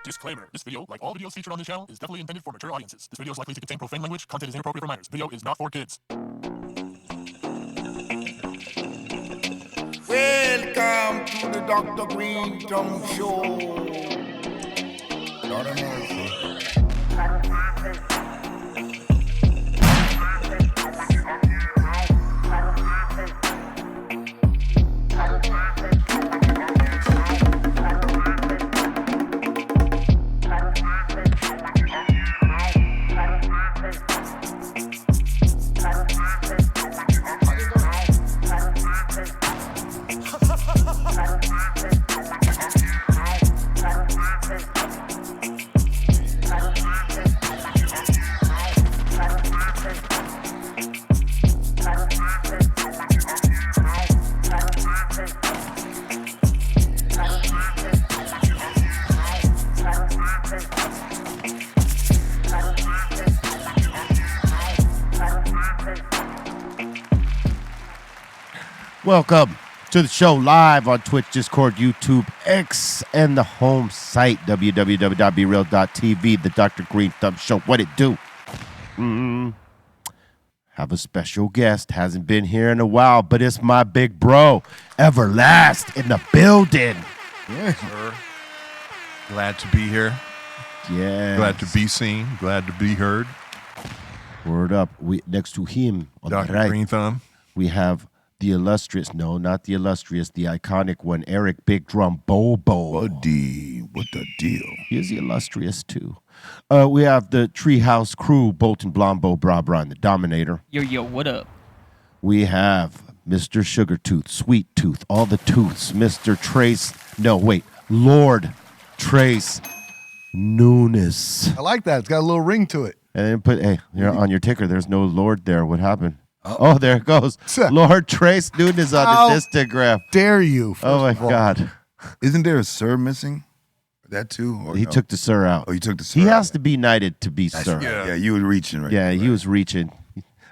Disclaimer. This video, like all videos featured on this channel, is definitely intended for mature audiences. This video is likely to contain profane language. Content is inappropriate for minors. Video is not for kids. Welcome to the Dr. Greenthumb Show. Lord of mercy. Welcome to the show live on Twitch, Discord, YouTube, X, and the home site, www.BREALTV, the Dr. Greenthumb Show. What it do? Have a special guest. Hasn't been here in a while, but it's my big bro, Everlast, in the building. Yes, sir. Glad to be here. Yeah. Glad to be seen. Glad to be heard. Word up. Next to him on Dr. the right, Greenthumb. we have the illustrious, no, not the illustrious, the iconic one, Eric Big Drum Bobo. Buddy, what the deal? He is the illustrious, too. We have the Treehouse crew, Bolton, Blombo, Bra Bra, and the Dominator. Yo, what up? We have Mr. Sugartooth, Sweet Tooth, all the tooths, Mr. Trace, no, wait, Lord Trace Nunes. I like that. It's got a little ring to it. And then put, hey, you're on your ticker, there's no Lord there. What happened? Oh, there it goes. Lord Trace Nunes on his Instagram. Dare you? Oh, my God. Isn't there a sir missing? That too? Or He no? took the sir out. Oh, you took the sir He out. has to be knighted to be sir. Yeah, you were reaching right. Yeah, he was reaching.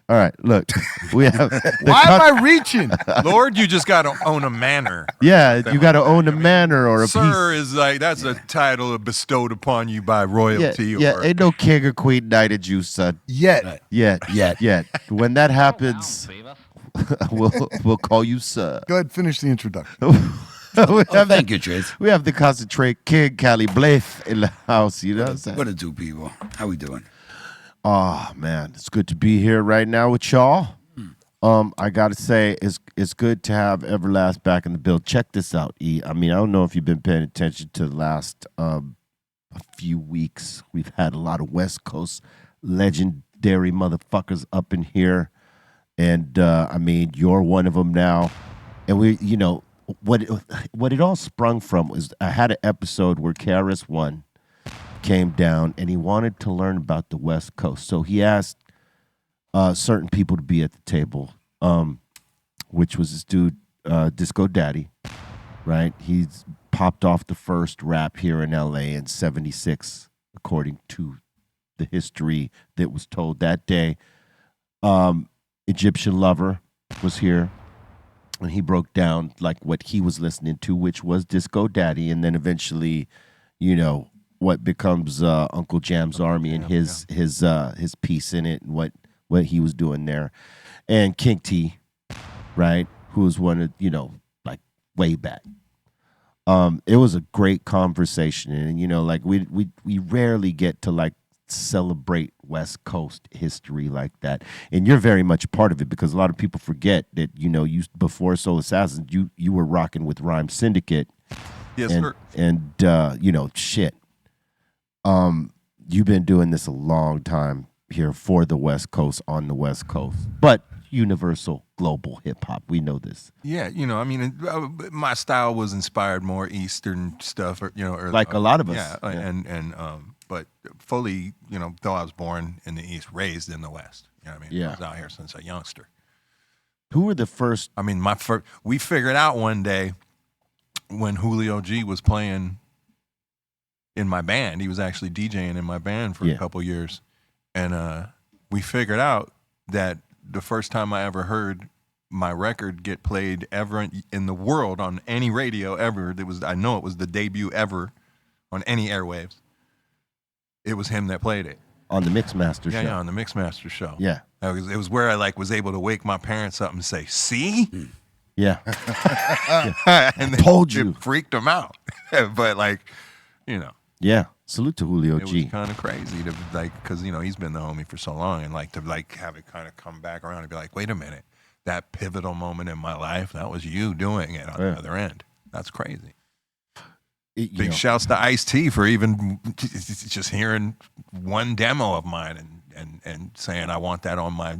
All right, look, we have. Why am I reaching? Lord, you just got to own a manor. Yeah, you got to own a manor or a Sir piece. is like, that's a title bestowed upon you by royalty. Yeah, or, ain't no king or queen knighted you, son. Yet. Yet. When that happens, we'll call you sir. Go ahead, finish the introduction. Thank you, Trace. We have the concentrate king, Cali Blaith, in the house. You know what I'm saying? What it do, people? How we doing? Oh man, it's good to be here right now with y'all. I gotta say, it's good to have Everlast back in the build. Check this out, E. I mean, I don't know if you've been paying attention to the last a few weeks. We've had a lot of West Coast legendary motherfuckers up in here, and I mean, you're one of them now. And we, you know, what it all sprung from was I had an episode where KRS-One came down and he wanted to learn about the West Coast. So he asked certain people to be at the table, which was this dude, Disco Daddy, right? He's popped off the first rap here in LA in 76, according to the history that was told that day. Egyptian Lover was here, and he broke down like what he was listening to, which was Disco Daddy, and then eventually, you know, what becomes Uncle Jam's Army and his piece in it and what he was doing there, and King T, right, who was one of, you know, like way back. It was a great conversation, and you know, like we rarely get to like celebrate West Coast history like that, and you're very much a part of it because a lot of people forget that, you know, you before Soul Assassins you were rocking with Rhyme Syndicate. yes, and, sir. And you know, shit. You've been doing this a long time here for the West Coast, on the West Coast, but universal global hip hop. We know this. Yeah, you know, I mean, my style was inspired more Eastern stuff, or, you know, or, Like a lot of us. Yeah, Yeah. but fully, you know, though I was born in the East, raised in the West. You know what I mean? Yeah. I was out here since a youngster. Who were the first? I mean, we figured out one day when Julio G was playing in my band. He was actually DJing in my band for a couple years, and we figured out that the first time I ever heard my record get played ever in the world on any radio ever, I know it was the debut ever on any airwaves. it was him that played it. On the Mixmaster show. Yeah, on the Mixmaster show. Yeah. It was where I was able to wake my parents up and say, "See?" Yeah. And they Told you. It freaked them out. But Yeah. Salute to Julio it G. was kind of crazy to because he's been the homie for so long, and to have it kind of come back around and be like, wait a minute, that pivotal moment in my life, that was you doing it on the other end. That's crazy. Big shouts to Ice-T for even just hearing one demo of mine and saying I want that on my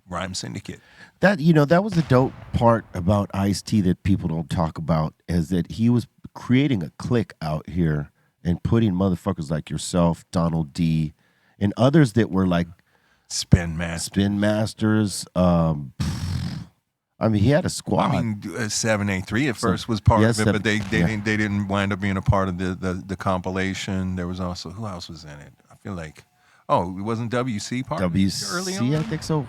Rhyme Syndicate. That that was the dope part about Ice-T that people don't talk about, is that he was creating a clique out here and putting motherfuckers like yourself, Donald D, and others that were like Spin Masters. I mean, he had a squad. I mean, 783 at first was part of it, but they didn't wind up being a part of the compilation. There was also, who else was in it? I feel like, it wasn't WC part WC, early on? I think so.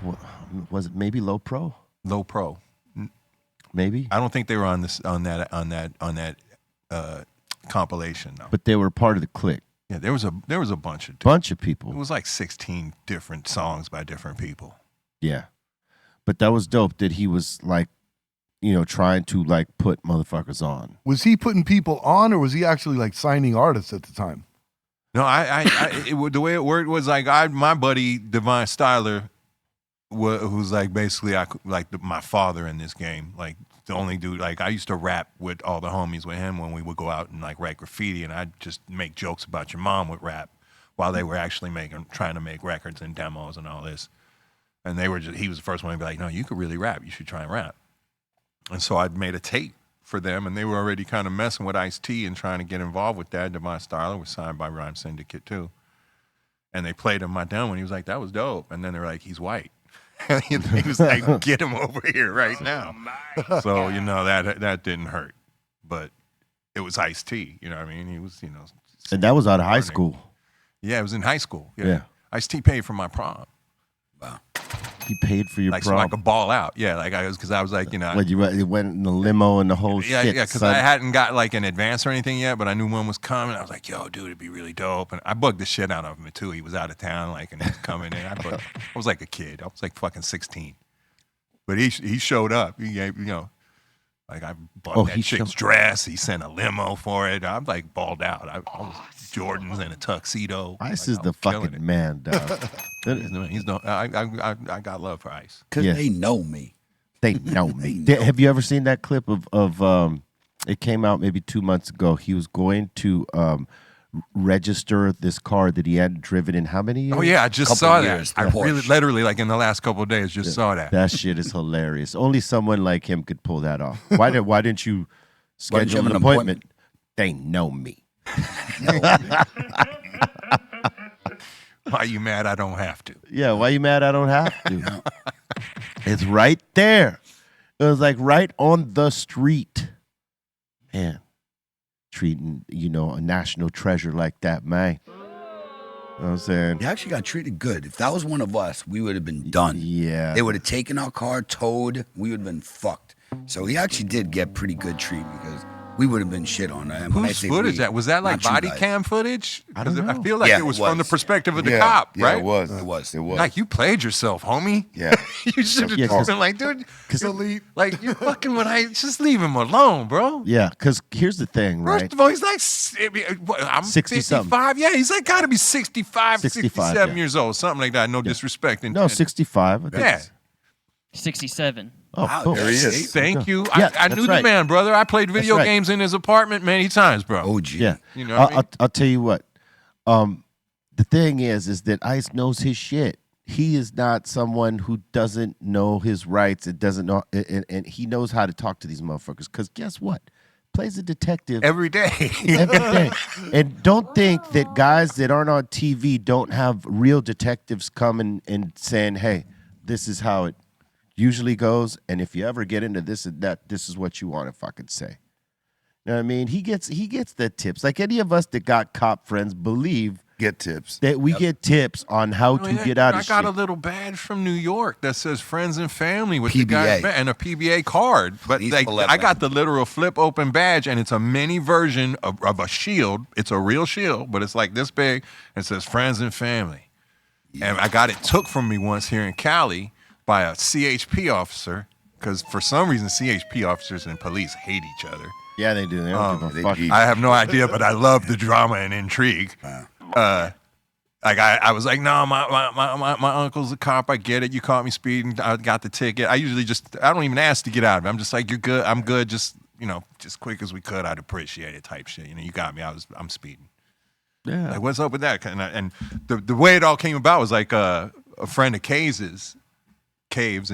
Was it maybe Low Pro? Low Pro. Maybe. I don't think they were on that compilation, though. But they were part of the clique. Yeah, there was a bunch of people. It was like 16 different songs by different people. Yeah. But that was dope that he was like, trying to like put motherfuckers on. Was he putting people on, or was he actually like signing artists at the time? No, the way it worked was like my buddy Divine Styler, who's like basically my father in this game, like the only dude. Like I used to rap with all the homies with him when we would go out and like write graffiti, and I'd just make jokes about your mom with rap while they were actually trying to make records and demos and all this. And he was the first one to be like, no, you could really rap. You should try and rap. And so I'd made a tape for them, and they were already kind of messing with Ice-T and trying to get involved with that. Divine Styler was signed by Rhyme Syndicate too. And they played him my demo, and he was like, that was dope. And then they were like, he's white. He was like, get him over here right now. So, that didn't hurt. But it was Ice-T, you know what I mean? He was, And that was out of high school. Yeah, it was in high school. Yeah. Ice-T paid for my prom. Wow. He paid for your prom. So I could ball out. Yeah, because I was like, What, you went in the limo and the whole shit? Yeah, because I hadn't got like an advance or anything yet, but I knew one was coming. I was like, yo, dude, it'd be really dope. And I bugged the shit out of him too. He was out of town, and he was coming in. I was like a kid. I was like fucking 16. But he showed up. He gave, like I bought that chick's dress. He sent a limo for it. I'm like balled out. I was Jordans and a tuxedo. Ice is the fucking man, dog. I got love for Ice. Because they know me. They know me. Have you ever seen that clip of it came out maybe 2 months ago. He was going to register this car that he hadn't driven in how many years? Oh yeah, I just saw that. I really, literally, like in the last couple of days, saw that. That shit is hilarious. Only someone like him could pull that off. Why didn't you schedule an appointment? They know me. Why you mad I don't have to? Yeah, why you mad I don't have to? It's right there. It was like right on the street. Man, treating, a national treasure like that, man. You know what I'm saying? He actually got treated good. If that was one of us, we would have been done. Yeah. They would have taken our car, towed. We would have been fucked. So he actually did get pretty good treatment because we would have been shit on. Whose footage that? Was that like body cam footage? I don't know. I feel like it was from the perspective of the cop, right? Yeah, it was. It was. Like you played yourself, homie. Yeah. You should have just been like, dude, Delete. like you're fucking with Ice. Just leave him alone, bro. Yeah, because here's the thing, right? First of all, he's like, I'm 60 55. Yeah, he's like got to be 65, 67 yeah. years old, something like that. No disrespect. No, 65. I think. Yeah. 67. Oh, Wow, cool. there he is. Thank you. Yeah, I that's knew right. the man, brother. I played video right. games in his apartment many times, bro. OG. Yeah. You know what I mean? I'll tell you what. The thing is that Ice knows his shit. He is not someone who doesn't know his rights and doesn't know, and he knows how to talk to these motherfuckers. Because guess what? Plays a detective Every day. every day. And don't think that guys that aren't on TV don't have real detectives coming and saying, hey, this is how it usually goes, and if you ever get into this and that, this is what you want to fucking say. You know what I mean? He gets the tips. Like any of us that got cop friends believe Get tips. That we get tips on how to get out of shit. I got a little badge from New York that says friends and family with the PBA. guy and a PBA card. But like, I got the literal flip open badge, and it's a mini version of a shield. It's a real shield, but it's like this big. And it says friends and family. Yeah. And I got it took from me once here in Cali by a CHP officer, because for some reason CHP officers and police hate each other. Yeah, they do. They don't give a fuck. I have no idea, but I love the drama and intrigue. Like I was like, no, my uncle's a cop. I get it. You caught me speeding. I got the ticket. I usually I don't even ask to get out of it. I'm just like, you're good. I'm good. Just, just quick as we could. I'd appreciate it type shit. You got me. I'm speeding. Yeah. Like, what's up with that? And the way it all came about was like a friend of Caves. Caves.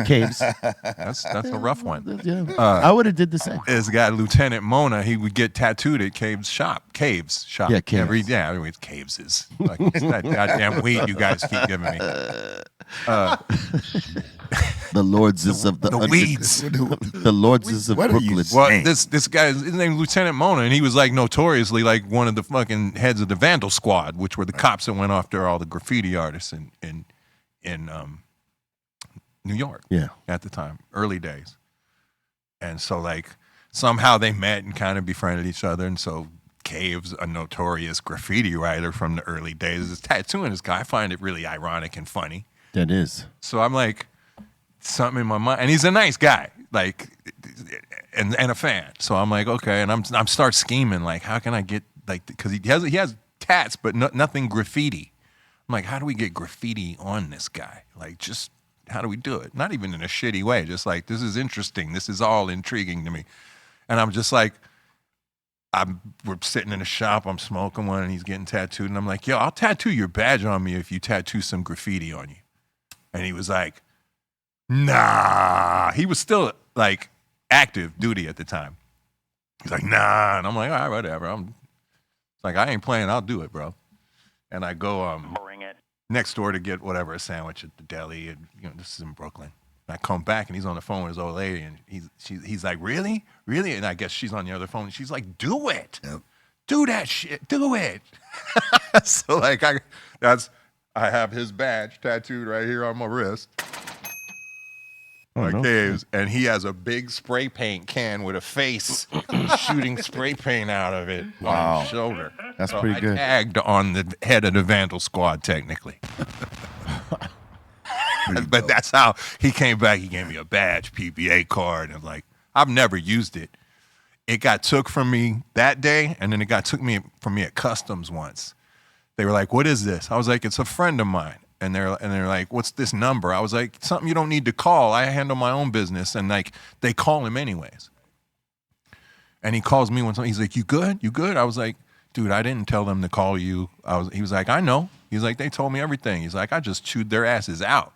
Caves. That's a rough one. Yeah. I would have did the same. This guy, Lieutenant Mona, he would get tattooed at Caves shop. Yeah, Caves. Every Caves is like that goddamn weed you guys keep giving me. The Lordses of the weeds. The Lordses of Brooklyn. Well, this guy, his name is Lieutenant Mona, and he was like notoriously like one of the fucking heads of the Vandal Squad, which were the cops that went after all the graffiti artists in New York. Yeah. At the time, early days. And so like somehow they met and kind of befriended each other. And so Caves, a notorious graffiti writer from the early days, is tattooing this guy. I find it really ironic and funny. That is. So I'm like, something in my mind, and he's a nice guy, like, and a fan. So I'm like, okay, and I'm start scheming, like, how can I get, like, because he has tats, but nothing graffiti. I'm like, how do we get graffiti on this guy? Like, just how do we do it? Not even in a shitty way, just like, this is interesting. This is all intriguing to me. And I'm just like, we're sitting in a shop, I'm smoking one, and he's getting tattooed, and I'm like, yo, I'll tattoo your badge on me if you tattoo some graffiti on you. And he was like, nah. He was still like active duty at the time. He's like, nah. And I'm like, all right, whatever. It's like, I ain't playing, I'll do it, bro. And I go next door to get whatever, a sandwich at the deli, and this is in Brooklyn. And I come back and he's on the phone with his old lady, and he's like, really? Really? And I guess she's on the other phone, and she's like, do it. Yep. Do that shit. Do it. So like I have his badge tattooed right here on my wrist. Caves, and he has a big spray paint can with a face shooting spray paint out of it on his shoulder. That's pretty good. I tagged on the head of the Vandal Squad, technically. But that's how he came back. He gave me a badge, PBA card, and like, I've never used it. It got took from me that day, and then it got took from me at customs once. They were like, what is this? I was like, it's a friend of mine. And they're like, what's this number? I was like, something you don't need to call. I handle my own business. And like, they call him anyways. And he calls me one time. He's like, you good? You good? I was like, dude, I didn't tell them to call you. He was like, I know. He's like, they told me everything. He's like, I just chewed their asses out.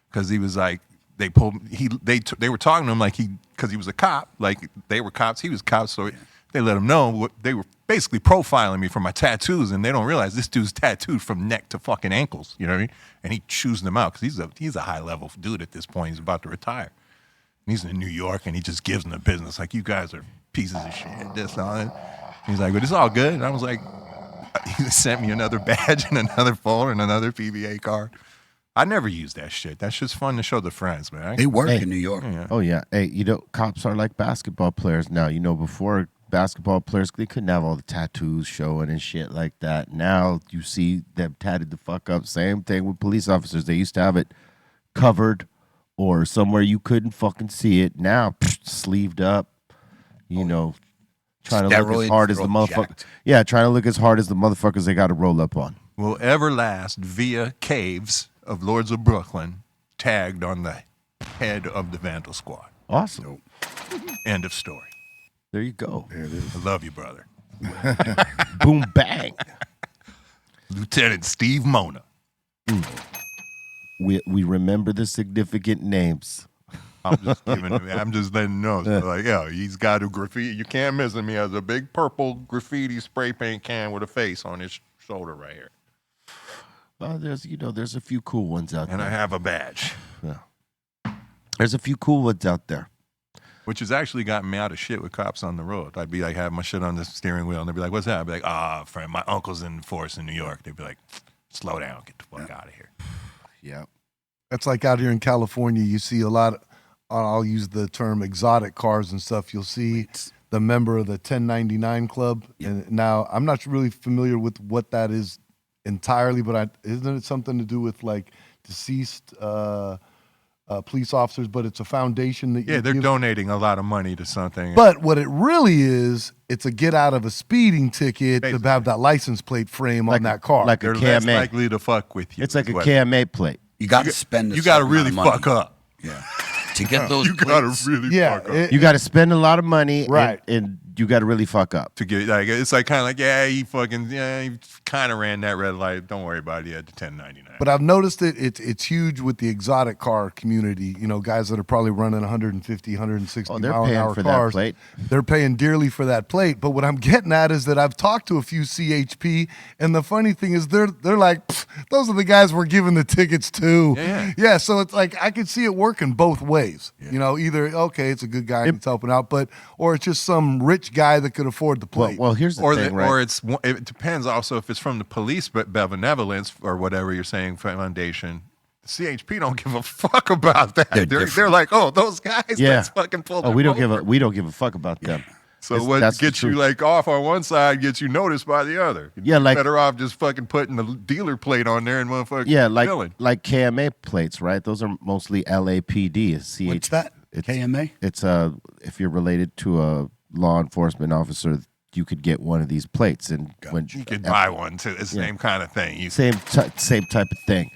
Because he was like, they were talking to him like because he was a cop. Like, they were cops. He was cops. So they let him know what they were basically profiling me for my tattoos, and they don't realize this dude's tattooed from neck to fucking ankles. You know what I mean? And he chews them out because he's a high level dude at this point. He's about to retire. And he's in New York, and he just gives them the business like, you guys are pieces of shit. This all that. He's like, but it's all good. And I was like, he sent me another badge and another phone and another PBA card. I never use that shit. That shit's fun to show the friends, man. They work in New York. Yeah. Oh yeah. Hey, cops are like basketball players now. Before basketball players, they couldn't have all the tattoos showing and shit like that. Now you see them tatted the fuck up. Same thing with police officers. They used to have it covered or somewhere you couldn't fucking see it. Now, sleeved up, trying to look as hard as the motherfucker. Jacked. Yeah, trying to look as hard as the motherfuckers they got to roll up on. Will Everlast via Caves of Lords of Brooklyn tagged on the head of the Vandal Squad. Awesome. End of story. There you go. There it is. I love you, brother. Boom, bang. Lieutenant Steve Mona. We remember the significant names. I'm just letting you know. So like, he's got a graffiti. You can't miss him. He has a big purple graffiti spray paint can with a face on his shoulder right here. There's a few cool ones out there. And I have a badge. Yeah. There's a few cool ones out there. which has actually gotten me out of shit with cops on the road. I'd be like, have my shit on the steering wheel, and they'd be like, what's that? I'd be like, friend, my uncle's in the force in New York. They'd be like, slow down, get the fuck out of here. Yeah. That's like out here in California, you see a lot of, I'll use the term exotic cars and stuff. You'll see the member of the 1099 club. And now I'm not really familiar with what that is entirely, but isn't it something to do with like deceased police officers? But it's a foundation that they're donating a lot of money to something. But what it really is, it's a get out of a speeding ticket to have that license plate frame on that car. Like they're a less KMA. likely to fuck with you. It's like a KMA plate. You got to spend. You got to really fuck up. Yeah. To get those. You got to really fuck up. You got to spend a lot of money, right? And you got to really fuck up to get like it's like kind of like he kind of ran that red light. Don't worry about it. He had the 1099. But I've noticed it's huge with the exotic car community. You know, guys that are probably running 150, 160 mile an hour for cars. That plate. They're paying dearly for that plate. But what I'm getting at is that I've talked to a few CHP, and the funny thing is they're like, those are the guys we're giving the tickets to. Yeah. So it's like I could see it working both ways. Yeah. You know, either it's a good guy and he's helping out, or it's just some rich guy that could afford the plate. Well, here's the thing, right? Or it depends also if it's from the police benevolence or whatever you're saying foundation. CHP don't give a fuck about that. They're like, those guys. Let's fucking pull them we don't over. we don't give a fuck about them. So what gets you like off on one side gets you noticed by the other. Yeah, like better off just fucking putting the dealer plate on there and motherfucking like KMA plates, right? Those are mostly LAPD. What's that? KMA? It's if you're related to a law enforcement officer, you could get one of these plates, and when you could buy one too. It's the same kind of thing. Same type of thing.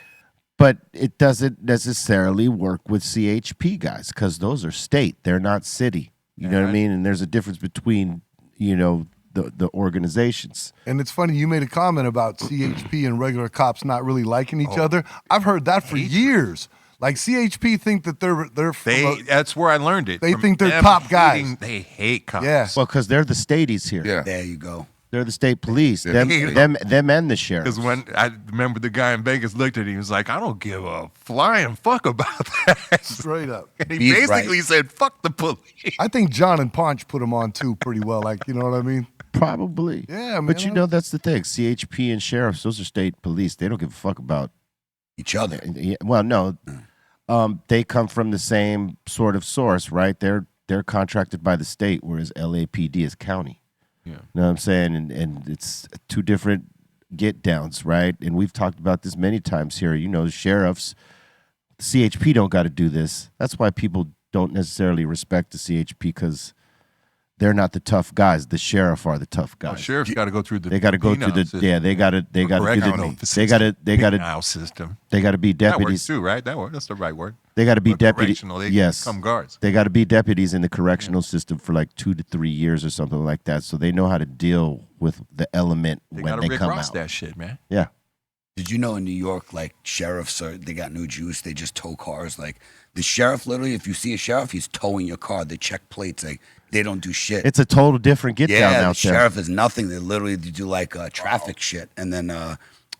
But it doesn't necessarily work with CHP guys because those are state. They're not city. You know what I mean? And there's a difference between, the organizations. And it's funny, you made a comment about CHP and regular cops not really liking each other. I've heard that for years. Like CHP think that they're that's where I learned it. They think they're top guys. They hate cops. Yeah. Well, because they're the staties here. Yeah. There you go. They're the state police. Them and the sheriff. Because when I remember the guy in Vegas looked at him, he was like, I don't give a flying fuck about that. Straight up. And he basically said, fuck the police. I think John and Ponch put him on too pretty well. Like, you know what I mean? Probably. Yeah, man. But that's the thing. CHP and sheriffs, those are state police. They don't give a fuck about each other. Well, no. They come from the same sort of source, right? They're contracted by the state, whereas LAPD is county. Yeah. You know what I'm saying? And it's two different get downs, right? And we've talked about this many times here. Sheriffs, CHP don't got to do this. That's why people don't necessarily respect the CHP because they're not the tough guys. The sheriff are the tough guys. Sheriff's got to go through the. They got to go through the. System. Yeah, they got to. They got to do the. They got to. System. They got to be deputies that works too, right? That works. That's the right word. They got to be deputies. Yes, become guards. They got to be deputies in the correctional system for like 2 to 3 years or something like that, so they know how to deal with the element when they come out. That shit, man. Yeah. Did you know in New York, like sheriffs they got no juice. They just tow cars. Like the sheriff, literally, if you see a sheriff, he's towing your car. They check plates. Like they don't do shit. It's a total different get down out there. The sheriff is nothing. They literally do like traffic shit, and then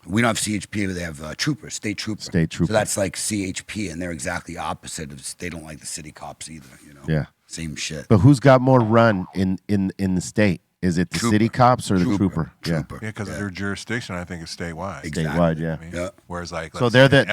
we don't have CHP, but they have troopers, state trooper. State trooper. So that's like CHP, and they're exactly opposite. They don't like the city cops either. Yeah. Same shit. But who's got more run in the state? Is it the city cops or the trooper? Yeah, because their jurisdiction, I think, is statewide. Exactly. Statewide, yeah. Yeah. Whereas, like, so they're the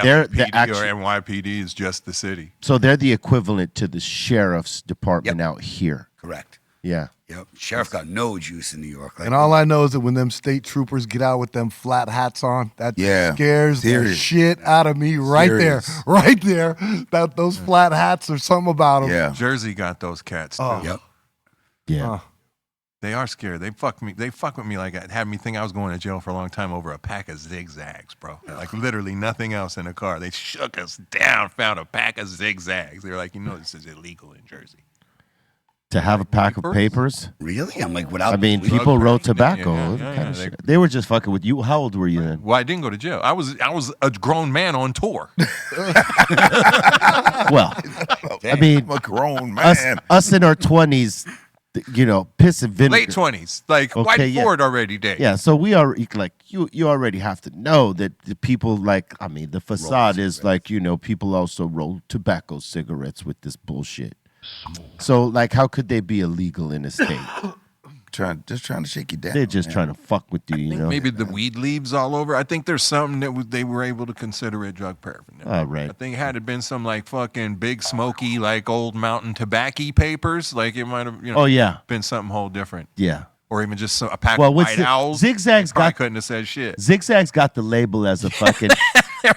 actual, or NYPD is just the city. So they're the equivalent to the sheriff's department out here. Correct. Yeah. Yep. Sheriff got no juice in New York. And all I know is that when them state troopers get out with them flat hats on, that scares the shit out of me right there. Right there. Those flat hats or something about them. Yeah. Jersey got those cats too. Yep. Yeah. They are scared. They fuck with me like it had me think I was going to jail for a long time over a pack of zigzags, bro. Like literally nothing else in the car. They shook us down, found a pack of zigzags. They were like, this is illegal in Jersey. To have a pack of papers? Really? I'm like, without. I mean, people wrote tobacco. They were just fucking with you. How old were you then? Well, I didn't go to jail. I was a grown man on tour. Well, I mean, I'm a grown man. Us in our 20s. Piss and vinegar. Late 20s, like White Ford already dead. Yeah, so we are like you already have to know that the people the facade is like people also roll tobacco cigarettes with this bullshit. So, like, how could they be illegal in a state? Just trying to shake you down. They're just trying to fuck with you, you know? Maybe the weed leaves all over. I think there's something that they were able to consider it drug paraphernalia. Oh, right. I think had it been some like fucking big smoky like old mountain tobacco papers, like it might have been something whole different. Yeah. Or even just a pack of white owls. Zigzag's couldn't have said shit. Zigzag's got the label as a fucking,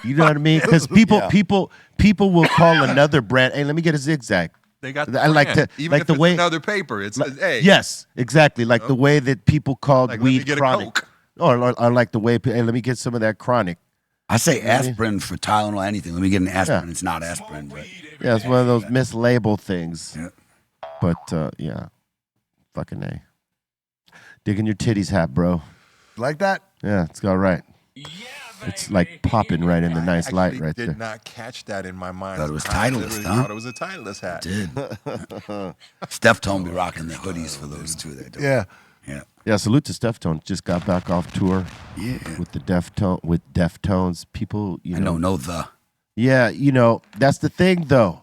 you know what I mean? Because people will call another brand. Hey, let me get a Zigzag. They got the I like brand. to Even like if the it's way another paper. It's hey. Yes, exactly. Like the way that people called Like, let me weed get a chronic, Coke. or like the way. Hey, let me get some of that chronic. I say aspirin for Tylenol, anything. Let me get an aspirin. It's not aspirin, but Yeah, it's one of those mislabeled things. Yeah. But yeah, fucking A. Digging your titties hat, bro. Like that? Yeah, it's all right. It's like popping right in the nice light Actually right there. did not catch that in my mind. Thought it was I Titleist, literally huh? thought it was a Titleist hat. did. Steph Tone be rocking the hoodies for those two. Yeah. Yeah. Yeah, salute to Steftone. Just got back off tour Yeah. with the Deftones. People, you I know. know the. Yeah, you know, that's the thing though.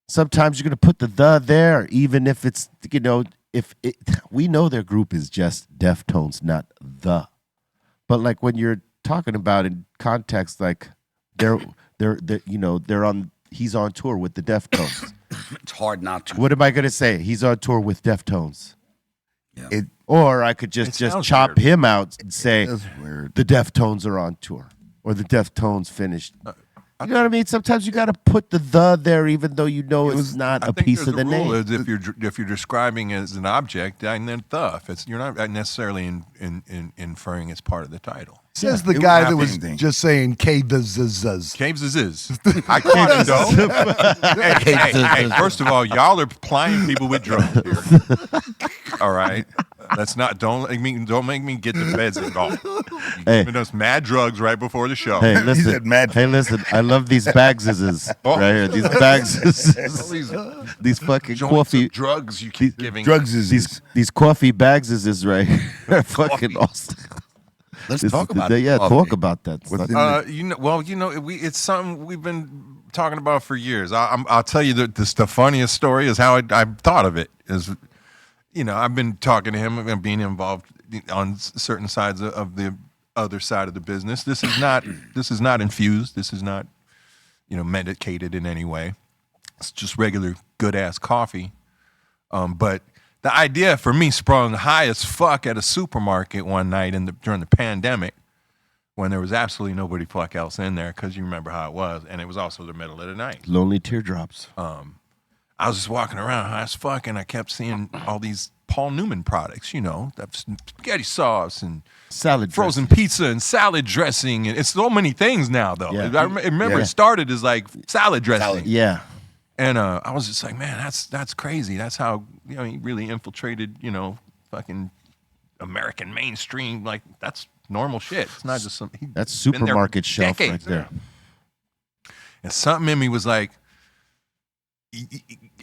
Sometimes you're gonna put the there, even if it's, you know, we know their group is just Deftones, not the. But like when you're talking about in context, like they're you know, he's on tour with the Deftones. It's hard not to. What am I gonna say? He's on tour with Deftones. Yeah. Or I could just sounds chop weird. him out and say That's weird. the Deftones are on tour or the Deftones finished. You know what I mean? Sometimes you got to put the there, even though you know it's not I a think piece there's of the a rule name. is if you're describing as an object, and then you're not necessarily inferring it's part of the title. Says the it guy would that have was anything. just saying K the z. Caves is. I caught it though. hey, first of all, y'all are plying people with drugs here. All right. That's not. Don't make me get the feds involved. You Hey. giving us mad drugs right before the show. Hey, listen. said mad- Hey, listen. I love these bagses Oh. right here. These All bagses. these These fucking joints coffee. of drugs you keep giving. Drugs is These coffee bags is right here. Fucking awesome. Let's This talk is- about it. Yeah, Coffee. talk about that. What's stuff. in It's something we've been talking about for years. I'll tell you the funniest story is how I thought of it. Is, you know, I've been talking to him and being involved on certain sides of the other side of the business. This is not infused. This is not, you know, medicated in any way. It's just regular good ass coffee. But the idea for me sprung high as fuck at a supermarket one night during the pandemic, when there was absolutely nobody fuck else in there, because you remember how it was, and it was also the middle of the night. Lonely teardrops. I was just walking around high as fuck, and I kept seeing all these Paul Newman products, you know, that spaghetti sauce and Salad frozen dressing. pizza and salad dressing, and it's so many things now, though. Yeah. I remember it started as like salad dressing. Yeah. And I was just like, man, that's crazy. That's how, you know, he really infiltrated, you know, fucking American mainstream. Like, that's normal shit. It's not just some. That's been there for supermarket shelf right decades. there. And something in me was like,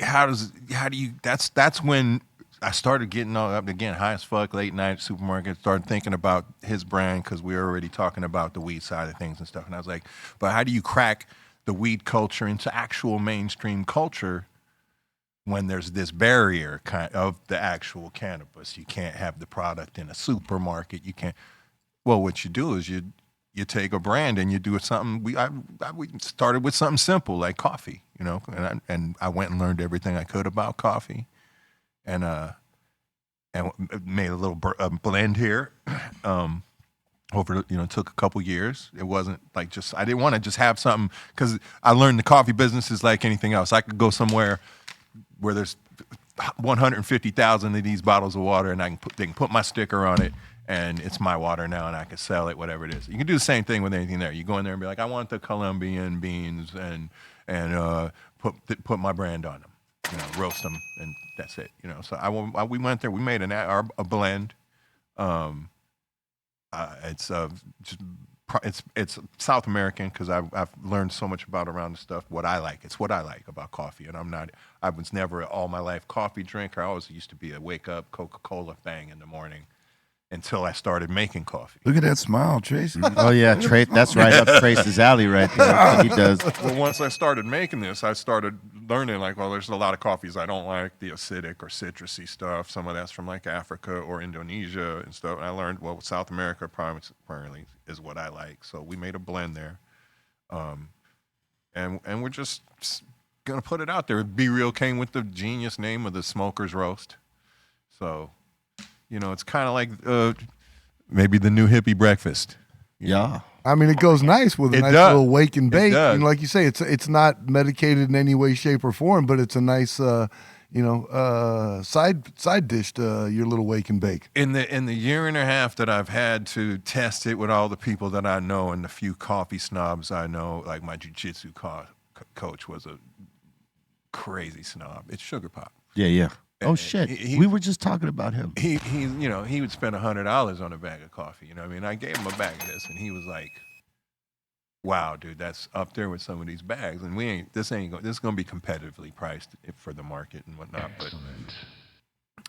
how do you? That's when I started getting all up again, high as fuck, late night supermarket. Started thinking about his brand because we were already talking about the weed side of things and stuff. And I was like, but how do you crack the weed culture into actual mainstream culture when there's this barrier kind of the actual cannabis? You can't have the product in a supermarket. You can't. Well, what you do is you take a brand and you do something. We started with something simple like coffee, you know, and I went and learned everything I could about coffee, and made a little blend here. Over, you know, it took a couple years. It wasn't like I didn't want to just have something, because I learned the coffee business is like anything else. I could go somewhere where there's 150,000 of these bottles of water, and they can put my sticker on it, and it's my water now, and I can sell it, whatever it is. You can do the same thing with anything there. You go in there and be like, I want the Colombian beans, and put my brand on them, you know, roast them, and that's it, you know. So we went there, we made a blend. It's South American, because I've learned so much about around the stuff. What I like, it's what I like about coffee, and I was never all my life coffee drinker. I always used to be a wake up Coca-Cola thing in the morning, until I started making coffee. Look at that smile, Tracy. Oh yeah, that's right up Trace's alley right there. That's what he does. Well, once I started making this, I started learning like, well, there's a lot of coffees I don't like, the acidic or citrusy stuff. Some of that's from like Africa or Indonesia and stuff. And I learned, well, South America primarily is what I like. So we made a blend there. And we're just gonna put it out there. Be Real came with the genius name of the Smoker's Roast. So, it's kind of like maybe the new hippie breakfast. Yeah. I mean, it goes nice with a It nice does. little wake and bake. does. And like you say, it's not medicated in any way, shape, or form, but it's a nice, side dish to your little wake and bake. In the year and a half that I've had to test it with all the people that I know and the few coffee snobs I know, like my jiu-jitsu coach was a crazy snob. It's Sugar Pop. Yeah. Oh shit. he- We were just talking about him. He would spend $100 on a bag of coffee. I mean, I gave him a bag of this, and he was like, "Wow, dude, that's up there with some of these bags." And this is gonna be competitively priced for the market and whatnot.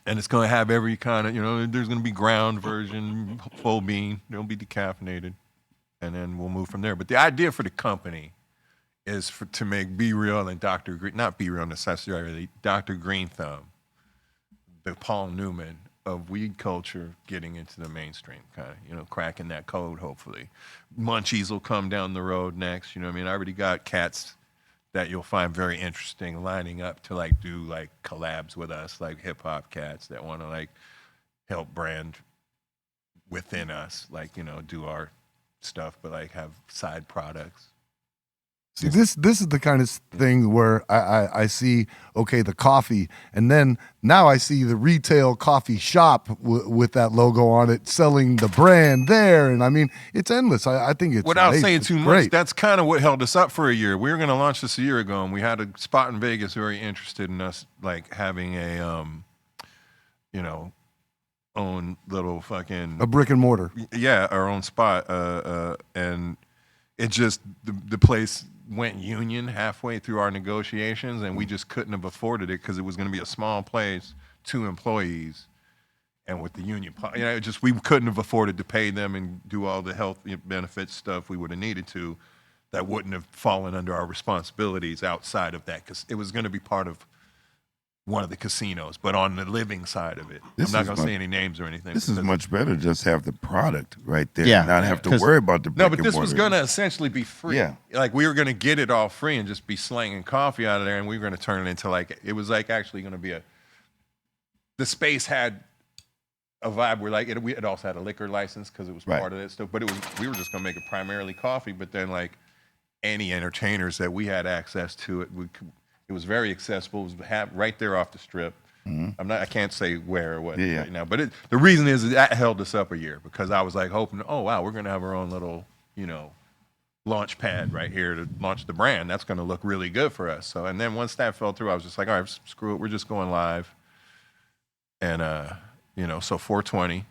And it's gonna have every kind of there's gonna be ground version, full bean. They'll be decaffeinated, and then we'll move from there. But the idea for the company is to make Be Real and not Be Real necessarily, Dr. Greenthumb, the Paul Newman of weed culture getting into the mainstream, kind of, cracking that code, hopefully. Munchies will come down the road next, I already got cats that you'll find very interesting lining up to do collabs with us, like hip hop cats that want to help brand within us, do our stuff, but have side products. See, this is the kind of thing where I see, okay, the coffee, and then now I see the retail coffee shop with that logo on it, selling the brand there, and I mean, it's endless. I think it's Without amazing. saying It's too great. much, that's kind of what held us up for a year. We were going to launch this a year ago, and we had a spot in Vegas very interested in us, having a, own little fucking A brick and mortar. Yeah, our own spot, and it just the place went union halfway through our negotiations, and we just couldn't have afforded it because it was going to be a small place, 2 employees, and with the union, we couldn't have afforded to pay them and do all the health benefits stuff we would have needed to. That wouldn't have fallen under our responsibilities outside of that, because it was going to be part of one of the casinos, but on the living side of it. I'm not going to say any names or anything. This is much better. Just have the product right there. Yeah, Not have to worry about the No, brick but this and was mortar. going to essentially be free. Yeah. We were going to get it all free and just be slanging coffee out of there, and we were going to turn it into it was actually going to be the space had a vibe where it also had a liquor license because it was Right. part of that stuff, but we were just going to make it primarily coffee, but then any entertainers that we had access to it, it was very accessible. It was right there off the strip. I can't say where or what right now, but the reason is that held us up a year, because I was hoping, oh wow, we're gonna have our own little, launch pad right here to launch the brand. That's gonna look really good for us. So, and then once that fell through, I was just like, all right, screw it, we're just going live. And so 420,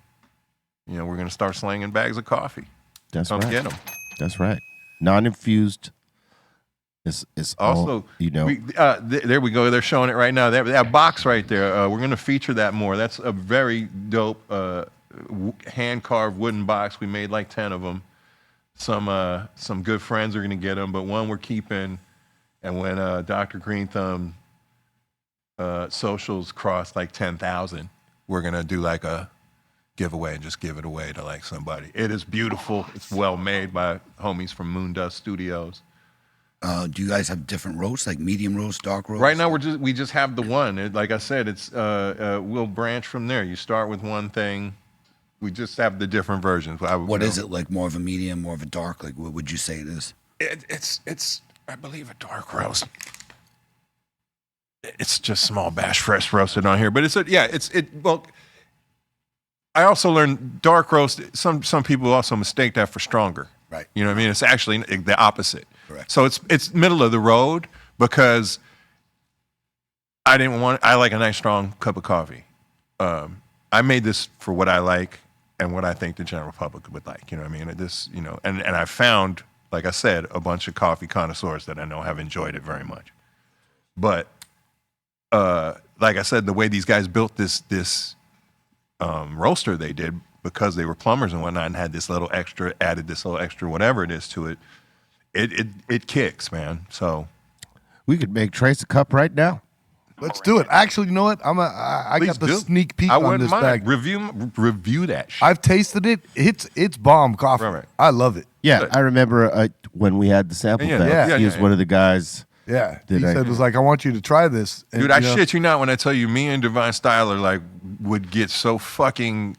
we're gonna start slanging bags of coffee. That's Come right. get them. That's right. Non-infused. It's Also, all, there we go. They're showing it right now. That box right there, we're going to feature that more. That's a very dope hand-carved wooden box. We made 10 of them. Some good friends are going to get them, but one we're keeping. And when Dr. Greenthumb socials cross 10,000, we're going to do a giveaway and just give it away to somebody. It is beautiful. It's well made by homies from Moondust Studios. Do you guys have different roasts, like medium roast, dark roast? Right now, we just have the one. Like I said, it's we'll branch from there. You start with one thing. We just have the different versions. What is it, more of a medium, more of a dark? What would you say it is? It's I believe a dark roast. It's just small batch fresh roasted on here, but well. I also learned dark roast. Some people also mistake that for stronger. Right. You know what I mean? It's actually the opposite. Correct. So it's middle of the road, because I like a nice strong cup of coffee. I made this for what I like and what I think the general public would like. You know what I mean? And I found, like I said, a bunch of coffee connoisseurs that I know have enjoyed it very much. But like I said, the way these guys built this roaster they did because they were plumbers and whatnot and had this little extra, whatever it is to it, it kicks, man. So we could make Trace a cup right now. Let's do it. Actually, you know what? I got the sneak peek on this bag. Review that shit. I've tasted it. It's bomb coffee. Right. I love it. Yeah, I remember when we had the sample bag. He was one of the guys. Yeah, he said, was like, I want you to try this. And, dude, I shit you not when I tell you, me and Divine Styler like would get so fucking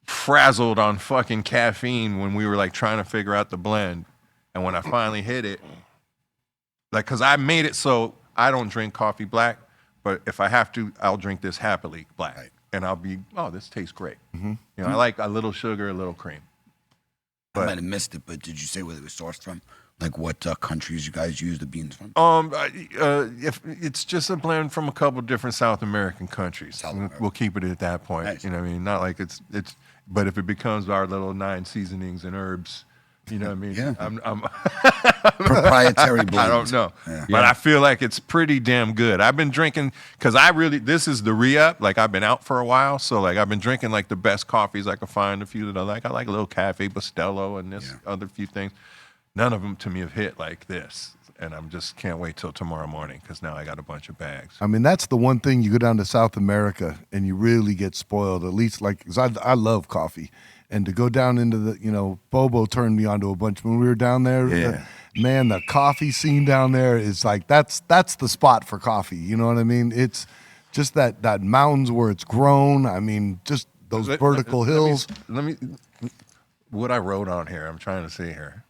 frazzled on fucking caffeine when we were like trying to figure out the blend. And when I finally hit it, like, cause I made it so I don't drink coffee black, but if I have to, I'll drink this happily black. Right. And I'll be, this tastes great. Mm-hmm. You know, I like a little sugar, a little cream. But, I might have missed it, but did you say where it was sourced from? Like what countries you guys use the beans from? If it's just a blend from a couple different South American countries. We'll keep it at that point. Nice. You know what I mean? Not like it's, but if it becomes our little 9 seasonings and herbs, you know what I mean? Yeah. I'm proprietary blends. I don't know. Yeah. But I feel like it's pretty damn good. I've been drinking, because this is the re-up. Like, I've been out for a while, so like I've been drinking like the best coffees I could find, a few that I like. I like a little Cafe Bustelo and this other few things. None of them to me have hit like this. And I'm just can't wait till tomorrow morning because now I got a bunch of bags. I mean, that's the one thing you go down to South America and you really get spoiled, at least like, because I love coffee. And to go down into the, Bobo turned me onto a bunch when we were down there. Yeah. Man, the coffee scene down there is like, that's the spot for coffee. You know what I mean? It's just that mountains where it's grown. I mean, just those vertical hills. Let me, what I wrote on here, I'm trying to see here.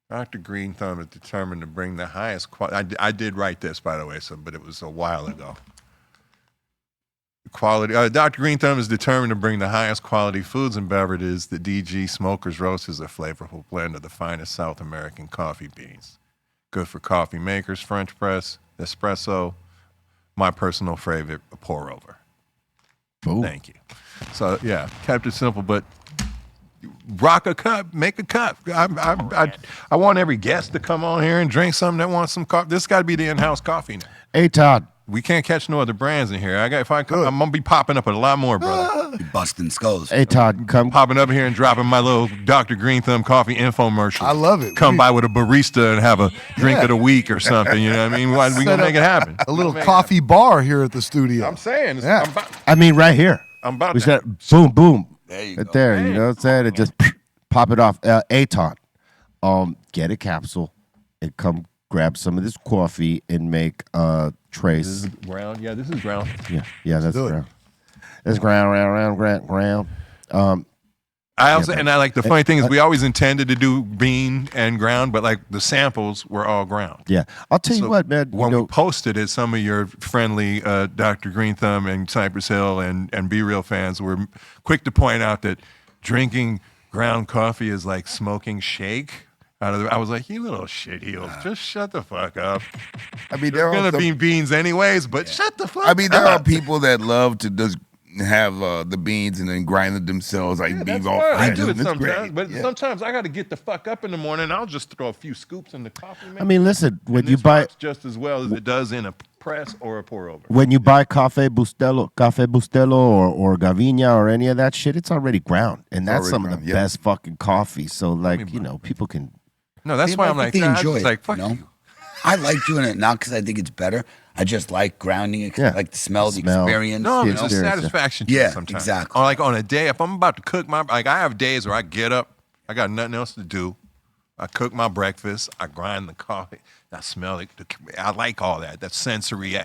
Dr. Greenthumb is determined to bring the highest quality. I did write this, by the way, but it was a while ago. Dr. Greenthumb is determined to bring the highest quality foods and beverages. The DG Smokers Roast is a flavorful blend of the finest South American coffee beans. Good for coffee makers, French press, espresso. My personal favorite, a pour over. Ooh. Thank you. So yeah, kept it simple, but rock a cup, make a cup. I want every guest to come on here and drink something that wants some coffee. This got to be the in-house coffee now. Hey, Todd. We can't catch no other brands in here. I'm gonna be popping up with a lot more, brother. Busting skulls. Hey, Todd, come popping up here and dropping my little Dr. Greenthumb coffee infomercial. I love it. Come by with a barista and have a drink of the week or something. You know what I mean? We gonna make it happen. A little coffee bar here at the studio. I'm saying. Yeah. Right here. I'm about we to. Boom, boom. There you right go. there. You know what I'm saying? It just pop it off. Todd, get a capsule and come grab some of this coffee and make Trace. This is ground. Yeah, this is ground. Yeah, that's ground. That's ground. I also and I like the funny thing is we always intended to do bean and ground, but like the samples were all ground. Yeah, I'll tell you what, man. When we posted it, some of your friendly Dr. Greenthumb and Cypress Hill and Be Real fans were quick to point out that drinking ground coffee is like smoking shake. I was like, you little shitheels, just shut the fuck up. I mean, there are gonna be beans anyways, but shut the fuck up. I mean, there are people that love to just have the beans and then grind it themselves. Like beans all I do it That's sometimes, great. but sometimes I got to get the fuck up in the morning. I'll just throw a few scoops in the coffee. Man. I mean, listen, when and you buy works just as well as it does in a press or a pour over. When you buy Cafe Bustelo or Gavinia or any of that shit, it's already ground, and that's some of the best fucking coffee. So like, people can. No, that's why I'm like, enjoy it. Like, fuck you. I like doing it now because I think it's better. I just like grounding it, like the smell, the experience. No, it's just satisfaction. Yeah, sometimes. exactly. Or like on a day, if I'm about to cook I have days where I get up, I got nothing else to do. I cook my breakfast, I grind the coffee, I smell it. I like all that. That's sensory.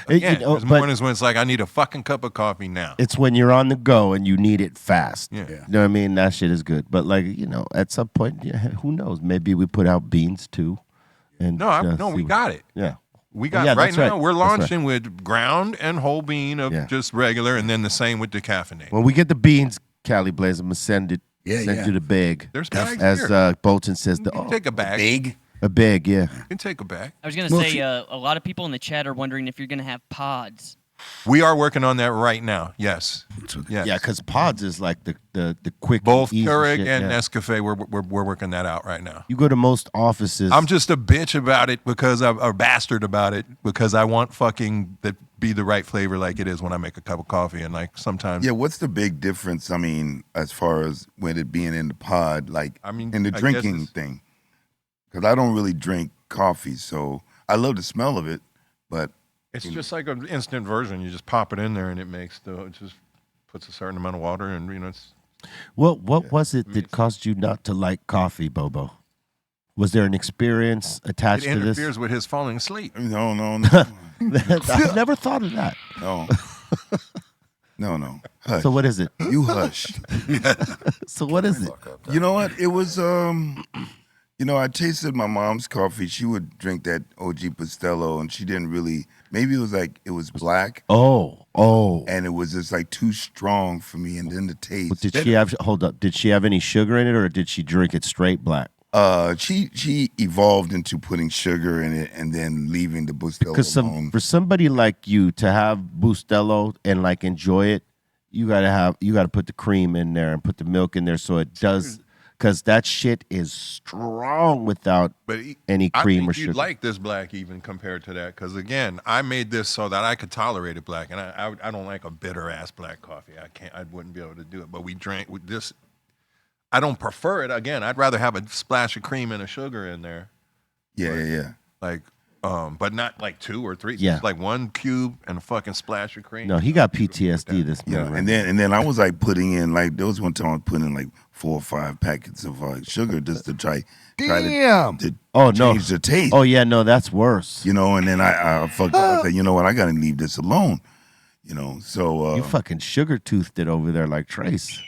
Again, there's mornings when it's like I need a fucking cup of coffee now. It's when you're on the go and you need it fast. Yeah. You know what I mean? That shit is good. But like, at some point, who knows? Maybe we put out beans too. And we got it. Yeah. We got right now. We're launching with ground and whole bean of just regular, and then the same with decaffeinated. When we get the beans, Cali Blaze, I'm gonna send you the bag. There's bags as here. Bolton says. Take a bag. A bag, yeah. You can take a bag. I was going to say, a lot of people in the chat are wondering if you're going to have pods. We are working on that right now. Yes. Yes. Yeah, because pods is like the quick, Both easy Keurig shit, and yeah. Nescafe, we're working that out right now. You go to most offices. I'm just a bitch about it because I'm a bastard about it because I want fucking that be the right flavor like it is when I make a cup of coffee, and like sometimes. Yeah, what's the big difference? I mean, as far as with it being in the pod, like in the I guess drinking it's- thing, because I don't really drink coffee, so I love the smell of it, but It's just like an instant version. You just pop it in there, and it just puts a certain amount of water, and it's. What was it that caused you not to like coffee, Bobo? Was there an experience attached It to this? interferes with his falling asleep. No. I've never thought of that. No. Hush. So what is it? You hush. So what is it? You know what? It was I tasted my mom's coffee. She would drink that OG Pastello, and she didn't really. Maybe it was black. Oh. And it was just like too strong for me, and then the taste. But did she have? Hold up. Did she have any sugar in it, or did she drink it straight black? She evolved into putting sugar in it and then leaving the Bustelo Because alone. for somebody like you to have Bustelo and like enjoy it, you gotta put the cream in there and put the milk in there so it does. Because that shit is strong without any cream I think or sugar. you'd like this black even compared to that. Because again, I made this so that I could tolerate it black, and I don't like a bitter ass black coffee. I wouldn't be able to do it. But we drank with this. I don't prefer it. Again, I'd rather have a splash of cream and a sugar in there. Yeah. Like, but not like 2 or 3. Yeah. Just like 1 cube and a fucking splash of cream. No, he got PTSD this Yeah, morning. and then I was like putting in there was one time I was putting in like 4 or 5 packets of sugar just to try Damn. to Oh no! change the taste. Oh yeah, no, that's worse. And then I fucked up. I said, you know what? I gotta leave this alone. So You fucking sugar toothed it over there like Trace.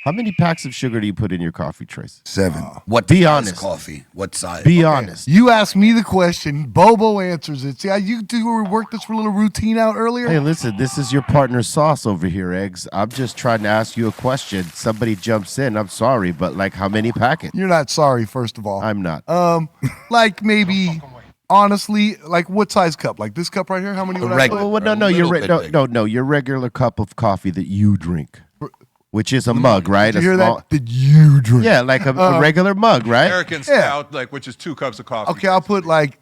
How many packs of sugar do you put in your coffee, Trace? 7. What Be size honest. coffee? What size? Be honest. You asked me the question. Bobo answers it. See how you work this little routine out earlier? Hey, listen, this is your partner Sauce over here, Eggs. I'm just trying to ask you a question. Somebody jumps in. I'm sorry, but like how many packets? You're not sorry, first of all. I'm not. Like maybe, honestly, like what size cup? Like this cup right here? How many would I Regular. put? Well, no, A your little bit big. your regular cup of coffee that you drink, which is a mug, right? Did you hear A small- that? Did you drink? Yeah, like a regular mug, right? American stout, like which is 2 cups of coffee. Okay, I'll put like,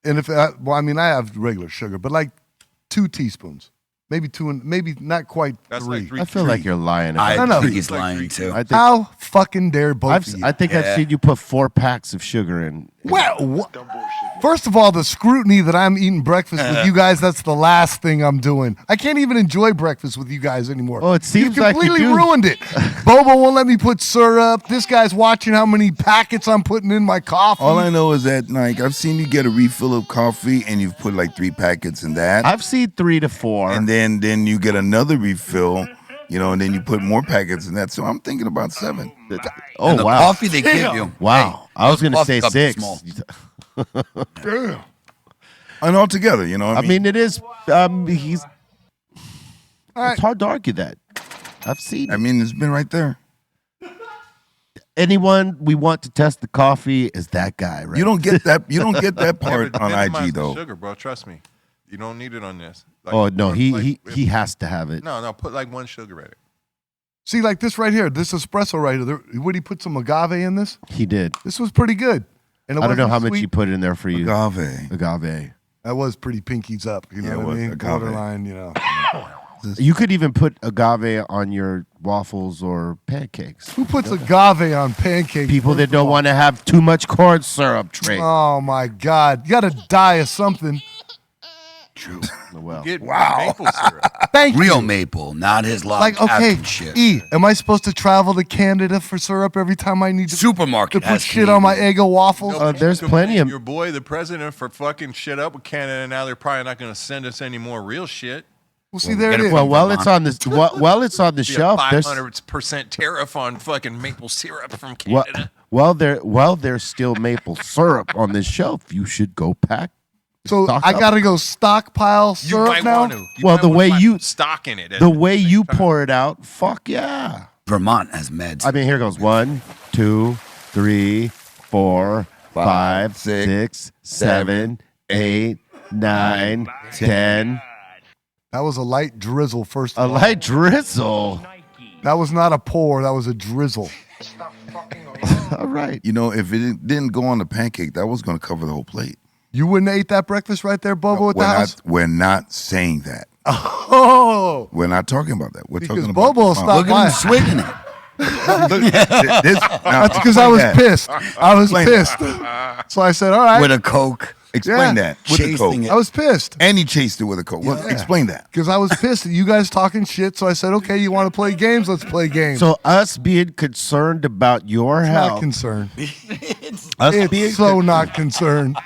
and if I have regular sugar, but like 2 teaspoons, maybe 2, and maybe not quite That's 3. like 3. I feel like you're lying. I About know. think he's Like lying 3 too. I think How fucking dare both of you? I think I've Yeah. seen you put 4 packs of sugar in. Well, first of all, the scrutiny that I'm eating breakfast with you guys, that's the last thing I'm doing. I can't even enjoy breakfast with you guys anymore. Oh, it seems You've like you completely do. ruined it. Bobo won't let me put syrup. This guy's watching how many packets I'm putting in my coffee. all I know is that like I've seen you get a refill of coffee and you've put like 3 packets in that, I've seen 3 to 4. and then you get another refill, and then you put more packets in that. So I'm thinking about 7. Oh And the wow! coffee they give you. Wow, Hey, I was those gonna say coffee cups are 6. small. And all together, I mean, it is. He's. right. It's hard to argue that. I've seen. I mean, it's been right there. Anyone we want to test the coffee is that guy, right? You don't get that. You don't get that Yeah, part but on minimize IG the though. Sugar, bro. Trust me. You don't need it on this. Like, Oh no, put, he like, he has to have it. No, put like 1 sugar in it. See, like this right here, this espresso right here. Would he put some agave in this? He did. This was pretty good. And it I don't know wasn't how much sweet. you put in there for you. Agave. Agave. That was pretty pinkies up. You know Yeah, it what I was mean? agave. Borderline, You could even put agave on your waffles or pancakes. Who puts agave on pancakes? People first that of don't all? want to have too much corn syrup, Trey. Oh my God! You got to die of something. True. Well, Get maple syrup. Thank Real you. maple, not his log Like okay, cabin shit. E. Am I supposed to travel to Canada for syrup every time I need to Supermarket put has shit on my Canadian. Eggo waffles? there's plenty of. Your boy, the president, for fucking shit up with Canada, and now they're probably not going to send us any more real shit. Well, see, there it get it is. from- Well, it's on this. Well, it's on the Be a shelf. There's 500% tariff on fucking maple syrup from Canada. there's still maple syrup on this shelf. You should go pack. So stock I up. got to go stockpile You syrup might now. want to. Well, the way you- stock in it. The way you pour it out, fuck yeah. Vermont has meds. I mean, here goes 1, 2, 3, 4, 5, 6, 7, 8, 9, 10. That was a light drizzle, first A of all. light drizzle. That was not a pour. That was a drizzle. All right. You know, if it didn't go on the pancake, that was going to cover the whole plate. You wouldn't have ate that breakfast right there, Bobo, at the house? We're not saying that. Oh. We're not talking about that. We're Because talking about Bobo the stopped Look at him swigging it. That's because I was pissed. I was pissed. So I said, all right. With a Coke. Explain that. With the Coke. Chasing it. I was pissed. And he chased it with a Coke. Well, explain that. Because I was pissed at you guys talking shit. So I said, okay, you want to play games? Let's play games. So us being concerned about your Not health, concerned. us being It's so not concerned.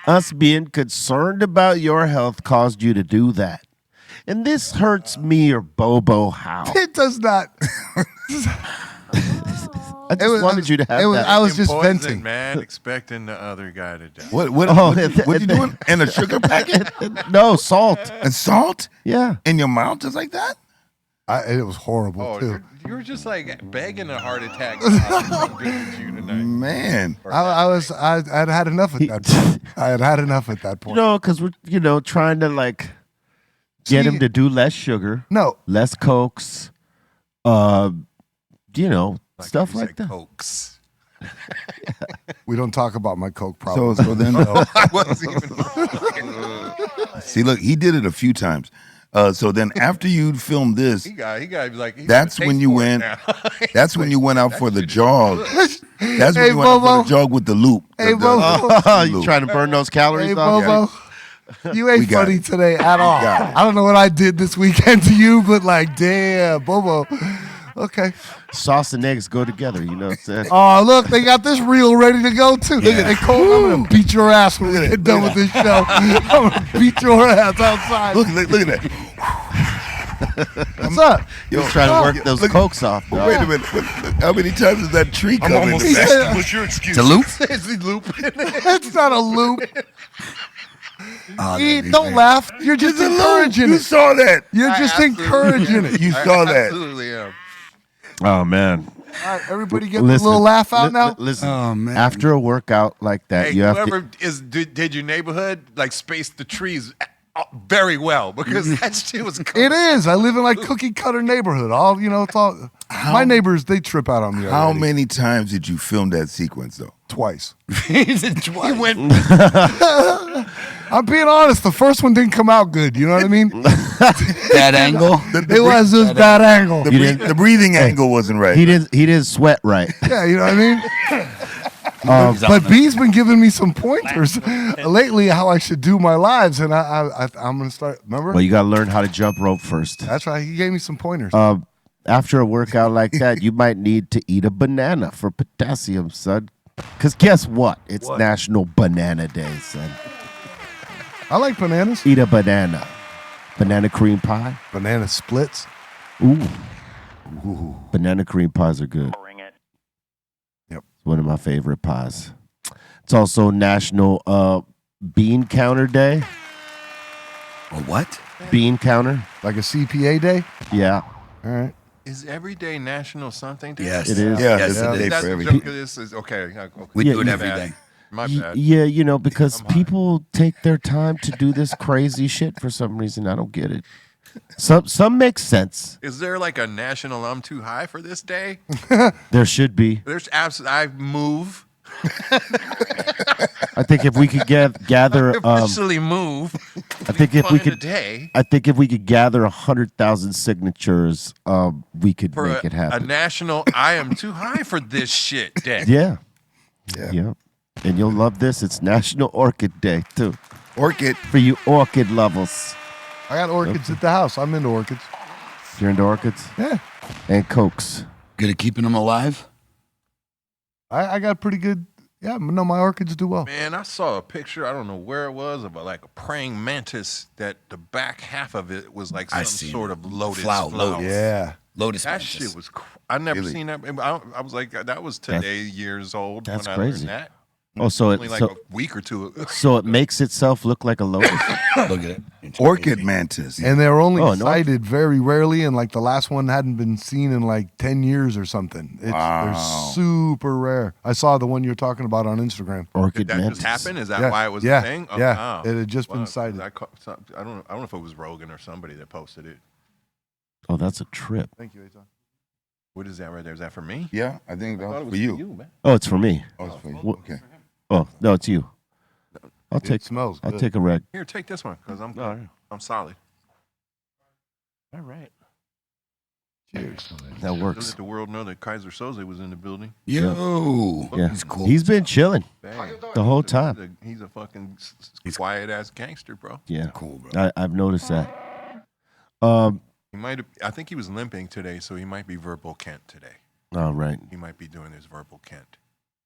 us being concerned about your health caused you to do that. And this hurts me or Bobo how? It does not. I just wanted you to have that. I was just Poison, venting. man, expecting the other guy to die. What Oh, what you doing? And a sugar packet? No, salt. And salt? Yeah. In your mouth just like that? It was horrible, Oh, too. you were just like begging a heart attack to visit you tonight. Man. I'd had enough at that point. I had had enough at that You point. know, because we're, trying to like get him to do less sugar, No. less Cokes, stuff You like said that. Cokes. We don't talk about my Coke problem. So then, I wasn't even. see, look, he did it a few times. So then after you filmed this, He got like. he that's got a when taste you for it went. now. That's when you went out for the jog. That's when Hey, you went out for Bobo. the jog with the loop. Hey, The- Bobo. Oh, you trying to burn those calories Hey, off? Bobo. You ain't We got funny it. today at all. got it. I don't know what I did this weekend to you, but like, damn, Bobo. Okay. Sauce and eggs go together. You know what I'm saying? Oh, look, they got this reel ready to go, too. Hey, Cole, I'm going to beat your ass when we get done with this show. I'm going to beat your ass outside. Look at that. What's up? You're trying to work those Cokes off. Well, dog. wait a minute. How many times does that tree come in the back? What's your excuse? To loop? Is he looping? That's not a loop. Oh, E, that'd be don't great. laugh. You're just encouraging You it. saw that. You're just encouraging it. You saw that. Absolutely am. Oh man! All right, everybody get the little laugh out now. Listen, Oh, man. after a workout like that, Hey, you have to. whoever did your neighborhood like space the trees very well because that shit was. It is. I live in like cookie cutter neighborhood. All it's all. My neighbors, they trip out on me. How already. many times did you film that sequence though? Twice. He went. I'm being honest. The first one didn't come out good. You know what I mean? That angle. It was just bad angle. The breathing angle wasn't right. He didn't sweat right. Yeah, you know what I mean. But B's been giving me some pointers lately how I should do my lives, and I'm gonna start. Remember? Well, you gotta learn how to jump rope first. That's right. He gave me some pointers. After a workout like that, you might need to eat a banana for potassium, son. Because guess what? It's National Banana Day, son. I like bananas. Eat a banana. Banana cream pie. Banana splits. Ooh. Banana cream pies are good. Yep. It's one of my favorite pies. It's also National Bean Counter Day. A what? Bean counter. Like a CPA day. Yeah. All right. Is every day national something? Day? Yes. It is. Yeah, Yes, it's it a is. day That's for the everything. joke of this is okay. We Yeah, do it you- every day. My bad. Yeah, because people take their time to do this crazy shit for some reason. I don't get it. Some makes sense. Is there like a national I'm too high for this day? There should be. There's absolutely. I move. I think if we could gather, Officially move. I think if we could, today I think if we could gather 100,000 signatures, we could for make it a happen. national I am too high for this shit day. Yeah, Yeah. yeah. And you'll love this. It's National Orchid Day too, Orchid. for you orchid lovers. I got orchids at the house. I'm into orchids. You're into orchids Yeah. and Cokes. Good at keeping them alive. I got pretty good. Yeah, no, my orchids do well. Man, I saw a picture, I don't know where it was, of like a praying mantis that the back half of it was like I some seen sort it. of lotus Flower, flower. lotus. Yeah. Lotus. That mantis. shit was I never Really? seen that. I was like, that was today years old that's when I crazy. learned that. Oh, so Only like a week or two ago. So it makes itself look like a lotus. Look at it. It's Orchid crazy. mantis. And they're only Oh, no. sighted very rarely, and like the last one hadn't been seen in like 10 years or something. They're Wow. super rare. I saw the one you're talking about on Instagram. Orchid Did that mantis. just happen? Is that Yeah, why it was yeah, a thing? Oh, yeah. wow. It had just been Wow, sighted. I don't know if it was Rogan or somebody that posted it. Oh, that's a trip. Thank you, Eitan. What is that right there? Is that for me? Yeah, I think I thought that it was was for you. man. Oh, it's for me. Oh, it's for you. What- Okay. Oh, no, it's you. I'll take. It smells I'll good. take a reg. Here, take this one because I'm All right. I'm solid. All right. Cheers. That Don't works. let the world know that Kaiser Soze was in the building. Yo. Yeah. He's cool. He's been chilling Bang. the whole time. He's a fucking quiet ass gangster, bro. Yeah. cool, bro. I've noticed that. He might have. I think he was limping today, so he might be verbal Kent today. All right. He might be doing his verbal Kent.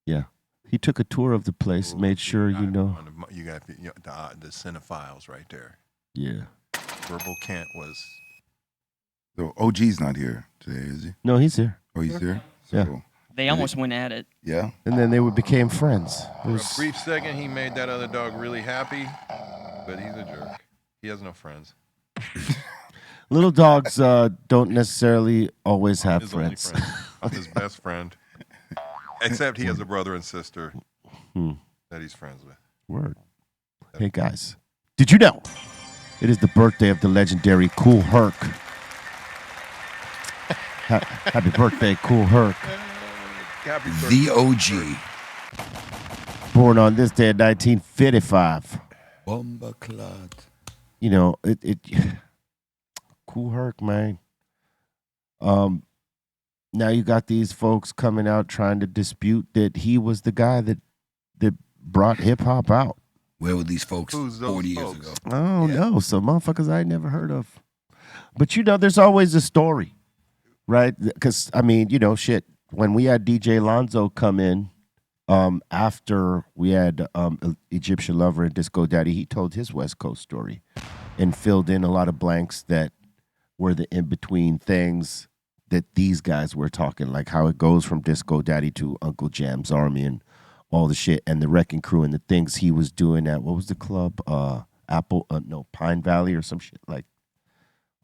Yeah. He took a tour of the place, made sure you know. You got the cinephiles right there. Yeah. Verbal Kent was. So OG's not here today, is he? No, he's here. Oh, he's here? Yeah. So, They almost went at it. yeah. And then they became friends. It For a was, brief second, he made that other dog really happy, but he's a jerk. He has no friends. little dogs don't necessarily always have His only friends. friend. I'm his best friend. Except he has a brother and sister that he's friends with. Word. Hey, guys. Did you know it is the birthday of the legendary Kool Herc? Happy birthday, Kool Herc. Happy birthday. The OG. Born on this day in 1955. Bomba clot. You know, it Kool Herc, man. Now you got these folks coming out trying to dispute that he was the guy that brought hip hop out. Where were these folks Who's those 40 years folks? ago? I don't know. Some motherfuckers I ain't never heard of. But you know, there's always a story, right? Because, I mean, you know, shit, when we had DJ Lonzo come in after we had Egyptian Lover and Disco Daddy, he told his West Coast story and filled in a lot of blanks that were the in-between things that these guys were talking, like how it goes from Disco Daddy to Uncle Jam's Army and all the shit and the Wrecking Crew and the things he was doing at, what was the club? Pine Valley or some shit. Like,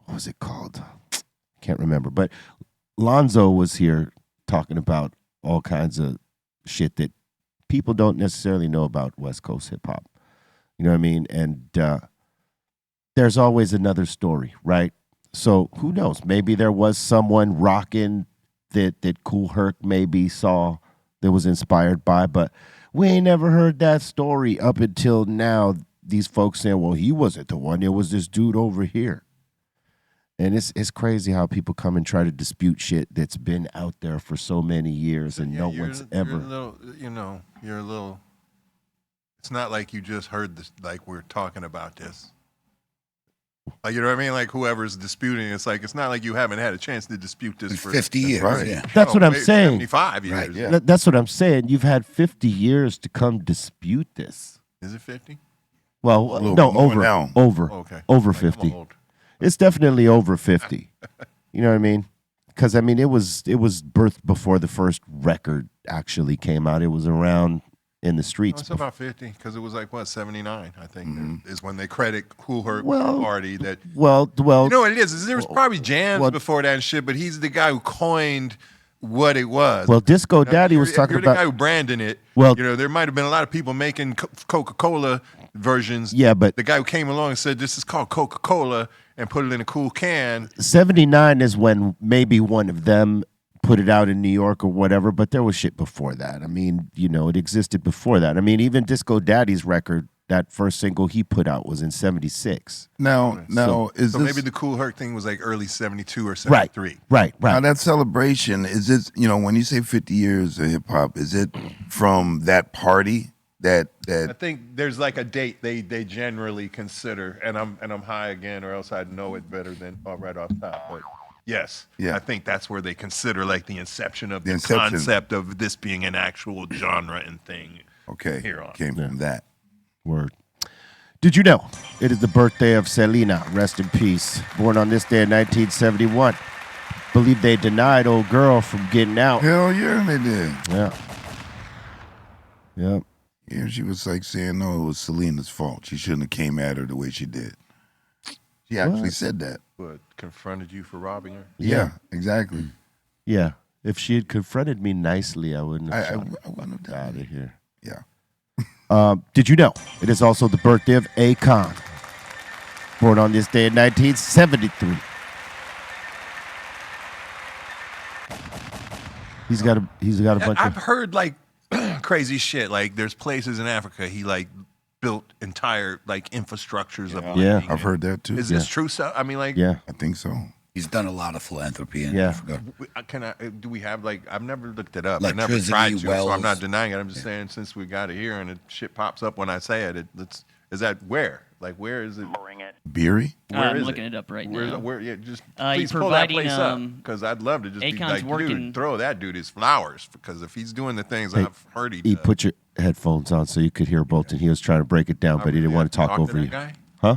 what was it called? Can't remember. But Lonzo was here talking about all kinds of shit that people don't necessarily know about West Coast hip hop. You know what I mean? And there's always another story, right? So who knows? Maybe there was someone rocking that Kool Herc maybe saw that was inspired by, but we ain't never heard that story up until now. These folks saying, well, he wasn't the one. It was this dude over here. And it's crazy how people come and try to dispute shit that's been out there for so many years and no one's ever. You're a little. It's not like you just heard this, like we're talking about this. Like, you know what I mean? Like whoever's disputing, it's like it's not like you haven't had a chance to dispute this for 50 years. right. Yeah. That's what I'm saying. 75 years. Right, yeah. That's what I'm saying. You've had 50 years to come dispute this. Is it 50? Well, little no, more over, now. over, Okay. over Like, I'm 50. old. It's definitely over 50. You know what I mean? Because I mean, it was birthed before the first record actually came out. It was around in the No, streets. it's about 50 because it was like what 79, I think, Mm-hmm. is when they credit Kool Herc Well- party. That well, you know what it is there was probably jams well- before that and shit, but he's the guy who coined what it was. well, Disco Now, Daddy was you're talking the guy about. who branded it. Well- there might have been a lot of people making Coca-Cola versions. Yeah, but the guy who came along and said this is called Coca-Cola and put it in a cool can. 79 is when maybe one of them put it out in New York or whatever, but there was shit before that. I mean, you know, it existed before that. I mean, even Disco Daddy's record, that first single he put out was in 76. Now, is So this maybe the Kool Herc thing was like early 72 or Right, 73. right. now that celebration? Is this when you say 50 years of hip hop? Is it from that party that I think there's like a date they generally consider, and I'm high again, or else I'd know it better than right off top. But yes, Yeah. I think that's where they consider like the inception of the inception. concept of this being an actual genre and thing. okay Here on. came from that? Word. Did you know it is the birthday of Selena? Rest in peace. Born on this day in 1971. Believe they denied old girl from getting out. Hell yeah, they did. Yeah. Yep. Yeah, she was like saying, no, it was Selena's fault. She shouldn't have came at her the way she did. She actually said that. What, confronted you for robbing her? Yeah, exactly. Yeah. If she had confronted me nicely, I wouldn't have I shot wouldn't have done out of it. here. Yeah. Did you know it is also the birthday of Akon, born on this day in 1973. He's got a bunch I've of heard like crazy shit. Like there's places in Africa he like built entire like infrastructures of lighting. Yeah. I've heard that too. Is this true stuff? I mean, like, yeah. I think so. He's done a lot of philanthropy in Yeah. Africa. do we have like? I've never looked it up. I never Electricity, tried to, so I'm wells. not denying it. I'm just saying since we got it here and it shit pops up when I say it, is that where? Like where is it? Beery? Where I'm is looking it? it up right Where's now. Where? Yeah, just He's please pull that providing, place up because I'd love to just be Akon's like, working- dude, throw that dude his flowers because if he's doing the things Hey, I've heard he He does. put your headphones on so you could hear Bolton. He was trying to break it down, but he didn't want to talk over that you. guy? Huh?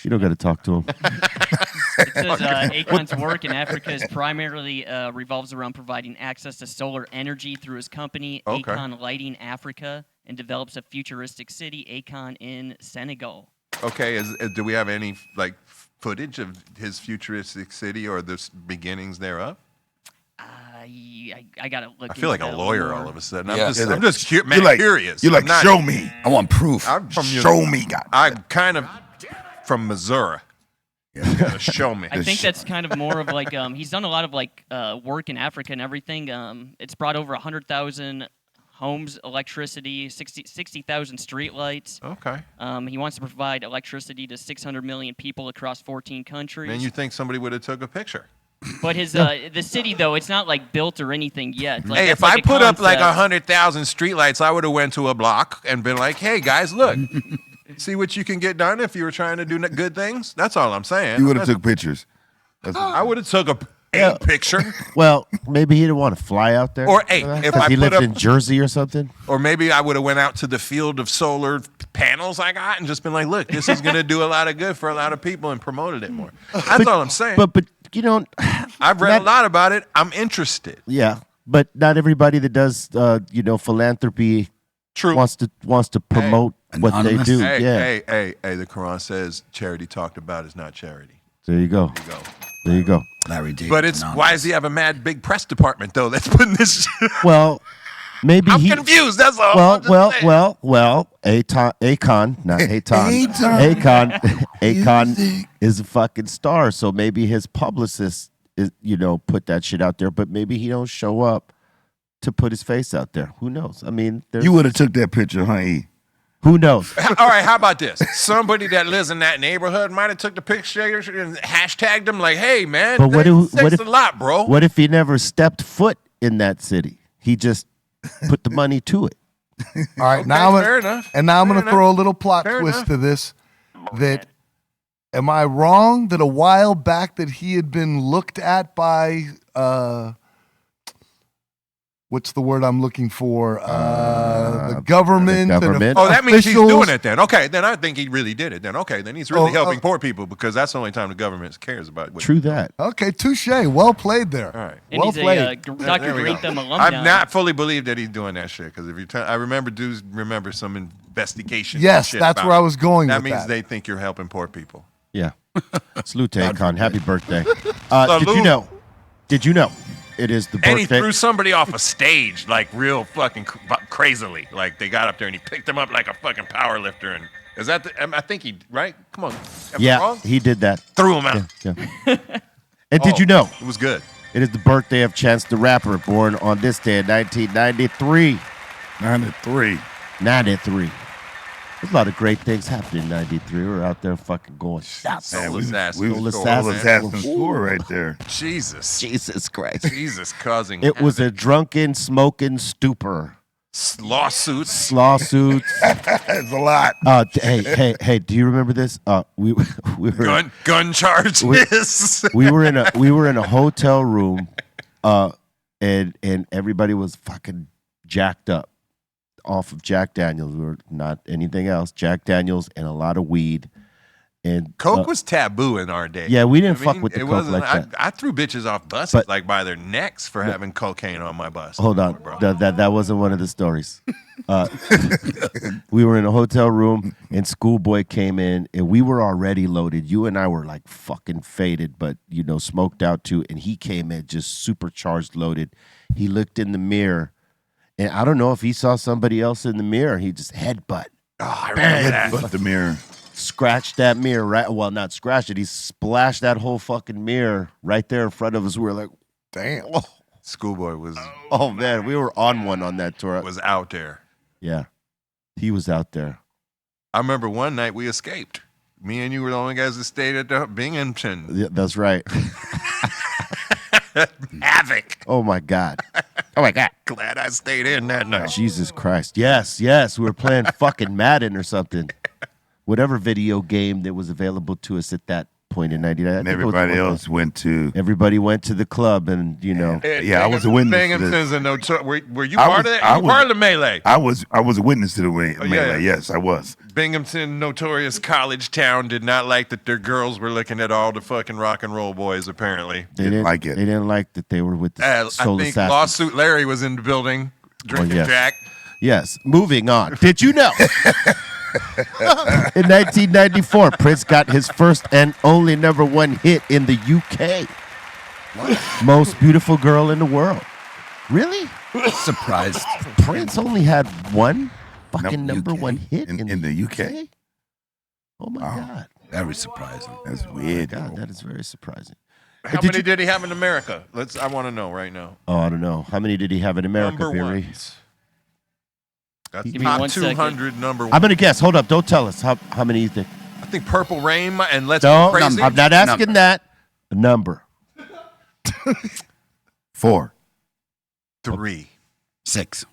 You don't got to talk to him. It says Akon's work in Africa is primarily revolves around providing access to solar energy through his company, Okay. Akon Lighting Africa, and develops a futuristic city, Akon, in Senegal. Okay, do we have any like footage of his futuristic city or the beginnings thereof? I gotta look. I feel like into a that lawyer more. all of a sudden. Yeah. I'm just You're curious. You're like, I'm not- show me. I want proof. I'm from Show me, God. I'm kind of from Missouri. You gotta show me. I think that's kind of more of like he's done a lot of like work in Africa and everything. It's brought over 100,000 homes, electricity, 60,000 streetlights. Okay. He wants to provide electricity to 600 million people across 14 countries. Man, you think somebody would have took a picture? But his the city though, it's not like built or anything yet. Like, Hey, that's if like I a put up like concept. 100,000 streetlights, I would have went to a block and been like, "Hey guys, look, see what you can get done if you were trying to do good things." That's all I'm saying. You would have took pictures. That's what, I would have took a picture, Well, maybe he didn't want to fly out there. Or, hey, if I he put lived up- in Jersey or something. or maybe I would have went out to the field of solar panels I got and just been like, "Look, this is going to do a lot of good for a lot of people," and promoted it more. That's all I'm saying. But you know, I've read a lot about it. I'm interested. yeah, but not everybody that does philanthropy True. wants to promote what they Anonymous. do. Hey, yeah, hey, the Quran says charity talked about is not charity. there you go. There you go. There you go. Larry David. But it's why does he have a mad big press department though? That's putting this. Well, maybe I'm he. confused. That's all. I'm just saying. Well. Akon, not Aton. Akon is a fucking star. So maybe his publicist is, put that shit out there. But maybe he don't show up to put his face out there. Who knows? I mean, you would have took that picture, huh? E? Who knows? All right, how about this? Somebody that lives in that neighborhood might have took the picture and hashtagged him like, "Hey, man, But thanks a lot, bro." What if he never stepped foot in that city? He just put the money to it. All right, Okay, now fair enough. And now I'm Fair going to enough. throw a little plot Fair twist enough. to this. That am I wrong that a while back that he had been looked at by what's the word I'm looking for? The government. the government. And Oh, that means he's officials. doing it then. Okay, then I think he really did it then. Okay, then he's really Oh, helping oh. poor people because that's the only time the government cares about what. True that. Okay, touche. Well played there. All right. And Well he's played. a Dr. There we go. Greenthumb alumni. I've not fully believed that he's doing that shit because if you I remember some investigation. Yes, shit that's about where I it. was going That with means that. they think you're helping poor people. Yeah. Salute to Akon. Happy birthday. Did you know? It is the And he birthday. threw somebody off a stage like real fucking crazily. Like they got up there and he picked him up like a fucking power lifter. And is that I think he right? Come on. Am I Yeah, wrong? he did that. Threw him out. Yeah. And did you know? It was good. It is the birthday of Chance the Rapper, born on this day in 1993. 93. 93. There's a lot of great things happening in 93. We're out there fucking going shots. Man, Soul assassin. we Soul was assassin. assassin score right there. Jesus. Jesus Christ. Jesus causing It was a drunken, smoking stupor. lawsuits. Lawsuits. That's a lot. Hey, do you remember this? We were Gun charges. we were in a hotel room, and everybody was fucking jacked up off of Jack Daniels. We were not anything else. Jack Daniels and a lot of weed. And Coke was taboo in our day. yeah, we didn't fuck with the it Coke wasn't- like that. I threw bitches off buses But- like by their necks for having cocaine on my bus. Hold on, bro. that wasn't one of the stories. We were in a hotel room, and Schoolboy came in, and we were already loaded. You and I were like fucking faded, but smoked out too. And he came in just supercharged, loaded. He looked in the mirror, and I don't know if he saw somebody else in the mirror. He just headbutt. Oh, I remember that. But the mirror. Scratched that mirror, right? Well, not scratched it. He splashed that whole fucking mirror right there in front of us. We were like, damn. Schoolboy was Oh, man. We were on one on that tour. was out there. Yeah. He was out there. I remember one night we escaped. Me and you were the only guys that stayed at the Binghamton. Yeah, that's right. Havoc. Oh, my God. Oh, my God. Glad I stayed in that night. Jesus Christ. Yes. We were playing fucking Madden or something. Whatever video game that was available to us at that point in 99. And everybody else went to. Everybody went to the club, and Yeah, I was a witness to Binghamton's this. and no. Were you I part was- of that? I You was- part of the melee? I was a witness to the melee. yeah. Yes, I was. Binghamton, notorious college town, did not like that their girls were looking at all the fucking rock and roll boys. Apparently, they didn't like it. They didn't like that they were with the I Soul think Assassins. Lawsuit Larry was in the building drinking yes. Jack. Yes. Moving on. Did you know? In 1994, Prince got his first and only #1 hit in the UK. Most beautiful girl in the world. Really? Surprised. Prince only had one fucking No, #1 hit in the UK? Oh my God. Very surprising. That's weird. God, bro. that is very surprising. How many did he have in America? I want to know right now. Oh, I don't know. How many did he have in America, Number Beery? ones. That's Give me top 1 second. 200 number one. I'm gonna guess. Hold up. Don't tell us. How many you think? I think Purple Rain and Let's No, Go Crazy. I'm not asking that. A number. 4. 3. 6.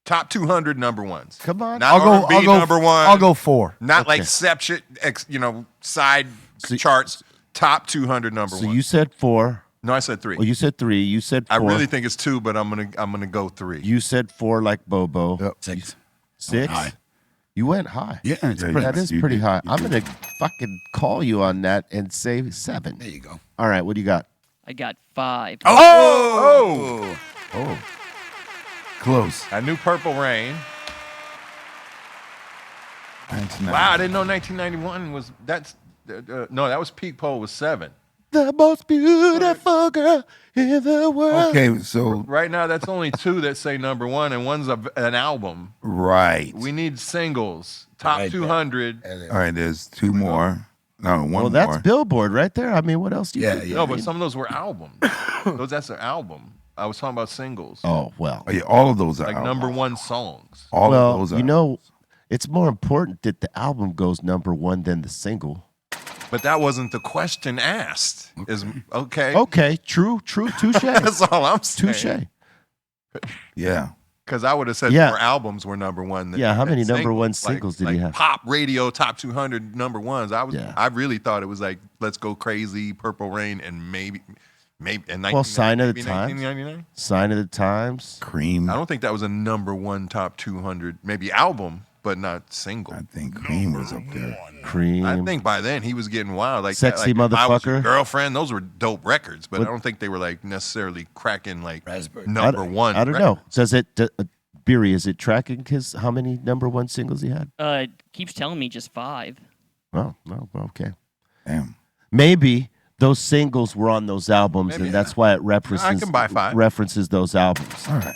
Top 200 number ones. Come on. Not R&B number one. I'll go 4. Not like Okay. section, side So- charts. Top 200 number So one. you said 4. No, I said 3. Well, you said 3. You said 4. I really think it's 2, but I'm gonna go 3. You said 4 like Bobo. Yep. 6. 6. High. You went high. Yeah, it's Yeah, pretty. That is You pretty did. high. You I'm did. gonna fucking call you on that and say 7. There you go. All right. What do you got? I got 5. Oh! Oh. Close. I knew Purple Rain. 1990. Wow, I didn't know 1991 was no, that was Peak Pole was 7. The most beautiful girl in the world. Okay, so Right now, that's only 2 that say number 1, and one's an album. right. We need singles. Top Right. 200. All right, there's 2 more. No, one Well, more. that's Billboard right there. I mean, what else do you Yeah, think? yeah. No, but some of those were albums. That's an album. I was talking about singles. Oh, well. Oh, yeah, all of those are Like albums. number 1 songs. All of Well, those are you know, it's more important that the album goes #1 than the single. But that wasn't the question asked. Is okay. Okay, true, touche. That's all I'm saying. Touche. Yeah. Because I would have said Yeah. more albums were number 1 than Yeah, how many than number 1 Like- singles did like he have? Pop radio top 200 number 1s. Yeah. I really thought it was like Let's Go Crazy, Purple Rain, and maybe and Well, Sign of the maybe Times. 1999. Sign of the Times. Cream. I don't think that was a number 1 top 200, maybe album, but not single. I think Cream was up there. Cream. I think by then he was getting wild. Like Sexy like, I Was Your Motherfucker. Girlfriend. Those were dope records, but What- I don't think they were like necessarily cracking like Raspberry. number 1. I don't know. Does it, Beery, is it tracking how many #1 singles he had? Keeps telling me just 5. Oh, okay. Damn. Maybe those singles were on those albums, Maybe. and that's why it references can buy 5. references those albums. All right.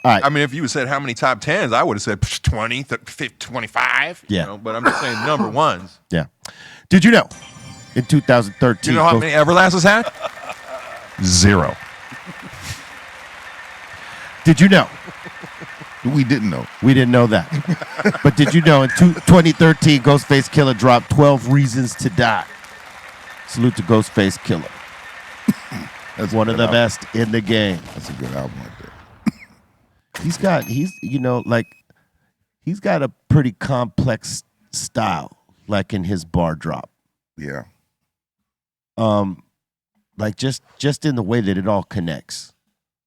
All right. I mean, if you said how many top 10s, I would have said 20, 50, 25. Yeah. But I'm just saying number 1s. Yeah. Did you know in 2013? Do you know how many Everlast has had? 0. Did you know? We didn't know. We didn't know that. But did you know in 2013, Ghostface Killer dropped 12 Reasons to Die? Salute to Ghostface Killer. That's One a of good the album. best in the game. That's a good album right there. He's got a pretty complex style, like in his bar drop. Yeah. Like just in the way that it all connects,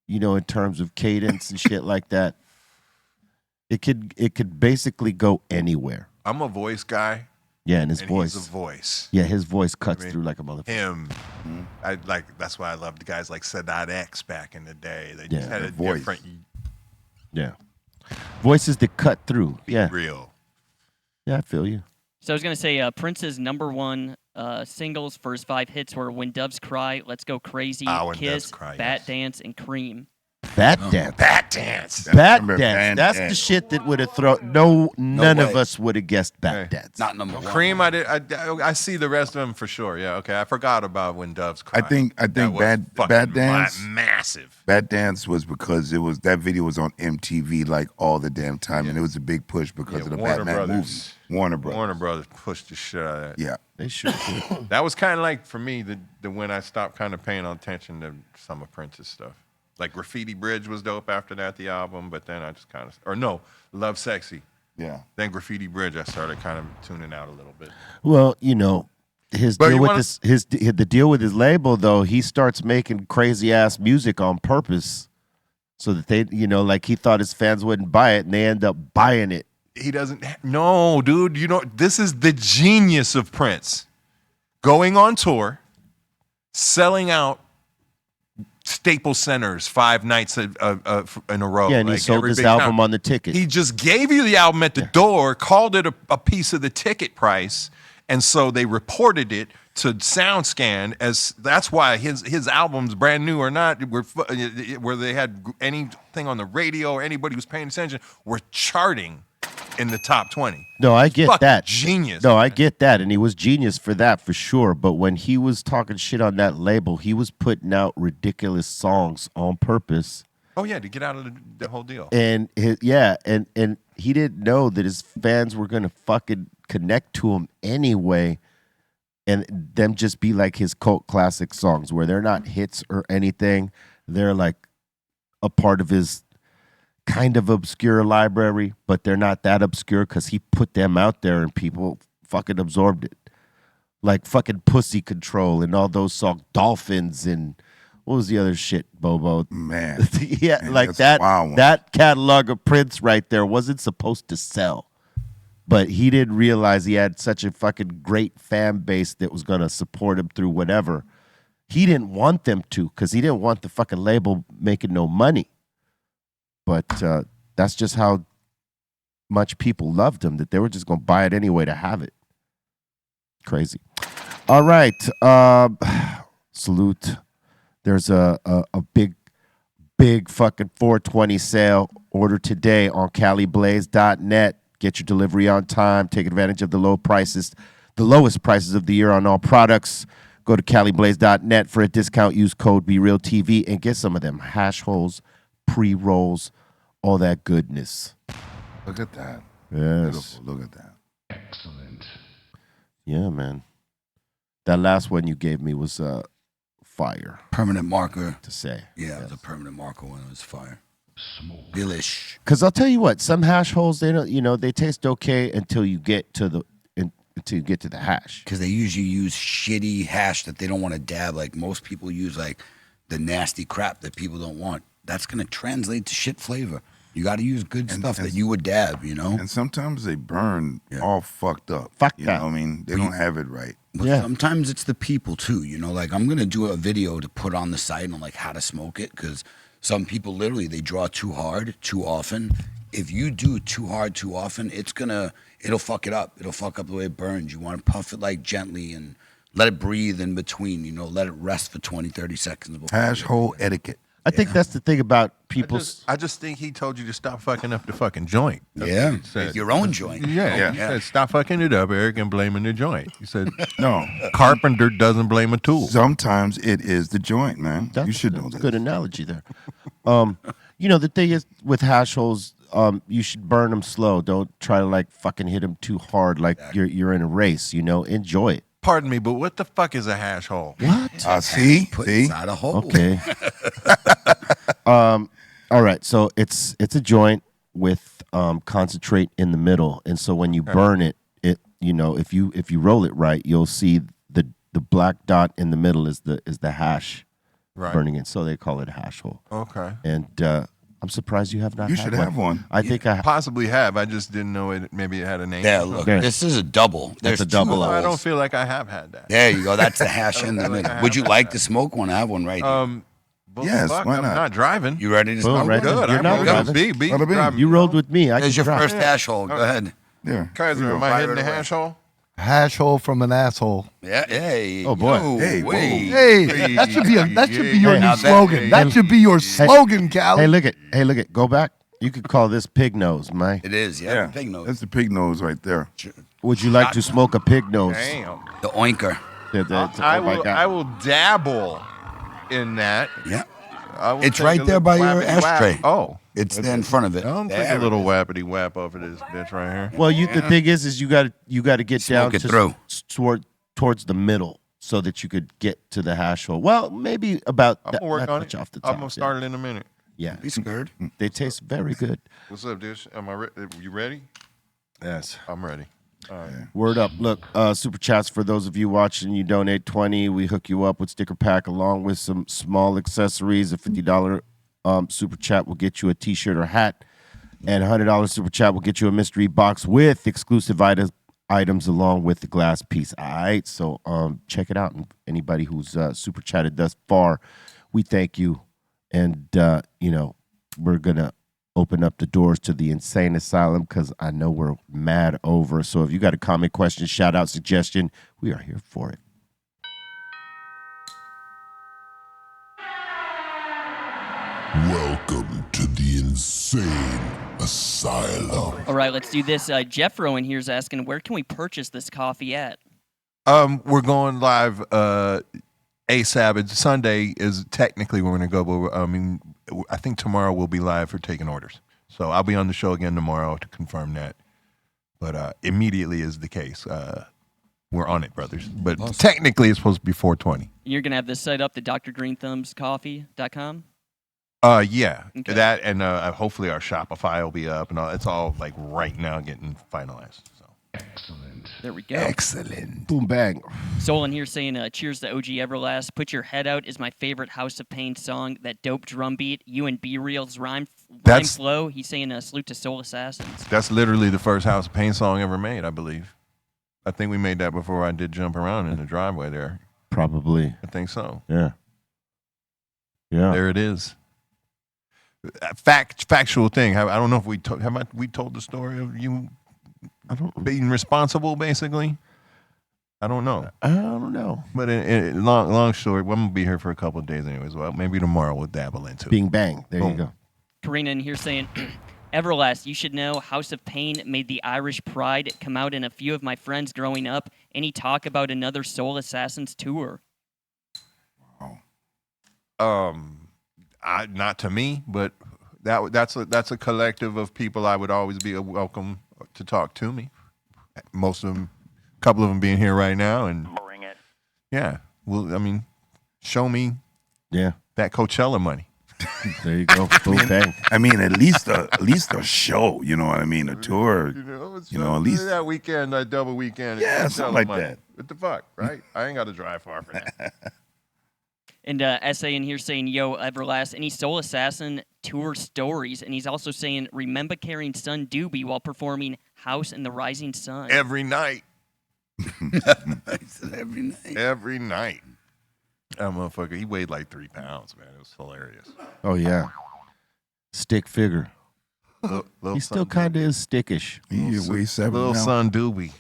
in terms of cadence and shit like that. It could basically go anywhere. I'm a voice guy. Yeah, and his And voice. he's a voice. Yeah, his voice cuts through like a motherfucker. Him. That's why I loved guys like Sadat X back in the day. They just Yeah, had the a voice. different Yeah. Voices that cut through. Be Yeah. real. Yeah, I feel you. So I was gonna say Prince's #1 singles, first 5 hits were "When Doves Cry," "Let's Go Crazy," Ah, When "Kiss," Doves Cry, "Bat yes. Dance," and "Cream." Bat dance. Bat dance. Bat Remember dance. Bat That's Dance. the shit that would have thrown. None of way. us would have guessed bat Okay. dance. Not number one. Cream, I see the rest of them for sure. Yeah, okay. I forgot about When Doves Cry. I think That was Bad fucking Dance. massive. Bad Dance was because that video was on MTV like all the damn time, and it was a big push because Yeah, of the Warner Batman Brothers. movie. Warner Brothers. Warner Brothers pushed the shit out of that. Yeah. They sure did. That was kind of like for me the when I stopped kind of paying attention to some of Prince's stuff. Like Graffiti Bridge was dope after that, the album, but then I just kind of Love Sexy. Yeah. Then Graffiti Bridge, I started kind of tuning out a little bit. Well, you know, his But deal you with wanna- the deal with his label though, he starts making crazy ass music on purpose, so that they, you know, like he thought his fans wouldn't buy it, and they end up buying it. He doesn't. No, dude. You know, this is the genius of Prince. Going on tour, selling out Staples Centers 5 nights in a row. Yeah, and he like sold every his big album town. on the ticket. He just gave you the album at the door, called it a piece of the ticket price, and so they reported it to SoundScan as that's why his albums, brand new or not, where they had anything on the radio or anybody who's paying attention, were charting in the top 20. No, I get Fucking that. genius. No, I get that, and he was genius for that for sure. But when he was talking shit on that label, he was putting out ridiculous songs on purpose. Oh yeah, to get out of the whole deal. And and he didn't know that his fans were gonna fucking connect to him anyway, and them just be like his cult classic songs where they're not hits or anything. They're like a part of his kind of obscure library, but they're not that obscure because he put them out there and people fucking absorbed it. Like fucking Pussy Control and all those songs, Dolphins and what was the other shit, Bobo? Man. Yeah, Man, like that's that. a wild one. That catalog of Prince right there wasn't supposed to sell, but he didn't realize he had such a fucking great fan base that was gonna support him through whatever. He didn't want them to because he didn't want the fucking label making no money. But that's just how much people loved him that they were just gonna buy it anyway to have it. Crazy. All right, salute. There's a big fucking 420 sale. Order today on CaliBlaze.net. Get your delivery on time. Take advantage of the low prices, the lowest prices of the year on all products. Go to CaliBlaze.net for a discount. Use code BREALTV and get some of them hash holes, pre-rolls, all that goodness. Look at that. Yes. Beautiful. Look at that. Excellent. Yeah, man. That last one you gave me was fire Permanent marker. to say. Yeah, it was a permanent marker when it was fire. Smoke. Delish. Because I'll tell you what, some hash holes they don't, they taste okay until you get to the hash. Because they usually use shitty hash that they don't want to dab. Like most people use like the nasty crap that people don't want. That's going to translate to shit flavor. You got to use good stuff that you would dab, you know? And sometimes they burn all fucked up. Fuck you that. know what I mean? They don't have it right. But sometimes it's the people too, you know? Like I'm going to do a video to put on the site on like how to smoke it because some people literally, they draw too hard, too often. If you do too hard, too often, it'll fuck it up. It'll fuck up the way it burns. You want to puff it like gently and let it breathe in between, you know, let it rest for 20, 30 seconds. Before Hash hole etiquette. I think that's the thing about people's. I just think he told you to stop fucking up the fucking joint. That's Yeah, what he said. make your own joint. Yeah. He said, stop fucking it up, Eric, and blaming the joint. He said, No. carpenter doesn't blame a tool. Sometimes it is the joint, man. You should know That's a that. good analogy there. The thing is with hash holes, you should burn them slow. Don't try to like fucking hit them too hard, like you're in a race. Enjoy it. Pardon me, but what the fuck is a hash hole? What? See? Put See? inside a hole. Okay. All right. So it's a joint with concentrate in the middle, and so when you burn it, if you roll it right, you'll see the black dot in the middle is the hash burning it. So they call it a hash hole. Okay. And I'm surprised you have not. You had should have one. I think I. Possibly have. I just didn't know it. Maybe it had a name. Yeah, look, Okay. this is a double. There's a double. two I don't holes. feel like I have had that. There you go. That's the hash in the feel like I middle. have Would you that. like to smoke one? I have one right here. Well, Yes, fuck, why I'm not? not driving. You ready to Boom, smoke? right there. Good. You're I'm not good. driving. B. Bada bing. driving. You rolled with me. I There's your can drive. first hash hole. Go ahead. Yeah. Kaiser, am I Fire hitting it the away. hash hole? Hash hole from an asshole. Yeah. Hey. Oh, boy. Yo, Hey, whoa. wait. Hey, that should be your Now new that- slogan. That should be your slogan, Cal. Hey, look it. Go back. You could call this pig nose, Mike. It is. Yeah. Yeah. Pig nose. That's the pig nose right there. Would you like to smoke a pig nose? Damn. The oinker. I Oh, my will. God. I will dabble in that. Yeah. I will It's take right a there little by your wappity wap. ashtray. Oh, It's there in front of it. I'll take There a it little is. wappity wap over this bitch right here. Well, the thing is you got to get down Smoke it through. towards the middle so that you could get to the hash hole. Well, maybe about I'm that gonna work not on much it. off the top. I'm gonna start it in a minute. Yeah, Be scared. they taste very good. What's up, dude? Am I? You ready? Yes. I'm ready. All right. Word up. Look, super chats for those of you watching. You donate 20, we hook you up with sticker pack along with some small accessories. A $50 super chat will get you a t-shirt or hat, and a $100 super chat will get you a mystery box with exclusive items along with the glass piece. All right, so check it out. And anybody who's super chatted thus far, we thank you. And we're gonna open up the doors to the insane asylum because I know we're mad over. So if you got a comment, question, shout out, suggestion, we are here for it. Welcome to the insane asylum. All right, let's do this. Jeffro in here is asking, where can we purchase this coffee at? We're going live ASAP. It's Sunday is technically we're going to go, but I think tomorrow we'll be live for taking orders. So I'll be on the show again tomorrow to confirm that. But immediately is the case. We're on it, brothers. But technically it's supposed to be 420. You're going to have this site up, the drgreenthumbscoffee.com? Yeah, Okay. that and hopefully our Shopify will be up and all. It's all like right now getting finalized. So There we go. Excellent. Boom, bang. Soul in here saying, cheers to OG Everlast. Put Your Head Out is my favorite House of Pain song. That dope drum beat, you and B-Real's rhyme flow. He's saying salute to Soul Assassins. that's literally the first House of Pain song ever made, I believe. I think we made that before I did Jump Around in the driveway there. Probably. I think so. Yeah. Yeah. There it is. Factual thing. I don't know if we told the story of you being responsible, basically. I don't know. I don't know. But long story. Well, I'm gonna be here for a couple of days anyways. Well, maybe tomorrow we'll dabble into it. Bing, bang. There you Boom. go. Karina in here saying, Everlast, you should know House of Pain made the Irish Pride come out in a few of my friends growing up. Any talk about another Soul Assassins tour? Not to me, but that's a collective of people I would always be welcome to talk to me. Most of them, a couple of them being here right now, and Bring it. yeah. Well, I mean, show me Yeah. that Coachella money. There you go. Boom, bang. I mean, at least a show. You know what I mean? A tour. At least that weekend, that double weekend. Yeah, Coachella something like money. that. What the fuck, right? I ain't got to drive far for that. And SA in here saying, yo, Everlast, any Soul Assassin tour stories? And he's also saying, remember carrying Son Doobie while performing House in the Rising Sun? Every night. I said every night. Every night. That motherfucker, he weighed like 3 pounds, man. It was hilarious. Oh, yeah. Stick figure. Little He still son kind of is stickish. he weighs 7 Little now. son Doobie.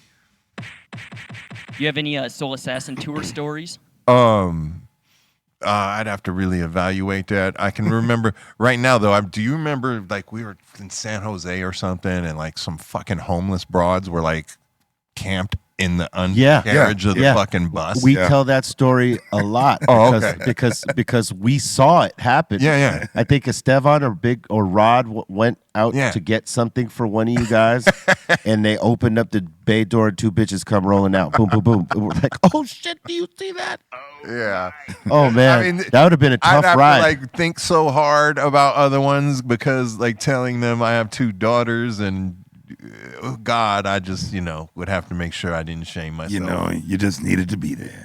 You have any Soul Assassin tour stories? I'd have to really evaluate that. I can remember right now, though. Do you remember like we were in San Jose or something, and like some fucking homeless broads were like camped in the undercarriage of the fucking bus? We tell that story a lot. Oh, because we saw it happen. Yeah. I think Estevan or Rod went out to get something for one of you guys, and they opened up the bay door and 2 bitches come rolling out. Boom, boom, boom. And we're like, oh shit, do you see that? Yeah. Oh man, I mean, that would have been a tough I'd have ride. to like think so hard about other ones because like telling them I have 2 daughters and oh God, I just would have to make sure I didn't shame myself. You just needed to be there.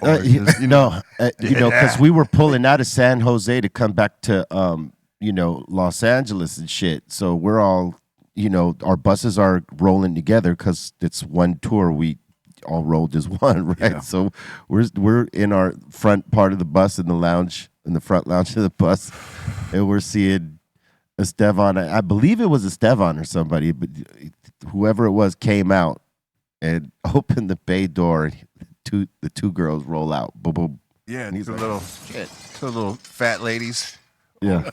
Because we were pulling out of San Jose to come back to Los Angeles and shit. So we're all our buses are rolling together because it's one tour. We all rolled as one, right? Yeah. So we're in our front part of the bus in the lounge in the front lounge of the bus, and we're seeing Estevan. I believe it was Estevan or somebody, but whoever it was came out and opened the bay door, and the two girls roll out. Boom, boom. Yeah, And he's two like, little fat ladies. Yeah.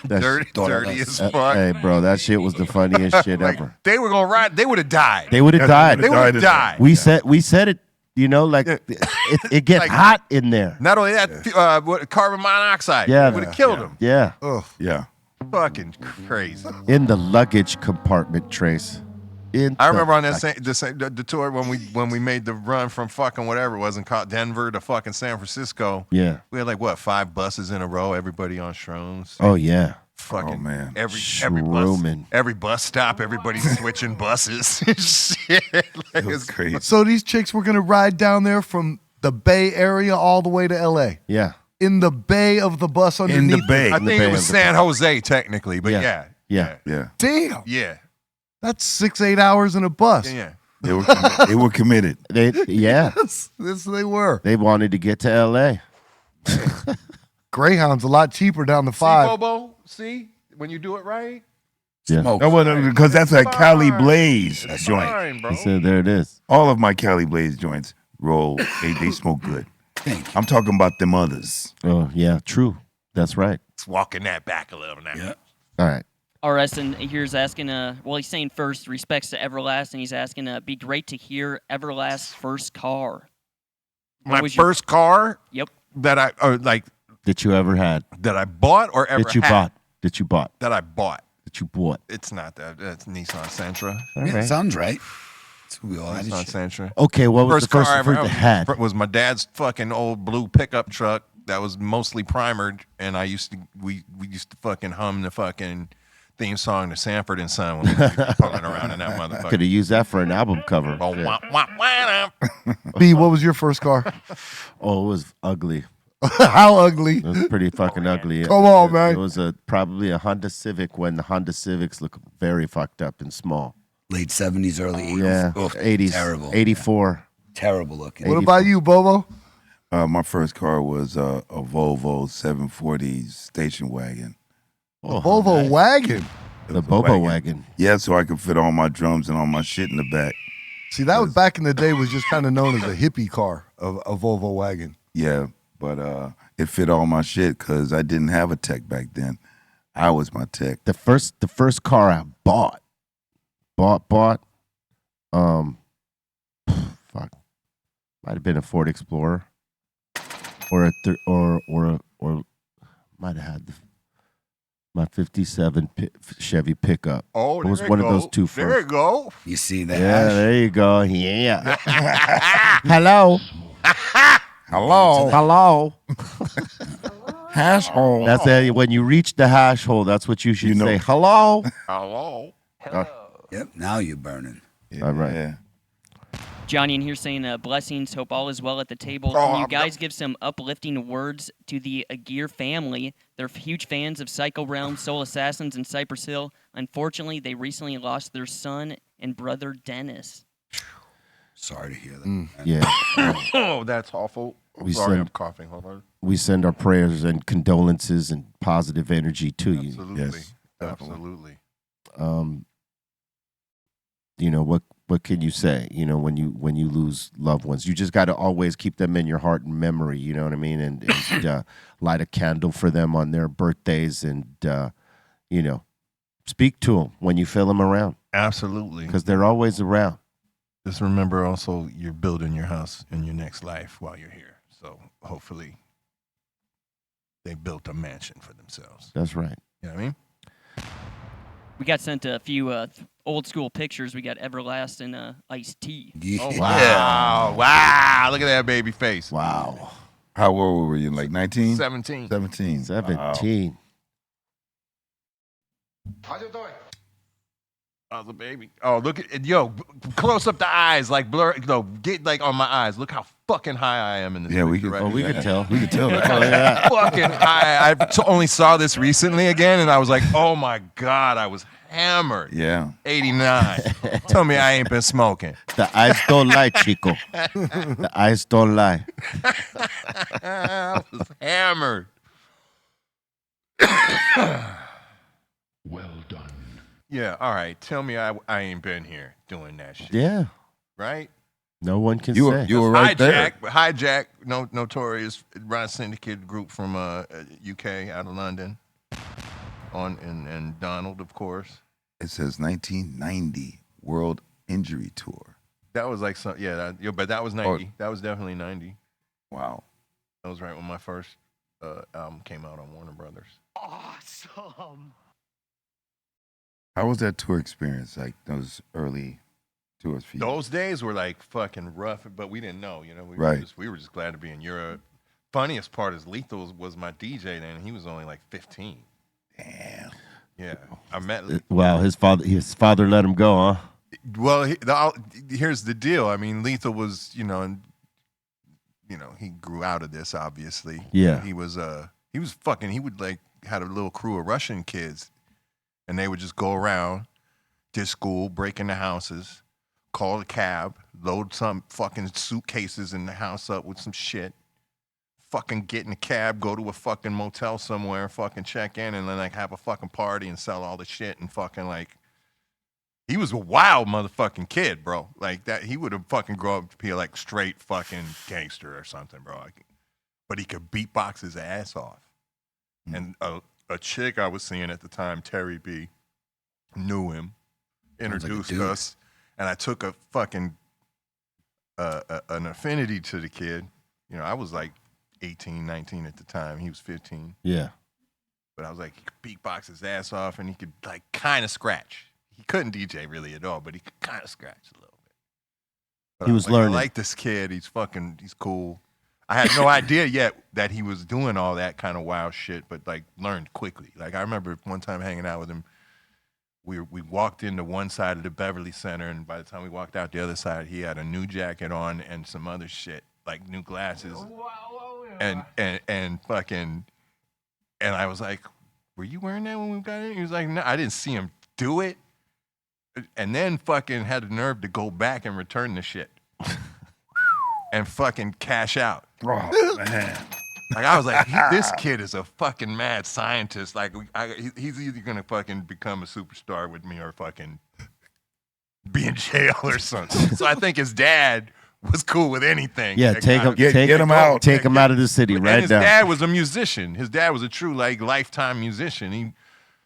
Dirty as fuck. Hey, bro, that shit was the funniest shit Like, ever. they were gonna ride. They would have died. They would have died. They would have died. We said it. You know, like it gets Like- hot in there. Not only that, what, carbon monoxide. Yeah. Would have killed them. Yeah, Yeah. Fucking crazy. in the luggage compartment, Trace. I remember on the tour when we made the run from fucking whatever it was in Denver to fucking San Francisco. Yeah. We had like what 5 buses in a row. Everybody on shrooms. Oh yeah. Fucking Oh, man. every bus stop, everybody's switching buses. Shit, like It was crazy. So these chicks were gonna ride down there from the Bay Area all the way to L.A. Yeah. in the bay of the bus underneath. In the bay. I In the think Bay it was of the San Jose technically, but Yeah. yeah, Yeah. Damn, yeah. that's 6-8 hours in a bus. yeah. They were committed. They This they were. they wanted to get to L.A. Greyhound's a lot cheaper down the See, 5. Bobo? See when you do it right. Yeah. Smoke. Because that's a Cali Blaze joint. Fine, bro. I said there it is. All of my Cali Blaze joints roll. They smoke good. I'm talking about them others. Oh yeah, true. That's right. It's walking that back a little now. Yeah. All right. RS and here's asking, well, he's saying first respects to Everlast, and he's asking, be great to hear Everlast's first car. My was your- first car Yep. that I That you ever had? that I bought or ever That you had. bought? That you bought? That I bought. That you bought? It's not that. It's Nissan Sentra. All Yeah, right. sounds right. That's what we all had. Nissan and shit. Sentra. Okay. What was the first car I ever fruit that had? was my dad's fucking old blue pickup truck that was mostly primered, and we used to fucking hum the fucking theme song to Sanford and Son when we were pulling around in that motherfucker. Could have used that for an album cover. Wah, Shit. wah, wah, wah. B, what was your first car? Oh, it was ugly. How ugly? It was pretty fucking ugly. Come on, It man. was probably a Honda Civic when the Honda Civics look very fucked up and small. Late 70s, early 80s. Yeah, Oof, 80s, Terrible. 84. Terrible looking. What about you, Bobo? My first car was a Volvo 740 station wagon. Oh, Volvo wagon. the was a Bobo wagon. wagon. Yeah, so I could fit all my drums and all my shit in the back. See, that was back in the day was just kind of known as a hippie car, a Volvo wagon. Yeah, but it fit all my shit because I didn't have a tech back then. I was my tech. The first car I bought. Fuck, might have been a Ford Explorer, or might have had my '57 Chevy pickup. Oh, It was there one you of those go. two There you first. go. You see that? Yeah, there you go. Yeah. Hello. Hello. Hash hole. That's it. When you reach the hash hole, that's what you should You know- say. Hello. Hello. Yep. Now you're burning. All right. Yeah. Johnny in here saying, blessings, hope all is well at the table. Oh, Can you I'm guys give some uplifting words to the Aguirre family? They're huge fans of Psycho Realm, Soul Assassins, and Cypress Hill. Unfortunately, they recently lost their son and brother, Dennis. Sorry to hear that. Yeah. Oh, that's awful. We Sorry, send- I'm coughing. Hold on. We send our prayers and condolences and positive energy to you. Absolutely. Yes, Absolutely. You know what can you say? You know, when you lose loved ones, you just got to always keep them in your heart and memory. You know what I mean? And light a candle for them on their birthdays, and you know, speak to them when you feel them around, Absolutely. because they're always around. Just remember also you're building your house in your next life while you're here. So hopefully they built a mansion for themselves. That's right. You know what I mean? We got sent a few old school pictures. We got Everlast and Iced Tea. Yeah. Wow. Wow. Look at that baby face. Wow. How old were you? Like 19? 17. 17. 17. Oh, the baby. Oh, look at close up the eyes, like blur. No, get like on my eyes. Look how fucking high I am in this. Yeah, we picture could- right We here. can tell. We could tell that. Oh, yeah. Fucking high. I only saw this recently again, and I was like, oh my god, I was hammered. Yeah. 89. Tell me I ain't been smoking. The eyes don't lie, Chico. The eyes don't lie. I was hammered. Well done. Yeah, all right. Tell me I ain't been here doing that shit. Yeah. Right? No one can You say. were right there. Hijack, notorious Ron Syndicate group from UK out of London. And Donald, of course. It says 1990 World Injury Tour. That was like some, but that was 90. That was definitely 90. Wow. That was right when my first album came out on Warner Brothers. Awesome. How was that tour experience? Like those early tours for you? Those days were like fucking rough, but we didn't know, you know. We were just glad to be in Europe. Funniest part is Lethal was my DJ then, and he was only like 15. Damn. Yeah, I met. Wow, his father let him go, huh? Well, here's the deal. I mean, Lethal was, he grew out of this, obviously. Yeah. He would like had a little crew of Russian kids, and they would just go around to school, break into houses, call a cab, load some fucking suitcases in the house up with some shit, fucking get in a cab, go to a fucking motel somewhere, fucking check in, and then like have a fucking party and sell all the shit and fucking like. He was a wild motherfucking kid, bro. Like that, he would have fucking grown up to be like straight fucking gangster or something, bro. But he could beatbox his ass off. And a chick I was seeing at the time, Terry B, knew him, introduced us, and I took a fucking an affinity to the kid. You know, I was like 18, 19 at the time. He was 15. Yeah. But I was like, he could beatbox his ass off, and he could like kind of scratch. He couldn't DJ really at all, but he could kind of scratch a little bit. But He was learning. I like this kid. He's cool. I had no idea yet that he was doing all that kind of wild shit, but like learned quickly. Like I remember one time hanging out with him. We walked into one side of the Beverly Center, and by the time we walked out the other side, he had a new jacket on and some other shit, like new glasses, and fucking. And I was like, "Were you wearing that when we got in?" He was like, "No, I didn't see him do it." And then fucking had the nerve to go back and return the shit. And fucking cash out. Oh, man. Like I was like, this kid is a fucking mad scientist. Like he's either gonna fucking become a superstar with me or fucking be in jail or something. So I think his dad was cool with anything. Yeah, get him out. Take him out of the city right now. His dad was a musician. His dad was a true like lifetime musician. He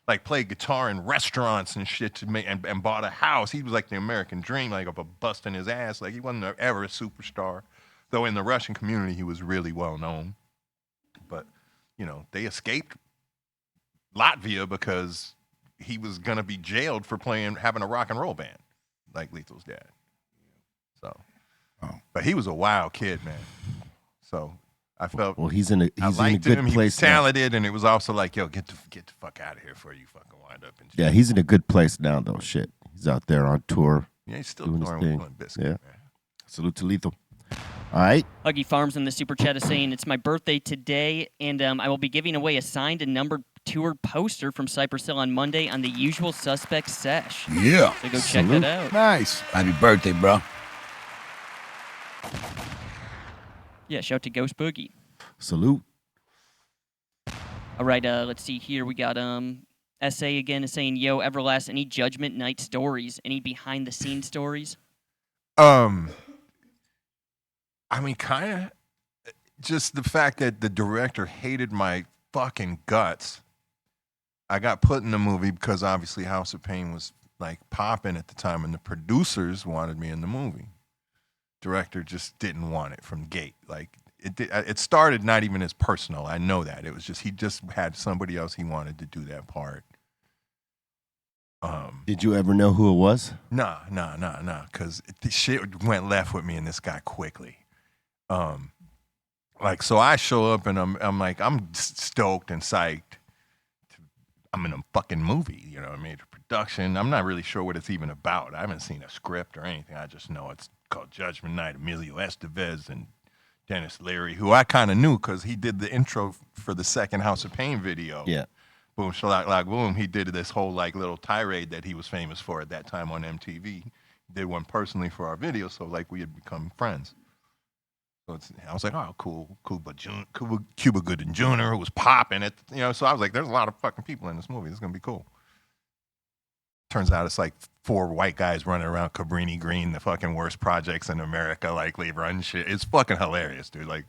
like played guitar in restaurants and shit to make and bought a house. He was like the American dream, like of a busting his ass. Like he wasn't ever a superstar. Though in the Russian community he was really well known. But, they escaped Latvia because he was gonna be jailed for having a rock and roll band, like Lethal's dad. So but he was a wild kid, man. So I felt he's in a good him. place. He was talented, and it was also like, yo, get the fuck out of here before you fucking wind up in jail. Yeah, he's in a good place now, though. Shit, he's out there on tour. Yeah, he's still doing his thing. Biscuit, yeah, man. Salute to Lethal. All right. Huggy Farms in the super chat is saying it's my birthday today, and I will be giving away a signed and numbered toured poster from Cypress Hill on Monday on the Usual Suspects sesh. Yeah. So go check that out. Nice. Happy birthday, bro. Yeah, shout to Ghost Boogie. Salute. All right, let's see here. We got SA again is saying, yo, Everlast, any Judgment Night stories? Any behind-the-scenes stories? I mean, kind of just the fact that the director hated my fucking guts. I got put in the movie because obviously House of Pain was like popping at the time, and the producers wanted me in the movie. Director just didn't want it from the gate. Like it started not even as personal. I know that. It was just he just had somebody else he wanted to do that part. Did you ever know who it was? Nah. Because the shit went left with me and this guy quickly. So I show up and I'm like, I'm stoked and psyched. I'm in a fucking movie, you know what I mean? Production. I'm not really sure what it's even about. I haven't seen a script or anything. I just know it's called Judgment Night. Emilio Estevez and Dennis Leary, who I kind of knew because he did the intro for the second House of Pain video. Yeah. Boom, shalak, lak, boom. He did this whole like little tirade that he was famous for at that time on MTV. Did one personally for our video, so like we had become friends. So I was like, oh, cool. Cuba Gooding Jr. who was popping it, So I was like, there's a lot of fucking people in this movie. This is gonna be cool. Turns out it's like 4 white guys running around Cabrini Green, the fucking worst projects in America, like they run shit. It's fucking hilarious, dude. Like,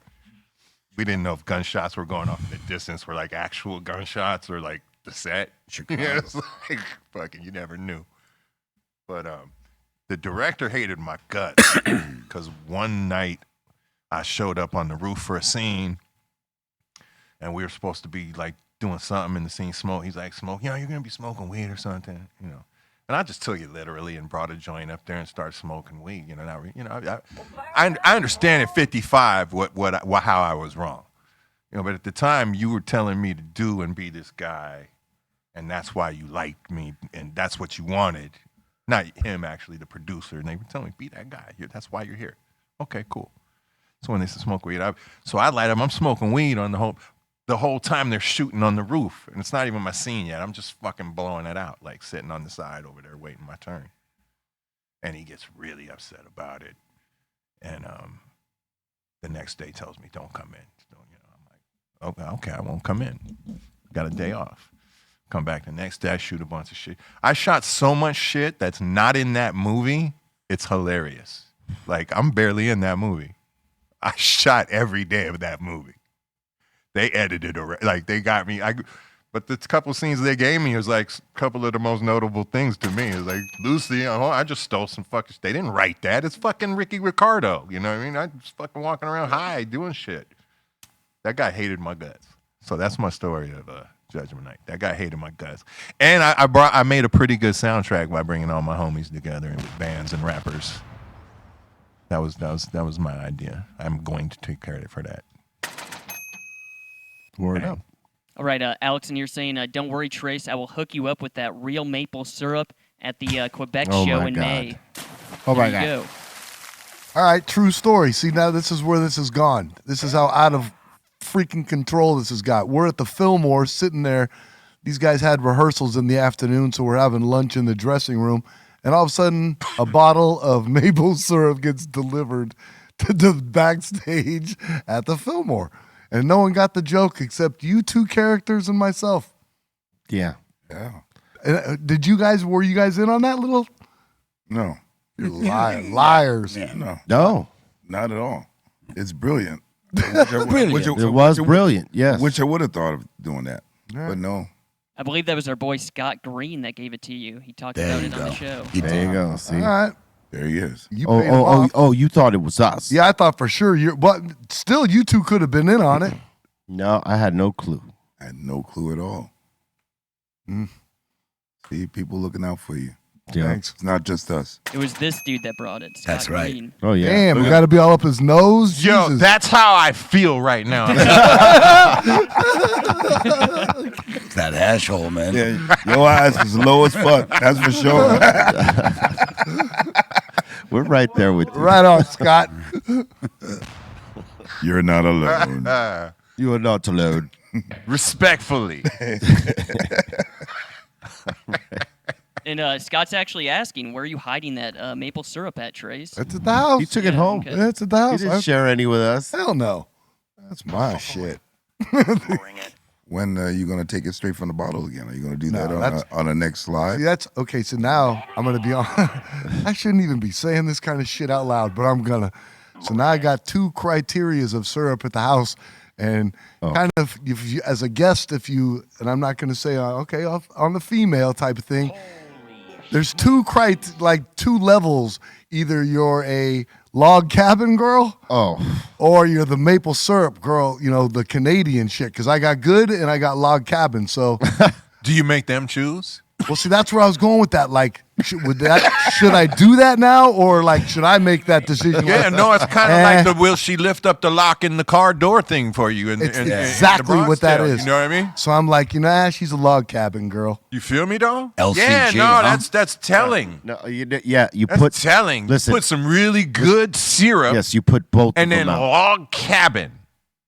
we didn't know if gunshots were going off in the distance, were like actual gunshots or like the set. It's like fucking, you never knew. But the director hated my guts because one night I showed up on the roof for a scene, and we were supposed to be like doing something in the scene. Smoke. He's like, smoke. You're gonna be smoking weed or something, And I just took it literally and brought a joint up there and started smoking weed. I understand at 55 how I was wrong, But at the time, you were telling me to do and be this guy, and that's why you liked me, and that's what you wanted. Not him, actually, the producer. And they were telling me, be that guy. That's why you're here. Okay, cool. So when they said smoke weed, so I light up. I'm smoking weed on the whole time they're shooting on the roof. And it's not even my scene yet. I'm just fucking blowing it out, like sitting on the side over there waiting my turn. And he gets really upset about it. And the next day tells me, don't come in. I'm like, okay, I won't come in. Got a day off. Come back the next day, I shoot a bunch of shit. I shot so much shit that's not in that movie, it's hilarious. Like, I'm barely in that movie. I shot every day of that movie. They edited already. Like, they got me. But the couple scenes they gave me was like a couple of the most notable things to me. It was like, Lucy, I just stole some fucking shit. They didn't write that. It's fucking Ricky Ricardo. You know what I mean? I just fucking walking around high doing shit. That guy hated my guts. So that's my story of Judgment Night. That guy hated my guts. And I made a pretty good soundtrack by bringing all my homies together and with bands and rappers. That was my idea. I'm going to take credit for that. Word up. All right, Alex, and you're saying, don't worry, Trace, I will hook you up with that real maple syrup at the Quebec show in May. Oh, my There you God. go. All right, true story. See, now this is where this has gone. This is how out of freaking control this has got. We're at the Fillmore sitting there. These guys had rehearsals in the afternoon, so we're having lunch in the dressing room. And all of a sudden, a bottle of maple syrup gets delivered to the backstage at the Fillmore. And no one got the joke except you 2 characters and myself. Yeah. Yeah. And, were you guys in on that little? No. You're liars. No. No. Not at all. It's brilliant. Brilliant. It was brilliant, yes. Which I would have thought of doing that. Yeah. But no. I believe that was our boy Scott Green that gave it to you. He talked about it on the show. There you go. See? All right. There he is. You paid him off. You thought it was us. Yeah, I thought for sure. But still, you 2 could have been in on it. No, I had no clue. I had no clue at all. See, people looking out for you. Yeah. Thanks. It's not just us. It was this dude that brought it, Scott That's right. Green. Oh, yeah. Damn, we got to be all up his nose. Yo, Jesus. that's how I feel right now. That asshole, man. Yeah, your eyes is low as fuck. That's for sure. We're right there with you. Right on, Scott. You're not alone. You are not alone. Respectfully. And Scott's actually asking, where are you hiding that maple syrup at, Trace? It's at the house. He took it home. okay. Yeah, it's at the He house. didn't share any with us. Hell no. That's my shit. When are you going to take it straight from the bottle again? Are you going to do No, that that's- on the next slide? See, that's okay. So now I'm gonna be on. I shouldn't even be saying this kind of shit out loud, but I'm gonna. So now I got 2 criterias of syrup at the house, and kind of if you, as a guest, and I'm not gonna say on the female type of thing. There's 2 2 levels. Either you're a log cabin girl, or you're the maple syrup girl. The Canadian shit. Because I got good and I got log cabin. So, Do you make them choose? well, see, that's where I was going with that. Like, should I do that now, or should I make that decision? Yeah, no, it's kind of like the will she lift up the lock in the car door thing for you. It's in exactly the Bronx what that Tale, is. You know what I mean? So I'm like, she's a log cabin girl. You feel me, though? LCG, yeah, no, huh? that's telling. No, you That's put telling. Listen, Put some really good syrup. yes, you put both and of then them out. log cabin.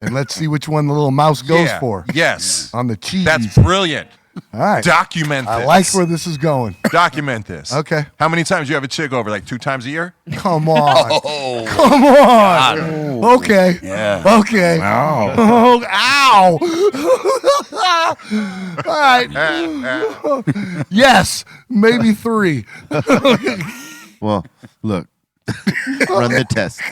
And let's see which one the little mouse goes for. Yes. On the cheese. That's brilliant. All right. Document this. I like where this is going. Document this. Okay. How many times do you have a chick over? Like 2 times a year? Come on. Oh, Come on. Okay. yeah. Okay. Wow. Oh, ow. All right. Yes. Maybe 3. Well, look. Run the test.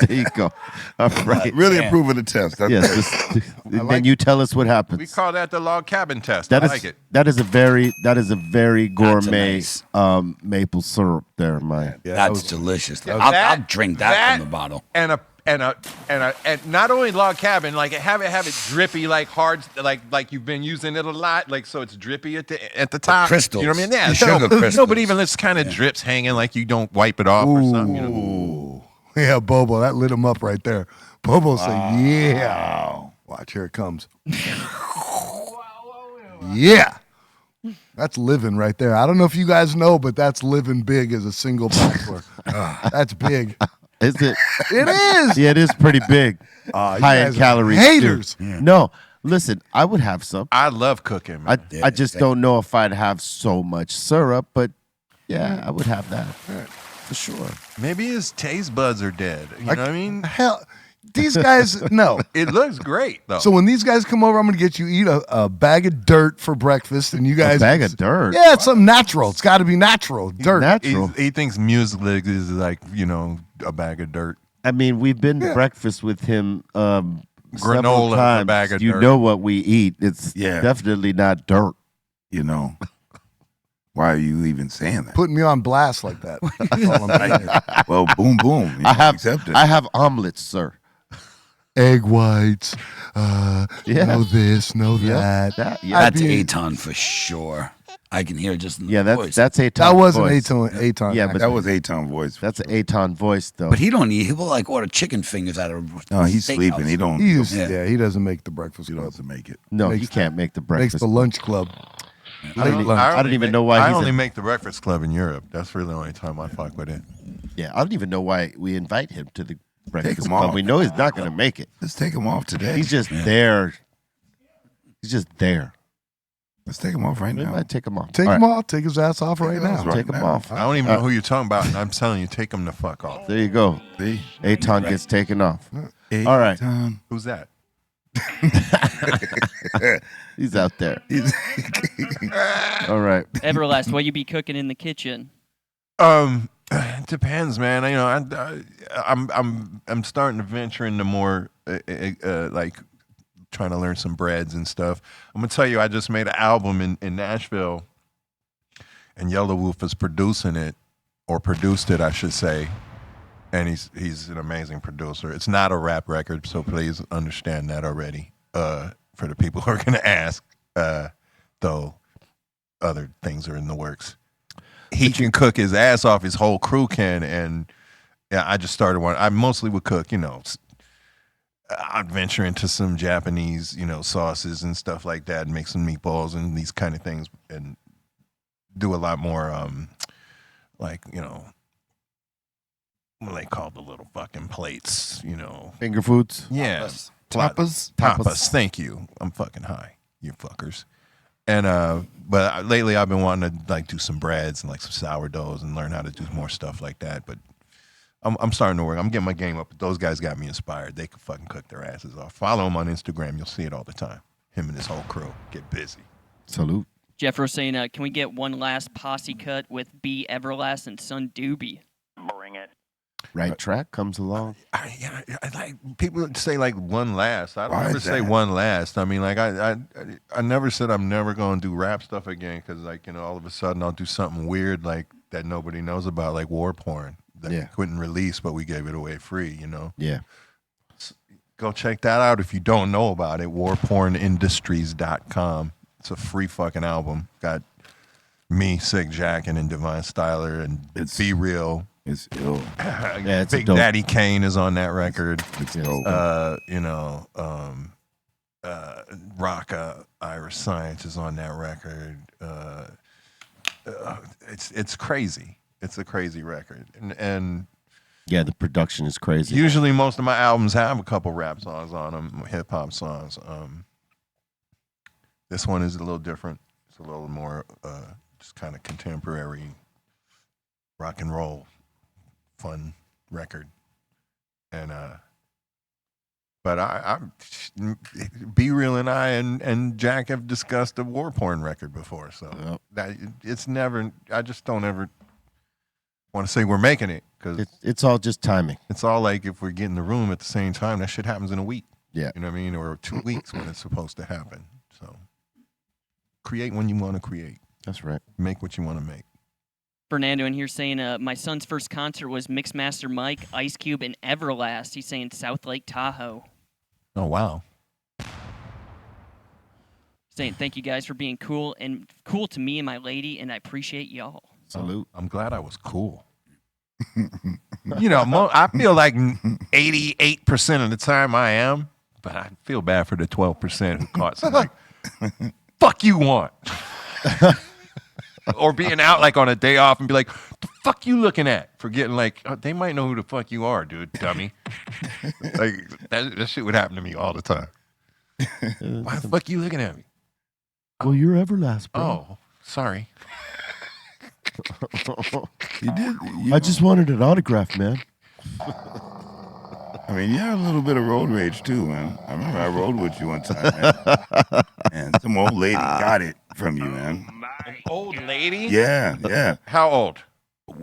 There you go. All right. Really improving the test. That's Yes. good. Then you tell us what happens. We call that the log cabin test. That I is like it. that is a very gourmet nice. maple syrup there, Mike. That's delicious. Yeah, I'll drink that from the bottle. And not only log cabin, like have it drippy, like hard, like you've been using it a lot, like so it's drippy at the top. crystals. You know what I mean? Yeah, The sugar no, crystals. but even this kind of drips hanging, like you don't wipe it off or something. You know? Ooh. Yeah, Bobo, that lit him up right there. Bobo said, yeah. Watch, here it comes. Yeah. That's living right there. I don't know if you guys know, but that's living big as a single bachelor. That's big. Is it? It is. Yeah, it is pretty big. You High in guys are calories. haters. Too. No, listen, I would have some. I love cooking, man. I just don't know if I'd have so much syrup, but yeah, I would have that for sure. Maybe his taste buds are dead. You know what I mean? Hell, these guys, no. It looks great though. So when these guys come over, I'm going to get you eat a bag of dirt for breakfast, and you guys A bag of dirt. Yeah, it's something natural. It's got to be natural. Dirt. Natural. he thinks music is like a bag of dirt. I mean, we've been to breakfast with him several Granola, a times. bag of you dirt. know what we eat. It's Yeah. definitely not dirt. You know. Why are you even saying that? Putting me on blast like that. That's all I'm saying. Well, boom, boom. You accept it. I have omelets, sir. Egg whites. Know this, know that. That's Aton for sure. I can hear it just in the voice. that's Aton. That wasn't voice. Aton. Yeah, but that was Aton voice. That's an Aton voice, though. But he don't eat. He will like order chicken fingers out of. No, he's steakhouse. sleeping. He don't. He doesn't make the breakfast He club. doesn't make it. No, he makes can't make the breakfast. Makes the lunch club. I don't even know why I he's only in- make the Breakfast Club in Europe. That's really the only time I fuck with it. Yeah, I don't even know why we invite him to the breakfast him club. off. We know he's not going to make it. Let's take him off today. He's just there. He's just there. Let's take him off right We now. might take him off. Take All him right, off. Take his ass off right now. right Take him now. off. I don't even know who you're talking about, and I'm telling you, take him the fuck off. There you go. See? Aton gets taken off. All right. Aton. Who's that? He's out there. All right. Everlast, what you be cooking in the kitchen? It depends, man. You know, I'm starting to venture into more like trying to learn some breads and stuff. I'm gonna tell you, I just made an album in Nashville, and Yellow Wolf is producing it, or produced it, I should say. And he's an amazing producer. It's not a rap record, so please understand that already. For the people who are gonna ask, though, other things are in the works. He can cook his ass off. His whole crew can, and yeah, I just started one. I mostly would cook, you know. I'd venture into some Japanese, you know, sauces and stuff like that, and make some meatballs and these kind of things, and do a lot more, like, you know, what do they call the little fucking plates, you know? Finger foods. Yeah. Tapas. Tapas. Thank you. I'm fucking high, you fuckers. And but lately I've been wanting to like do some breads and like some sourdoughs and learn how to do more stuff like that. But I'm starting to work. I'm getting my game up. Those guys got me inspired. They can fucking cook their asses off. Follow them on Instagram. You'll see it all the time. Him and his whole crew get busy. Salute. Jeff was saying, can we get one last posse cut with B. Everlast and Son Doobie? Bring it. Right track comes along. I like people say like one last. I don't Why ever is say that? one last. I mean, like I never said I'm never going to do rap stuff again because like, you know, all of a sudden I'll do something weird like that nobody knows about, like war porn that we couldn't release, but we gave it away free. You know. Yeah. Go check that out if you don't know about it. warpornindustries.com. It's a free fucking album. Got me, Sick Jack, and Divine Styler, and It's- Be Real. It's ill. Yeah, it's a Big dope. Daddy Kane is on that record. It's dope. You know, Rocka, Irish Science is on that record. It's crazy. It's a crazy record, and Yeah, the production is crazy. usually most of my albums have a couple rap songs on them, hip hop songs. This one is a little different. It's a little more just kind of contemporary rock and roll, fun record. And but I Be Real and I and Jack have discussed a war porn record before, so that it's never. I just don't ever want to say we're making it because it's all just timing. It's all like if we get in the room at the same time, that shit happens in a week. Yeah, you know what I mean, or 2 weeks when it's supposed to happen. So create when you want to create. That's right. Make what you want to make. Fernando in here saying, my son's first concert was Mixmaster Mike, Ice Cube, and Everlast. He's saying South Lake Tahoe. Oh, wow. Saying thank you guys for being cool to me and my lady, and I appreciate y'all. Salute. I'm glad I was cool. You know, I feel like 88% of the time I am, but I feel bad for the 12% who caught something like, fuck you want. Or being out like on a day off and be like, the fuck you looking at? Forgetting like, oh, they might know who the fuck you are, dude, dummy. Like that shit would happen to me all the time. Why the fuck you looking at me? Well, you're Everlast, bro. Oh, sorry. You did. I just wanted an autograph, man. I mean, you had a little bit of road rage too, man. I remember I rode with you one time, man. And some old lady got it from you, man. An old lady? Yeah, yeah. How old?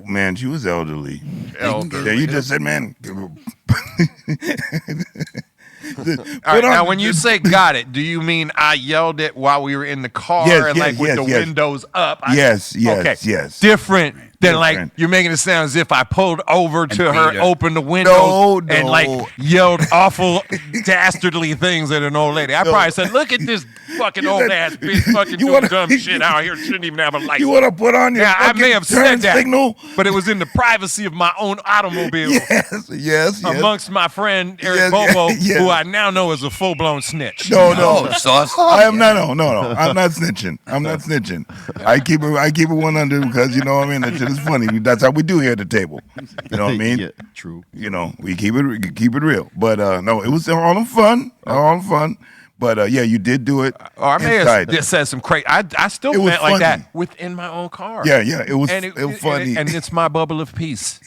Man, she was elderly. Elderly. Yeah, you just said, man. All right, now, when you say got it, do you mean I yelled it while we were in the car and like with the windows up? Yes. Different than like you're making it sound as if I pulled over to her, opened the windows, and like yelled awful, dastardly things at an old lady. I probably said, "Look at this fucking old ass bitch fucking doing dumb shit out here. Shouldn't even have a license." You want to put on your I may have said that, signal? but it was in the privacy of my own automobile. Yes. Amongst my friend Eric Bobo, who I now know is a full-blown snitch. No. Sauce. I am not. No. I'm not snitching. I keep it 100 because you know what I mean. That shit is funny. That's how we do here at the table. You know what I mean? Yeah, true. You know, we keep it real. But no, it was all in fun. All in fun. But yeah, you did do it. Or I may have just said some crazy. I still meant like that within my own car. Yeah. It was funny. And it's my bubble of peace.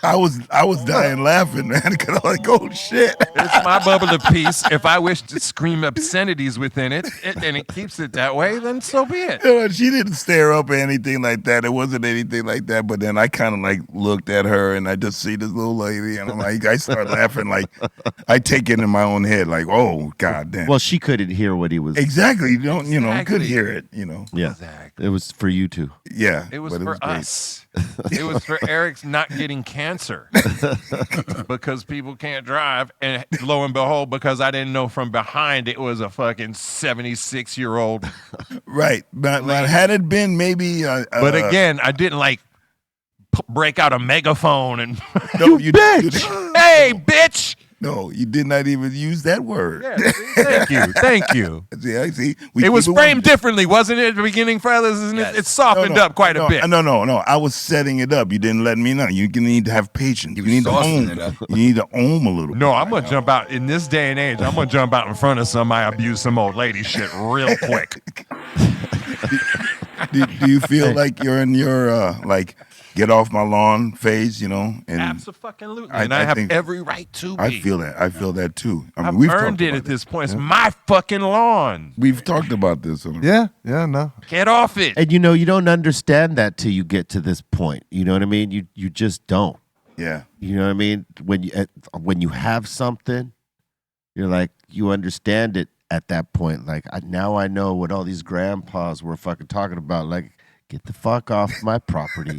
I was dying laughing, man, because I was like, oh shit. It's my bubble of peace. If I wish to scream obscenities within it, and it keeps it that way, then so be it. You know, she didn't stare up or anything like that. It wasn't anything like that. But then I kind of like looked at her and I just see this little lady and I'm like, I start laughing like I take it in my own head like, oh God damn. Well, she couldn't hear what he was. Exactly. You could hear it, Yeah. Exactly. It was for you two. Yeah. It was for us. It was for Eric's not getting cancer because people can't drive. And lo and behold, because I didn't know from behind, it was a fucking 76-year-old. Right. But had it been maybe. But again, I didn't like break out a megaphone and. No, you bitch. Hey, bitch. No, you did not even use that word. Yeah, thank you. See, it was framed differently, wasn't it, at the beginning, fellas? Isn't it? It's softened up quite a bit. No. I was setting it up. You didn't let me know. You need to have patience. You need to own it up. You need to own a little. No, I'm gonna jump out in this day and age. I'm gonna jump out in front of somebody, abuse some old lady shit real quick. Do you feel like you're in your like get off my lawn phase, And absolutely. And I have every right to be. I feel that. I feel that too. I mean, I've we've earned it at this point. It's my fucking lawn. We've talked about this. No. Get off it. And you don't understand that till you get to this point. You know what I mean? You just don't. Yeah. You know what I mean? When you have something, you're like, you understand it at that point. Like, now I know what all these grandpas were fucking talking about. Like, get the fuck off my property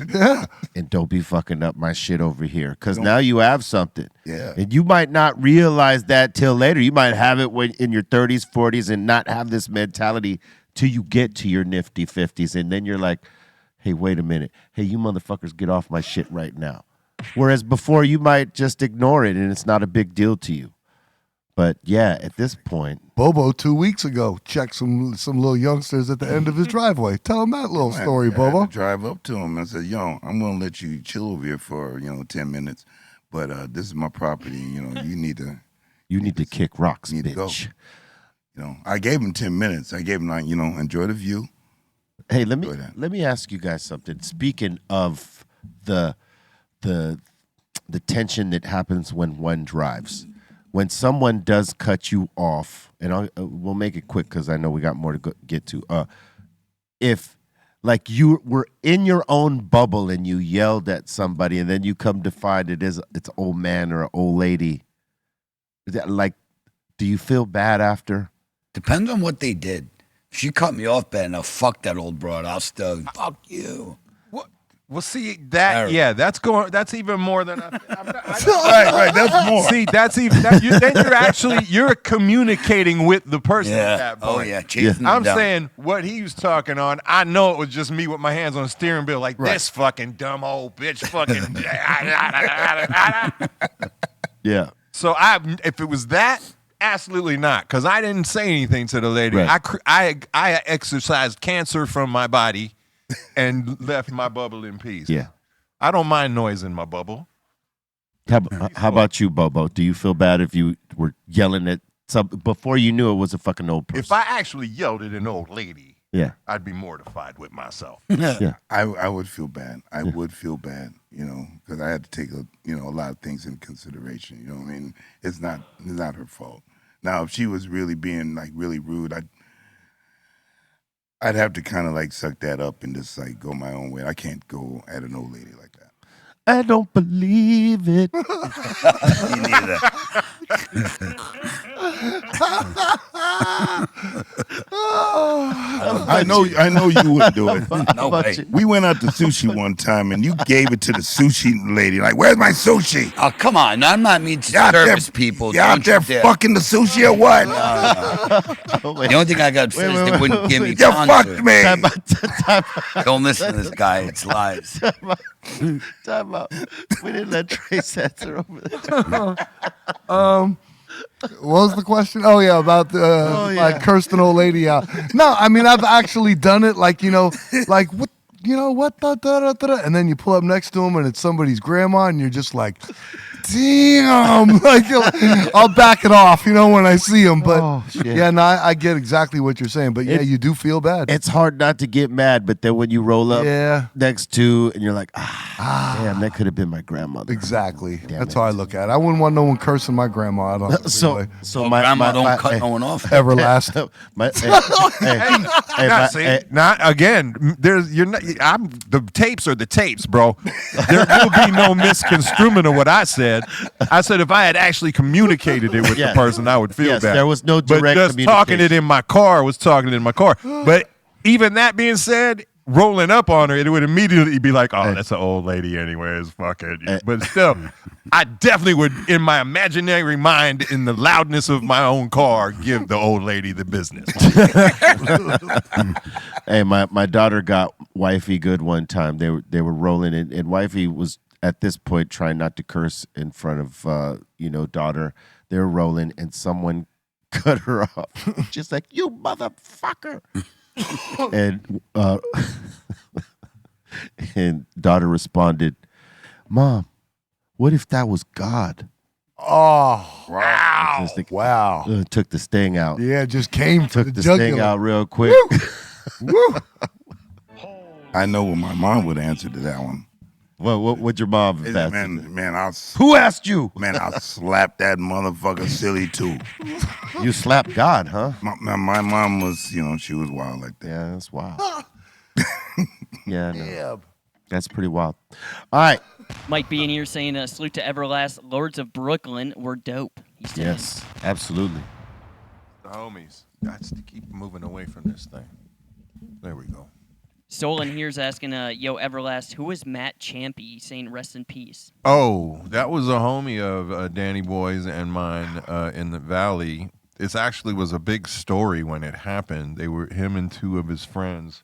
and don't be fucking up my shit over here. Because now you have something. Yeah. And you might not realize that till later. You might have it when in your 30s, 40s and not have this mentality till you get to your nifty 50s. And then you're like, hey, wait a minute. Hey, you motherfuckers, get off my shit right now. Whereas before you might just ignore it and it's not a big deal to you. But yeah, at this point, Bobo 2 weeks ago checked some little youngsters at the end of his driveway. Tell him that little story, Bobo. I had to drive up to him and said, "Yo, I'm gonna let you chill over here for 10 minutes, but this is my property. You need to kick rocks, need bitch." To go. I gave him 10 minutes. I gave him enjoy the view. Hey, let me ask you guys something. Speaking of the tension that happens when one drives, when someone does cut you off, and we'll make it quick because I know we got more to get to. If like you were in your own bubble and you yelled at somebody, and then you come to find it's an old man or an old lady, like, do you feel bad after? Depends on what they did. If she cut me off bad enough, fuck that old broad. I'll still fuck you. Well, see that, yeah, that's even more than right. That's more. See, that's even then you're communicating with the person at that point. Oh yeah, chasing them I'm down. saying what he was talking on. I know it was just me with my hands on the steering wheel, like this fucking dumb old bitch, fucking. Yeah. So if it was that, absolutely not, because I didn't say anything to the lady. Right. I exercised cancer from my body and left my bubble in peace. Yeah. I don't mind noise in my bubble. How about you, Bobo? Do you feel bad if you were yelling at before you knew it was a fucking old person? If I actually yelled at an old lady, yeah, I'd be mortified with myself. Yeah. I would feel bad. I would feel bad, because I had to take a lot of things in consideration. You know what I mean? It's not her fault. Now, if she was really being like really rude, I'd have to kind of like suck that up and just like go my own way. I can't go at an old lady like that. I don't believe it. Me neither. I know you would do it. No way. We went out to sushi one time and you gave it to the sushi lady. Like, where's my sushi? Oh, come on. I'm not mean to Y'all service people. You out there fucking the sushi or what? The only thing I got upset is they wouldn't give me You sponsor. fucked me. Don't listen to this guy. It's lies. Time out. We didn't let Trace answer over there. What was the question? Oh yeah, about the like cursed an old lady out. No, I mean I've actually done it. Like like what and then you pull up next to him and it's somebody's grandma and you're just like, damn. Like I'll back it off, when I see him. But yeah, no, I get exactly what you're saying. But yeah, you do feel bad. It's hard not to get mad, but then when you roll up next to and you're like, damn, that could have been my grandmother. Exactly. That's how I look at it. I wouldn't want no one cursing my grandma. I don't have to so my grandma don't cut no one off. Everlast. The tapes are the tapes, bro. There will be no misconstruement of what I said. I said if I had actually communicated it with the person, I would feel bad. There was no direct communication. But just talking it in my car was talking it in my car. But even that being said, rolling up on her, it would immediately be like, oh, that's an old lady anyways, fuck it. But still, I definitely would, in my imaginary mind, in the loudness of my own car, give the old lady the business. Hey, my daughter got wifey good one time. They were rolling, and wifey was at this point trying not to curse in front of daughter. They were rolling, and someone cut her off. Just like, you motherfucker. And daughter responded, Mom, what if that was God? Oh, wow. Wow. Took the sting out. Yeah, just came to Took the jugular. sting out real quick. Woo. I know what my mom would answer to that one. What would your mom have asked? Man, Who asked you? Man, I'll slap that motherfucker silly too. You slapped God, huh? My mom was, she was wild like that. Yeah, that's wild. Yeah, no. That's pretty wild. All right. Mike B in here saying salute to Everlast. Lords of Brooklyn were dope. Yes, absolutely. The homies. Got to keep moving away from this thing. There we go. Solon here's asking, yo, Everlast, who is Matt Champy? Saying rest in peace. Oh, that was a homie of Danny Boy's and mine in the Valley. It actually was a big story when it happened. Him and two of his friends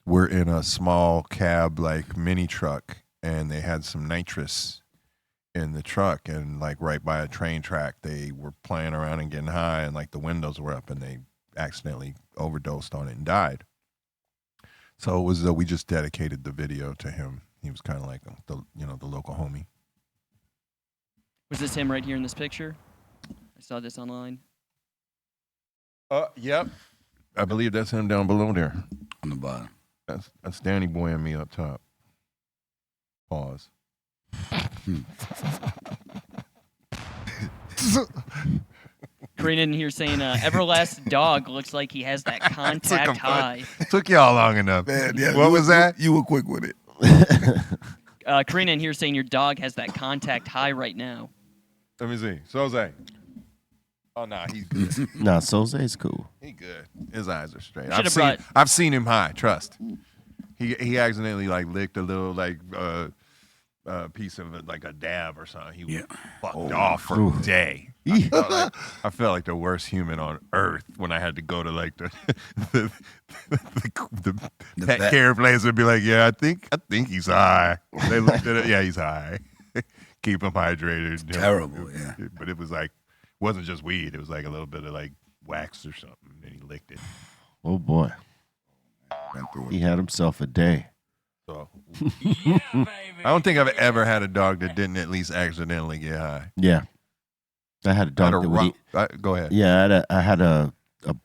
were in a small cab, like mini truck, and they had some nitrous in the truck, and like right by a train track, they were playing around and getting high, and like the windows were up, and they accidentally overdosed on it and died. So it was we just dedicated the video to him. He was kind of like the local homie. Was this him right here in this picture? I saw this online. Yep. I believe that's him down below there. On the bottom. That's Danny Boy and me up top. Pause. Karina in here saying, Everlast dog looks like he has that contact high. Took y'all long enough. Man, yeah, what was that? You were quick with it. Karina in here saying your dog has that contact high right now. Let me see. Soze. Oh, nah, he's good. Nah, Soze's cool. He good. His eyes are straight. Should've I've seen him high. Trust. He accidentally like licked a little like piece of it, like a dab or something. He was fucked off for a day. I felt like the worst human on earth when I had to go to like the pet care place and be like, yeah, I think he's high. They looked at it, yeah, he's high. Keep him hydrated. Terrible, yeah. But it was like, wasn't just weed. It was like a little bit of like wax or something, and he licked it. Oh boy, he had himself a day. So I don't think I've ever had a dog that didn't at least accidentally get high. Yeah, I had a dog that would eat. Go ahead. Yeah, I had a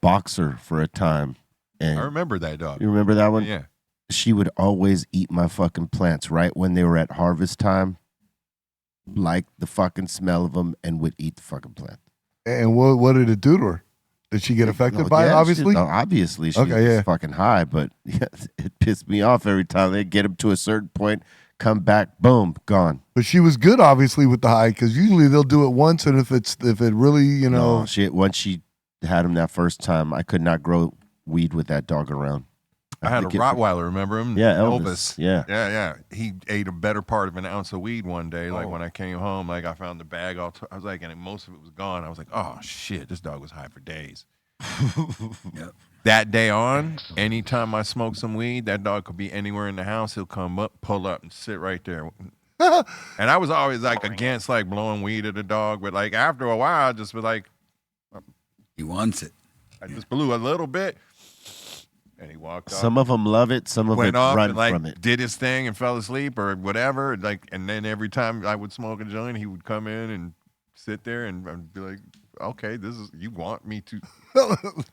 boxer for a time, and I remember that dog. You remember that one? Yeah. She would always eat my fucking plants right when they were at harvest time. Liked the fucking smell of them and would eat the fucking plant. And what did it do to her? Did she get affected by it, obviously? Obviously, she was fucking high, but yeah, it pissed me off every time they get him to a certain point, come back, boom, gone. But she was good, obviously, with the high, because usually they'll do it once, and if it really, you know. No, once she had him that first time, I could not grow weed with that dog around. I had a Rottweiler, remember him? Yeah, Elvis. Yeah. He ate a better part of an ounce of weed one day. Like when I came home, like I found the bag. I was like, and most of it was gone. I was like, oh shit, this dog was high for days. Yep. That day on, anytime I smoke some weed, that dog could be anywhere in the house. He'll come up, pull up, and sit right there. And I was always like against like blowing weed at a dog, but like after a while, I just was like, he wants it. I just blew a little bit. And he walked off. Some of them love it. Some of went them off run and, like, from it. Did his thing and fell asleep or whatever. Like, and then every time I would smoke a joint, he would come in and sit there and I'd be like, "Okay, this is you want me to."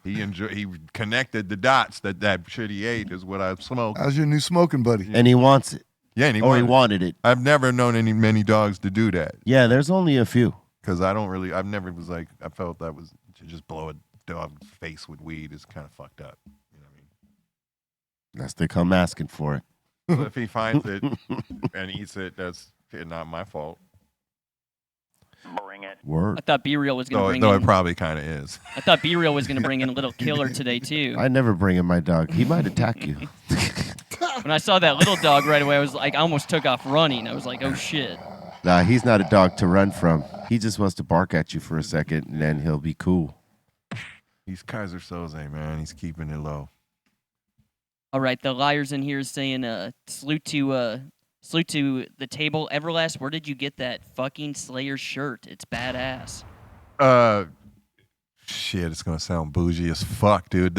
He connected the dots that shit he ate is what I smoked. How's your new smoking buddy? And he wants it. Yeah, and he wanted it. I've never known many dogs to do that. Yeah, there's only a few. Because I've never was like I felt that was to just blow a dog's face with weed is kind of fucked up. Unless they come asking for it. So if he finds it and eats it, that's not my fault. Bring it. Word. I thought B-Real was going to bring in. Though in. it probably kind of is. I thought B-Real was going to bring in a little killer today, too. I never bring in my dog. He might attack you. When I saw that little dog right away, I was like, I almost took off running. I was like, oh, shit. Nah, he's not a dog to run from. He just wants to bark at you for a second, and then he'll be cool. He's Kaiser Soze, man. He's keeping it low. All right, the liars in here is saying, salute to the table. Everlast, where did you get that fucking Slayer shirt? It's badass. Shit, it's gonna sound bougie as fuck, dude.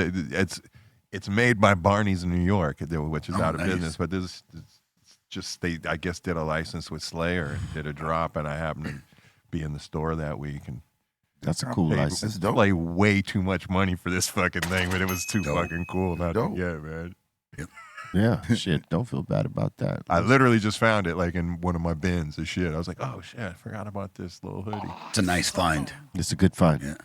It's made by Barney's in New York, which is out of business. But this just they, I guess, did a license with Slayer and did a drop, and I happened to be in the store that week and. That's a cool license. That's dope. Like way too much money for this fucking thing, but it was too fucking cool. Yeah, man. Yep. Yeah, shit. Don't feel bad about that. I literally just found it like in one of my bins of shit. I was like, oh shit, I forgot about this little hoodie. It's a nice find. It's a good find. Yeah.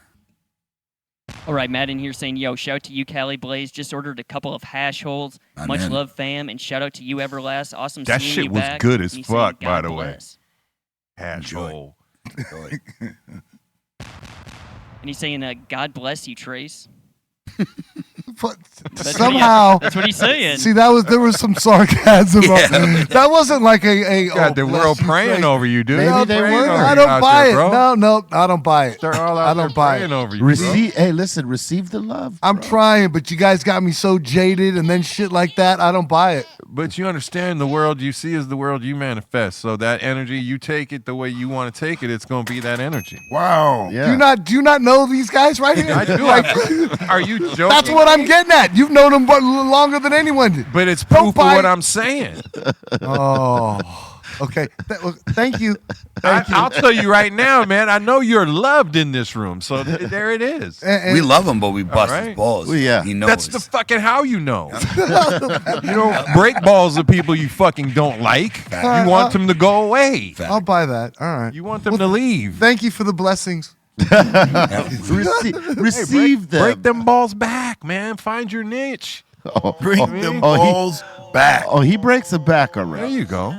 All right, Matt in here saying, yo, shout out to you, Cali Blaze. Just ordered a couple of hash holes. Much love, fam. And shout out to you, Everlast. Awesome that seeing shit you was back. good as And fuck, saying, by the bless. way. Hash hole. And he's saying, God bless you, Trace. But That's somehow, that's what he's saying. See, there was some sarcasm. Yeah. That wasn't like a. God, the world praying over you, dude. Maybe they were. I don't buy it. No, I don't buy it. They're all out I don't buy praying it. over you. Receive. Hey, listen. Receive the love. I'm trying, but you guys got me so jaded, and then shit like that. I don't buy it. But you understand the world you see is the world you manifest. So that energy, you take it the way you want to take it. It's going to be that energy. Wow. Yeah. Do you not know these guys right here? I do. Are you joking? That's what I'm getting at. You've known them longer than anyone did. But it's Don't proof of buy what it. I'm saying. Oh, Okay. Thank you. I'll tell you right now, man. I know you're loved in this room, so there it is. We love him, but we bust right. his balls. Well, yeah. He knows. That's the fucking how you know. You don't break balls of people you fucking don't like. You want them to go away. I'll buy that. All right. You want them to leave. Thank you for the blessings. Receive them. Break them balls back, man. Find your niche. Bring them balls back. Oh, he breaks them back There already. you go.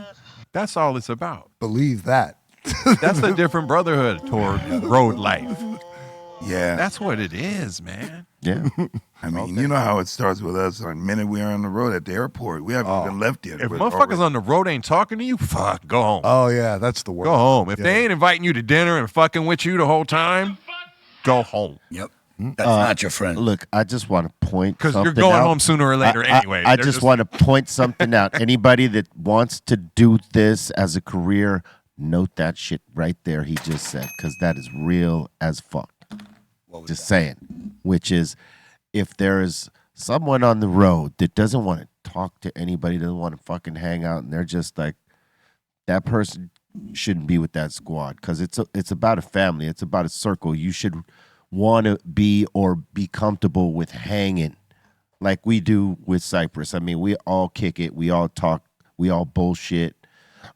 That's all it's about. Believe that. That's a different brotherhood toward road life. Yeah. That's what it is, man. Yeah. I mean, you know how it starts with us. The minute we are on the road at the airport, we haven't even left yet. If We're motherfuckers already- on the road ain't talking to you, fuck, go home. Oh yeah, that's the word. Go home. If they ain't inviting you to dinner and fucking with you the whole time, go home. Yep. That's not your friend. Look, I just want to point Because something you're going out. home sooner or later anyway. I They're just want to point something out. Anybody that wants to do this as a career, note that shit right there he just said, because that is real as fuck. Just saying. Which is, if there is someone on the road that doesn't want to talk to anybody, doesn't want to fucking hang out, and they're just like, that person shouldn't be with that squad, because it's about a family. It's about a circle. You should want to be or be comfortable with hanging like we do with Cypress. I mean, we all kick it. We all talk. We all bullshit.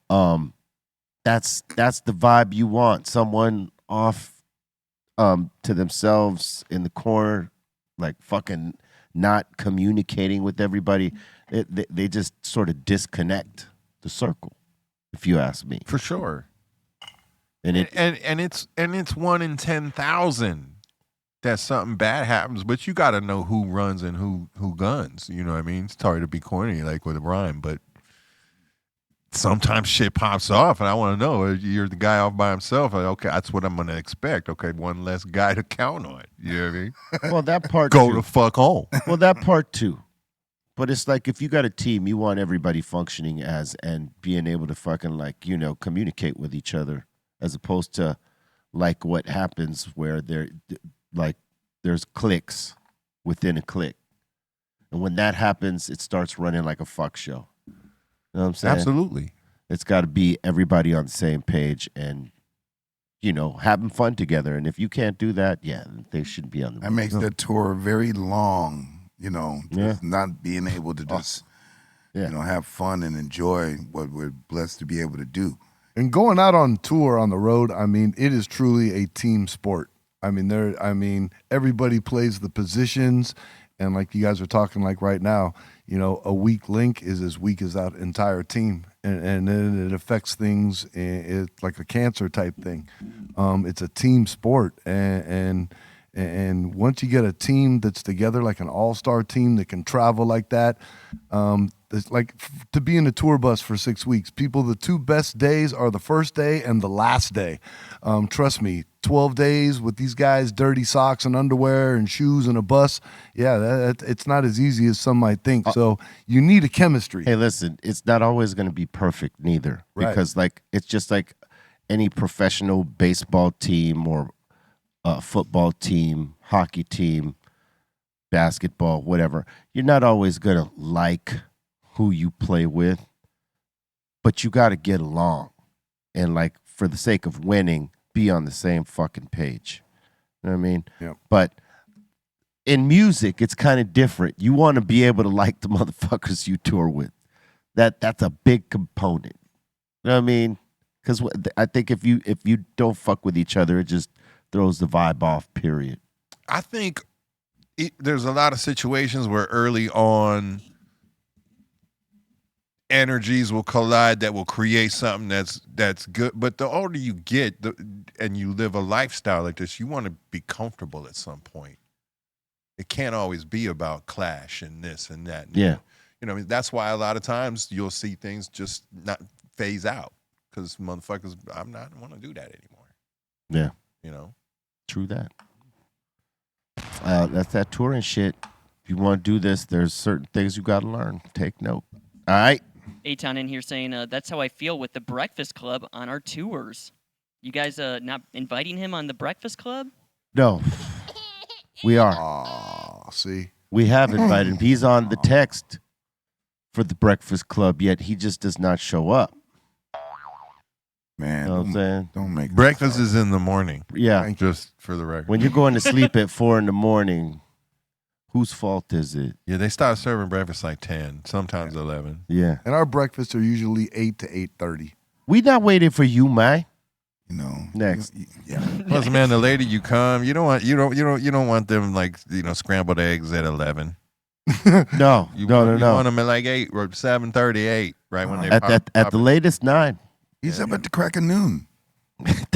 That's the vibe you want. Someone off to themselves in the corner, like fucking not communicating with everybody. They just sort of disconnect the circle, if you ask me. For sure. And it's 1 in 10,000 that something bad happens, but you got to know who runs and who guns. You know what I mean? Sorry to be corny, like with a rhyme, but sometimes shit pops off, and I want to know, you're the guy off by himself. Like, okay, that's what I'm going to expect. Okay, one less guy to count on. You know what I mean? well, that part Go too. the fuck home. Well, that part too. But it's like, if you got a team, you want everybody functioning as and being able to fucking, like, you know, communicate with each other, as opposed to like what happens where there's cliques within a clique. And when that happens, it starts running like a fuck show. You know what I'm saying? Absolutely. It's got to be everybody on the same page and, you know, having fun together. And if you can't do that, yeah, they shouldn't be on the road. That makes the tour very long, you know, Yeah. just not being able to just, you know, have fun and enjoy what we're blessed to be able to do. And going out on tour on the road, I mean, it is truly a team sport. I mean, everybody plays the positions, and like you guys are talking like right now, you know, a weak link is as weak as that entire team, and then it affects things. It's like a cancer type thing. It's a team sport, and once you get a team that's together, like an all-star team that can travel like that, it's like to be in a tour bus for 6 weeks. People, the two best days are the first day and the last day. Trust me, 12 days with these guys, dirty socks and underwear and shoes and a bus. Yeah, it's not as easy as some might think. So you need a chemistry. Hey, listen, it's not always going to be perfect neither, Right. because like it's just like any professional baseball team or football team, hockey team, basketball, whatever. You're not always going to like who you play with, but you got to get along. And like, for the sake of winning, be on the same fucking page. You know what I mean? Yeah. But in music, it's kind of different. You want to be able to like the motherfuckers you tour with. That's a big component. You know what I mean? Because I think if you don't fuck with each other, it just throws the vibe off, period. I think there's a lot of situations where early on energies will collide that will create something that's good. But the older you get and you live a lifestyle like this, you want to be comfortable at some point. It can't always be about clash and this and that. Yeah. You know, I mean, that's why a lot of times you'll see things just not phase out, because motherfuckers, I'm not want to do that anymore. Yeah. You know? True that. That's that touring shit. If you want to do this, there's certain things you got to learn. Take note. All right. A-Town in here saying, that's how I feel with the Breakfast Club on our tours. You guys not inviting him on the Breakfast Club? No. We are. Oh, see? We have invited him. He's on the text for the Breakfast Club, yet he just does not show up. Man, You know what I'm saying? don't make Breakfast is in the morning. Yeah. Just for the record. When you're going to sleep at 4 a.m, whose fault is it? Yeah, they start serving breakfast like 10, sometimes 11. Yeah. And our breakfasts are usually 8 to 8:30. We not waiting for you, man. You know. Next. Yeah. Plus, man, the later you come, you don't want them like scrambled eggs at 11. No. You No. want them at like 8 or 7:38, right when they At the latest 9. He's up at the crack of noon.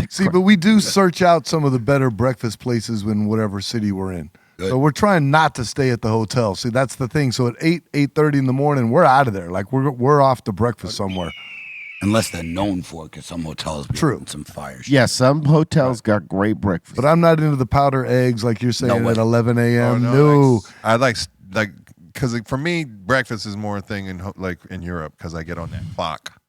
See, but we do search out some of the better breakfast places in whatever city we're in. So we're trying not to stay at the hotel. See, that's the thing. So at 8:30 in the morning, we're out of there. Like we're off to breakfast somewhere. Unless they're known for it, because some hotels be True. having some fire shit. Yeah, some hotels got great breakfast. But I'm not into the powder eggs like you're saying way. at 11 a.m. Oh, no. I like because for me breakfast is more a thing in Europe because I get on that clock.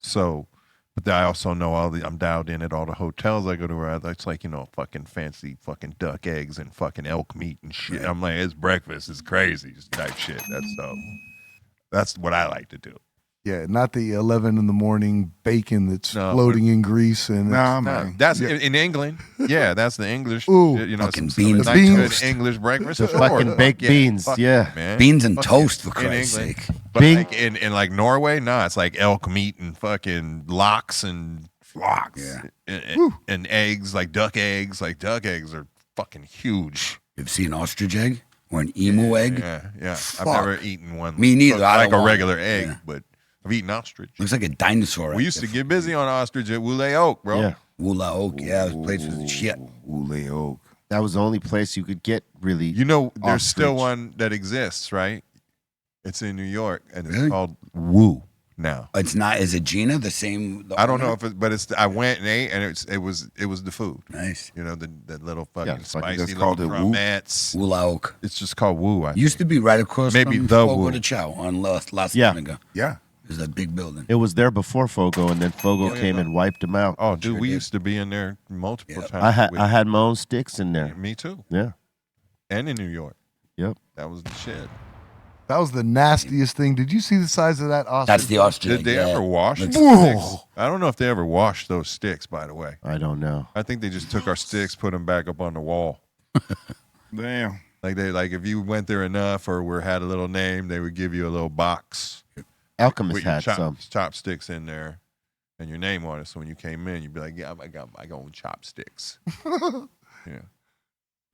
So, but I also know I'm dialed in at all the hotels I go to where it's like fucking fancy fucking duck eggs and fucking elk meat and shit. I'm like, it's breakfast, it's crazy, just type shit. That's what I like to do. Yeah, not the 11 in the morning bacon that's floating in grease and that's in England. Yeah, that's the English. Ooh, fucking some beans nice and good toast. English breakfast. The fucking baked beans, yeah. Man. Beans and Fuck toast, yeah. for In Christ's England. sake. But like in like Norway, it's like elk meat and fucking lox and flocks and eggs, like duck eggs. Like duck eggs are fucking huge. You've seen ostrich egg or an emu egg? Yeah. Fuck. I've never eaten one. Me neither. I Like don't a want regular it. egg, Yeah. but I've eaten ostrich. Looks like a dinosaur. We used to get busy on ostrich at Woolay Oak, bro. Yeah. Wula Oak. Yeah, this place was shit. Woolay Oak. That was the only place you could get really. There's still ostrich. one that exists, right? It's in New York, and it's Really? called Woo now. It's not. Is it Gina the same? I don't know if but it's. I went and ate, and it was the food. Nice. The little fucking that's spicy just called little it Woo? drumettes. Wula Oak. It's just called Woo. I Used to be right across Maybe from the Fogo Woo. de Chao on Las Yeah. Vegas. Yeah. There's that big building. It was there before Fogo, and then Fogo came and wiped them out. Oh, dude, we did. used to be in there multiple times. I had my own sticks in there. Me too. Yeah. And in New York. Yep. That was the shit. That was the nastiest thing. Did you see the size of that ostrich? That's the ostrich. Did they yeah. ever wash Looks- sticks? I don't know if they ever washed those sticks, by the way. I don't know. I think they just took our sticks, put them back up on the wall. Damn. Like if you went there enough or had a little name, they would give you a little box Alchemist with your had some. chopsticks in there and your name on it. So when you came in, you'd be like, "Yeah, I got my own chopsticks." Yeah.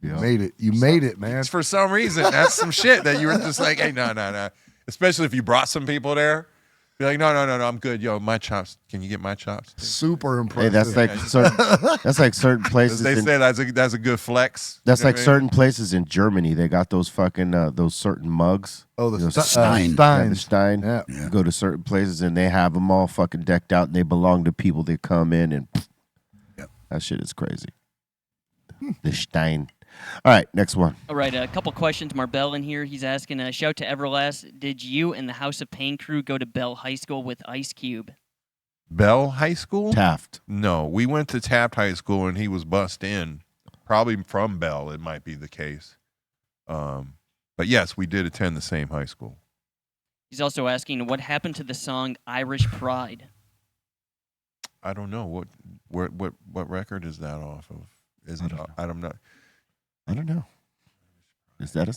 You made it. You made it, man. For some reason, that's some shit that you were just like, "Hey, no." Especially if you brought some people there, be like, "No, I'm good. Yo, my chops. Can you get my chopsticks?" Super Hey, impressive. that's like certain places. They say that's a good flex. That's You know like what I mean? certain places in Germany. They got those fucking those certain mugs. Oh, the Stein. Yeah, the Steins. Stein. Yeah. You go to certain places and they have them all fucking decked out, and they belong to people that come in, and that shit is crazy. The Stein. All right, next one. All right, a couple questions. Marbell in here. He's asking, shout to Everlast. Did you and the House of Pain crew go to Bell High School with Ice Cube? Bell High School? Taft. No, we went to Taft High School and he was bussed in. Probably from Bell, it might be the case. But yes, we did attend the same high school. He's also asking, what happened to the song Irish Pride? I don't know what record is that off of. Is it? I don't know. I don't know. Is that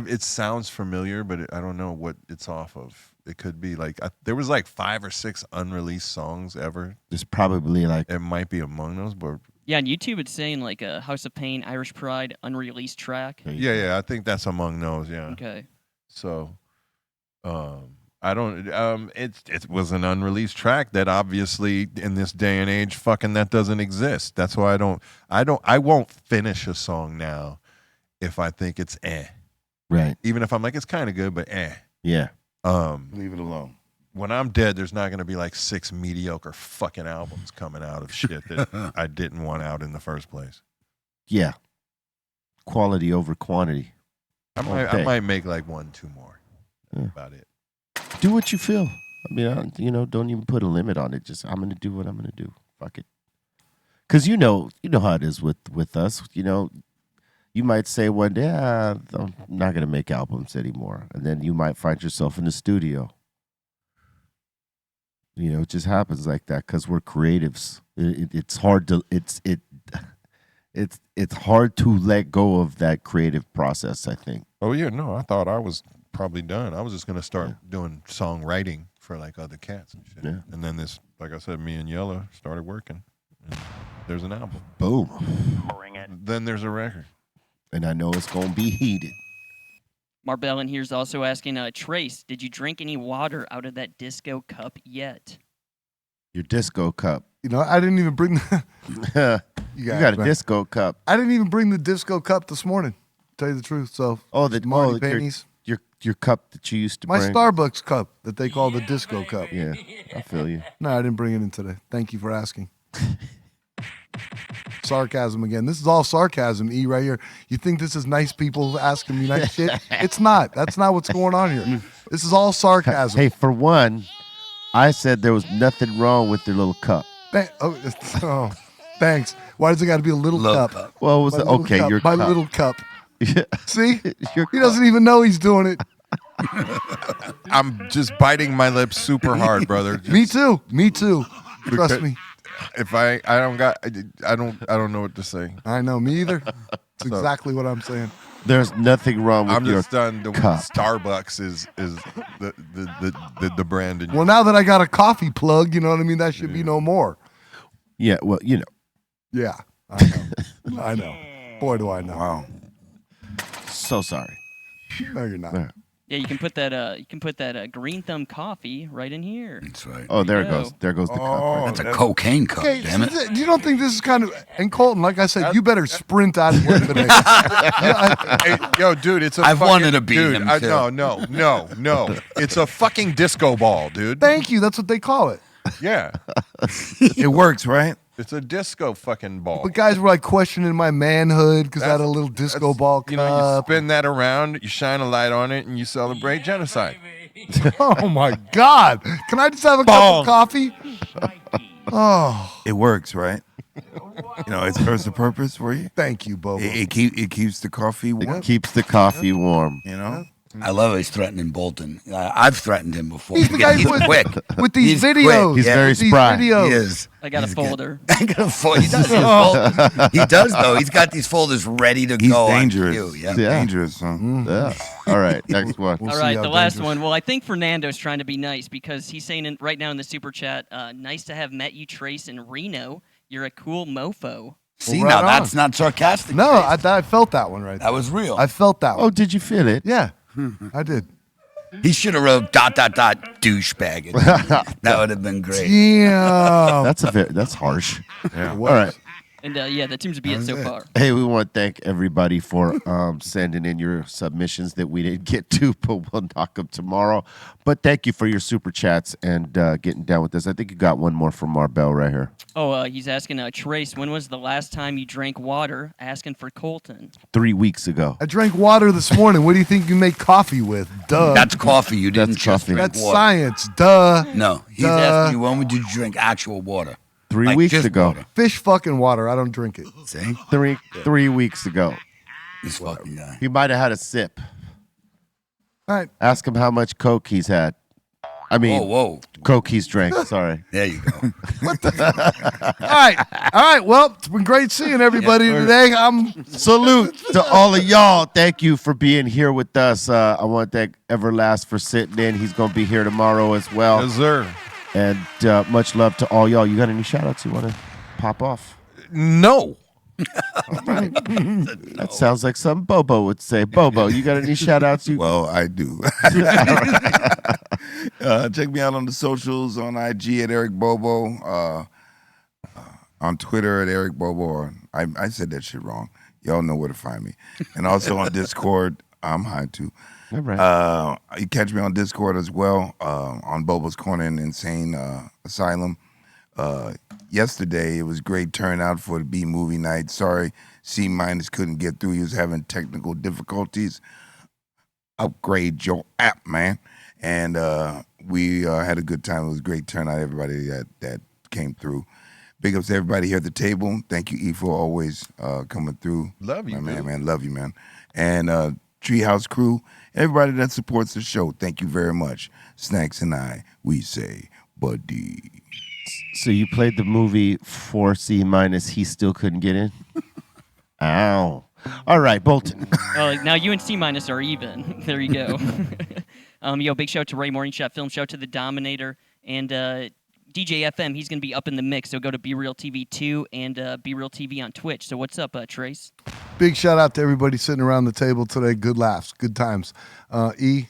It sounds familiar, but I don't know what it's off of. It could be like there was like 5 or 6 unreleased songs ever. It's probably like It might be among those, but Yeah, on YouTube it's saying like House of Pain, Irish Pride, unreleased track. yeah, I think that's among those. Yeah. Okay. So, I don't. It was an unreleased track that obviously in this day and age, fucking that doesn't exist. That's why I won't finish a song now if I think it's right. even if I'm like it's kind of good, but Yeah. Leave it alone. When I'm dead, there's not going to be like 6 mediocre fucking albums coming out of shit that I didn't want out in the first place. Yeah. Quality over quantity. I might make like 1, 2 more. Yeah. About it. Do what you feel. I mean, don't even put a limit on it. Just I'm gonna do what I'm gonna do. Fuck it. Cause you know how it is with us. You might say one day, I'm not gonna make albums anymore, and then you might find yourself in the studio. You know, it just happens like that because we're creatives. It's hard to it's hard to let go of that creative process, I think. Oh yeah, no, I thought I was probably done. I was just gonna start doing songwriting for like other cats and shit. Yeah. And then this, like I said, me and Yella started working. And there's an album. Boom. Bring it. Then there's a record. And I know it's gonna be heated. Marbell in here's also asking, Trace, did you drink any water out of that disco cup yet? Your disco cup. You know, I didn't even bring the. You got a disco cup. I didn't even bring the disco cup this morning. Tell you the truth. So Marty panties. Your cup that you used to My bring. Starbucks cup that they call the disco cup. Yeah, I feel you. No, I didn't bring it in today. Thank you for asking. Sarcasm again. This is all sarcasm, E, right here. You think this is nice people asking me nice shit? It's not. That's not what's going on here. This is all sarcasm. Hey, for one, I said there was nothing wrong with their little cup. Oh, thanks. Why does it got to be a little cup? Well, it was okay. Your my cup. little cup. Yeah. See, he doesn't even know he's doing it. I'm just biting my lips super hard, brother. Me too. Trust me. If I don't know what to say. I know, me either. It's exactly what I'm saying. There's nothing wrong with I'm your just done. The cup. Starbucks is the brand. Well, now that I got a coffee plug, you know what I mean? That should be no more. Yeah, well, you know. Yeah, I know. I know. Boy, do I know. Wow. So sorry. No, you're not. Yeah, you can put that Greenthumb coffee right in here. That's right. Oh, there it go. goes. There goes the cup. Right That's there. a cocaine cup, Okay, damn it. you don't think this is kind of... And Colton, like I said, you better sprint out of here today. Hey, yo, dude, it's a I've fucking, wanted to beat dude, him, I- too. No. It's a fucking disco ball, dude. Thank you. That's what they call it. Yeah. It works, right? It's a disco fucking ball. But guys were like questioning my manhood because I had a little disco ball cup. You know, you spin that around, you shine a light on it, and you celebrate genocide. Oh my God! Can I just have a cup of coffee? Oh, It works, right? You know, it serves a purpose for you. thank you, Bobo. It keeps the coffee warm. It keeps the coffee warm. You know. I love how he's threatening Bolton. I've threatened him before. He's the guy He's with- quick. with these He's quick. videos. He's Yeah. very These spry. videos. He is. I got a He's good. folder. I got a folder. He does. His folders. He does though. He's got these folders ready to He's go. dangerous. On cue. Yeah. Yeah. Dangerous, huh? Yeah. All right, next one. We'll All see right, how the last dangerous. one. Well, I think Fernando's trying to be nice because he's saying right now in the super chat, nice to have met you, Trace, in Reno. You're a cool mofo. See, Well, now right that's on. not sarcastic. No, Trace. I felt that one right there. that was real. I felt that Oh, one. did you feel it? Yeah, I did. He should have wrote ... douchebag. That would have been great. Damn. That's harsh. Yeah. All right. And yeah, that seems to be it so far. Hey, we want to thank everybody for sending in your submissions that we didn't get to, but we'll knock them tomorrow. But thank you for your super chats and getting down with this. I think you got one more from Marbell right here. Oh, he's asking, Trace, when was the last time you drank water? Asking for Colton. 3 weeks ago. I drank water this morning. What do you think you make coffee with? Duh. That's coffee. You didn't That's just coffee. drink That's water. science. Duh. No, he's Duh. asking you when did you drink actual water? 3 Like weeks just ago. water. Fish fucking water. I don't drink it. See, 3 weeks ago. this fucking guy. He might have had a sip. All right. Ask him how much Coke he's had. I mean, Whoa. Coke he's drank. Sorry. There you go. All right. Well, it's been great seeing everybody today. Salute to all of y'all. Thank you for being here with us. I want to thank Everlast for sitting in. He's going to be here tomorrow as well. Yes, sir. And much love to all y'all. You got any shout outs you want to pop off? No. That sounds like something Bobo would say. Bobo, you got any shout outs? Well, I do. Check me out on the socials, on IG at Eric Bobo, on Twitter at Eric Bobo. I said that shit wrong. Y'all know where to find me. And also on Discord, I'm high too. All right. You catch me on Discord as well, on Bobo's Corner and Insane Asylum. Yesterday, it was great turnout for the B movie night. Sorry, C- couldn't get through. He was having technical difficulties. Upgrade your app, man. And we had a good time. It was a great turnout, everybody that came through. Big ups to everybody here at the table. Thank you, E, for always coming through. Love you, man, dude. man. Love you, man. And Treehouse crew, everybody that supports the show, thank you very much. Snacks and I, we say buddy. So you played the movie 4C-. He still couldn't get in? Ow. All right, Bolton. Now you and C- are even. There you go. Yo, big shout out to Ray Morning Shot Film, shout out to the Dominator, and DJ FM. He's going to be up in the mix, so go to BREALTV 2 and BREALTV on Twitch. So what's up, Trace? Big shout out to everybody sitting around the table today. Good laughs, good times. E,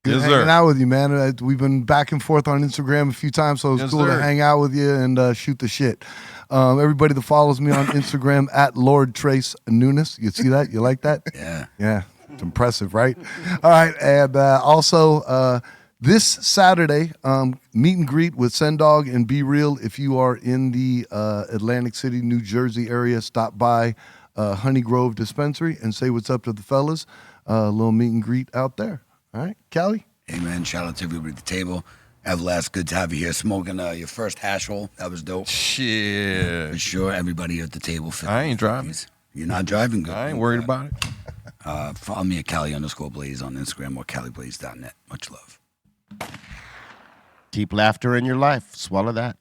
good Yes, hanging sir. out with you, man. We've been back and forth on Instagram a few times, so it's Yes, cool to sir. hang out with you and shoot the shit. Everybody that follows me on Instagram at Lord Trace Nunes. You see that? You like that? Yeah. Yeah. It's impressive, right? All right. And also, this Saturday, meet and greet with Sendog and Be Real. If you are in the Atlantic City, New Jersey area, stop by Honey Grove Dispensary and say what's up to the fellas. A little meet and greet out there. All right, Callie? Hey, man, shout out to everybody at the table. Everlast, good to have you here smoking your first hash roll. That was dope. Shit. For sure, everybody at the table. I ain't driving. You're not driving? Good. I ain't worried about it. Follow me at Cali_Blaze on Instagram or CaliBlaze.net. Much love. Keep laughter in your life. Swallow that.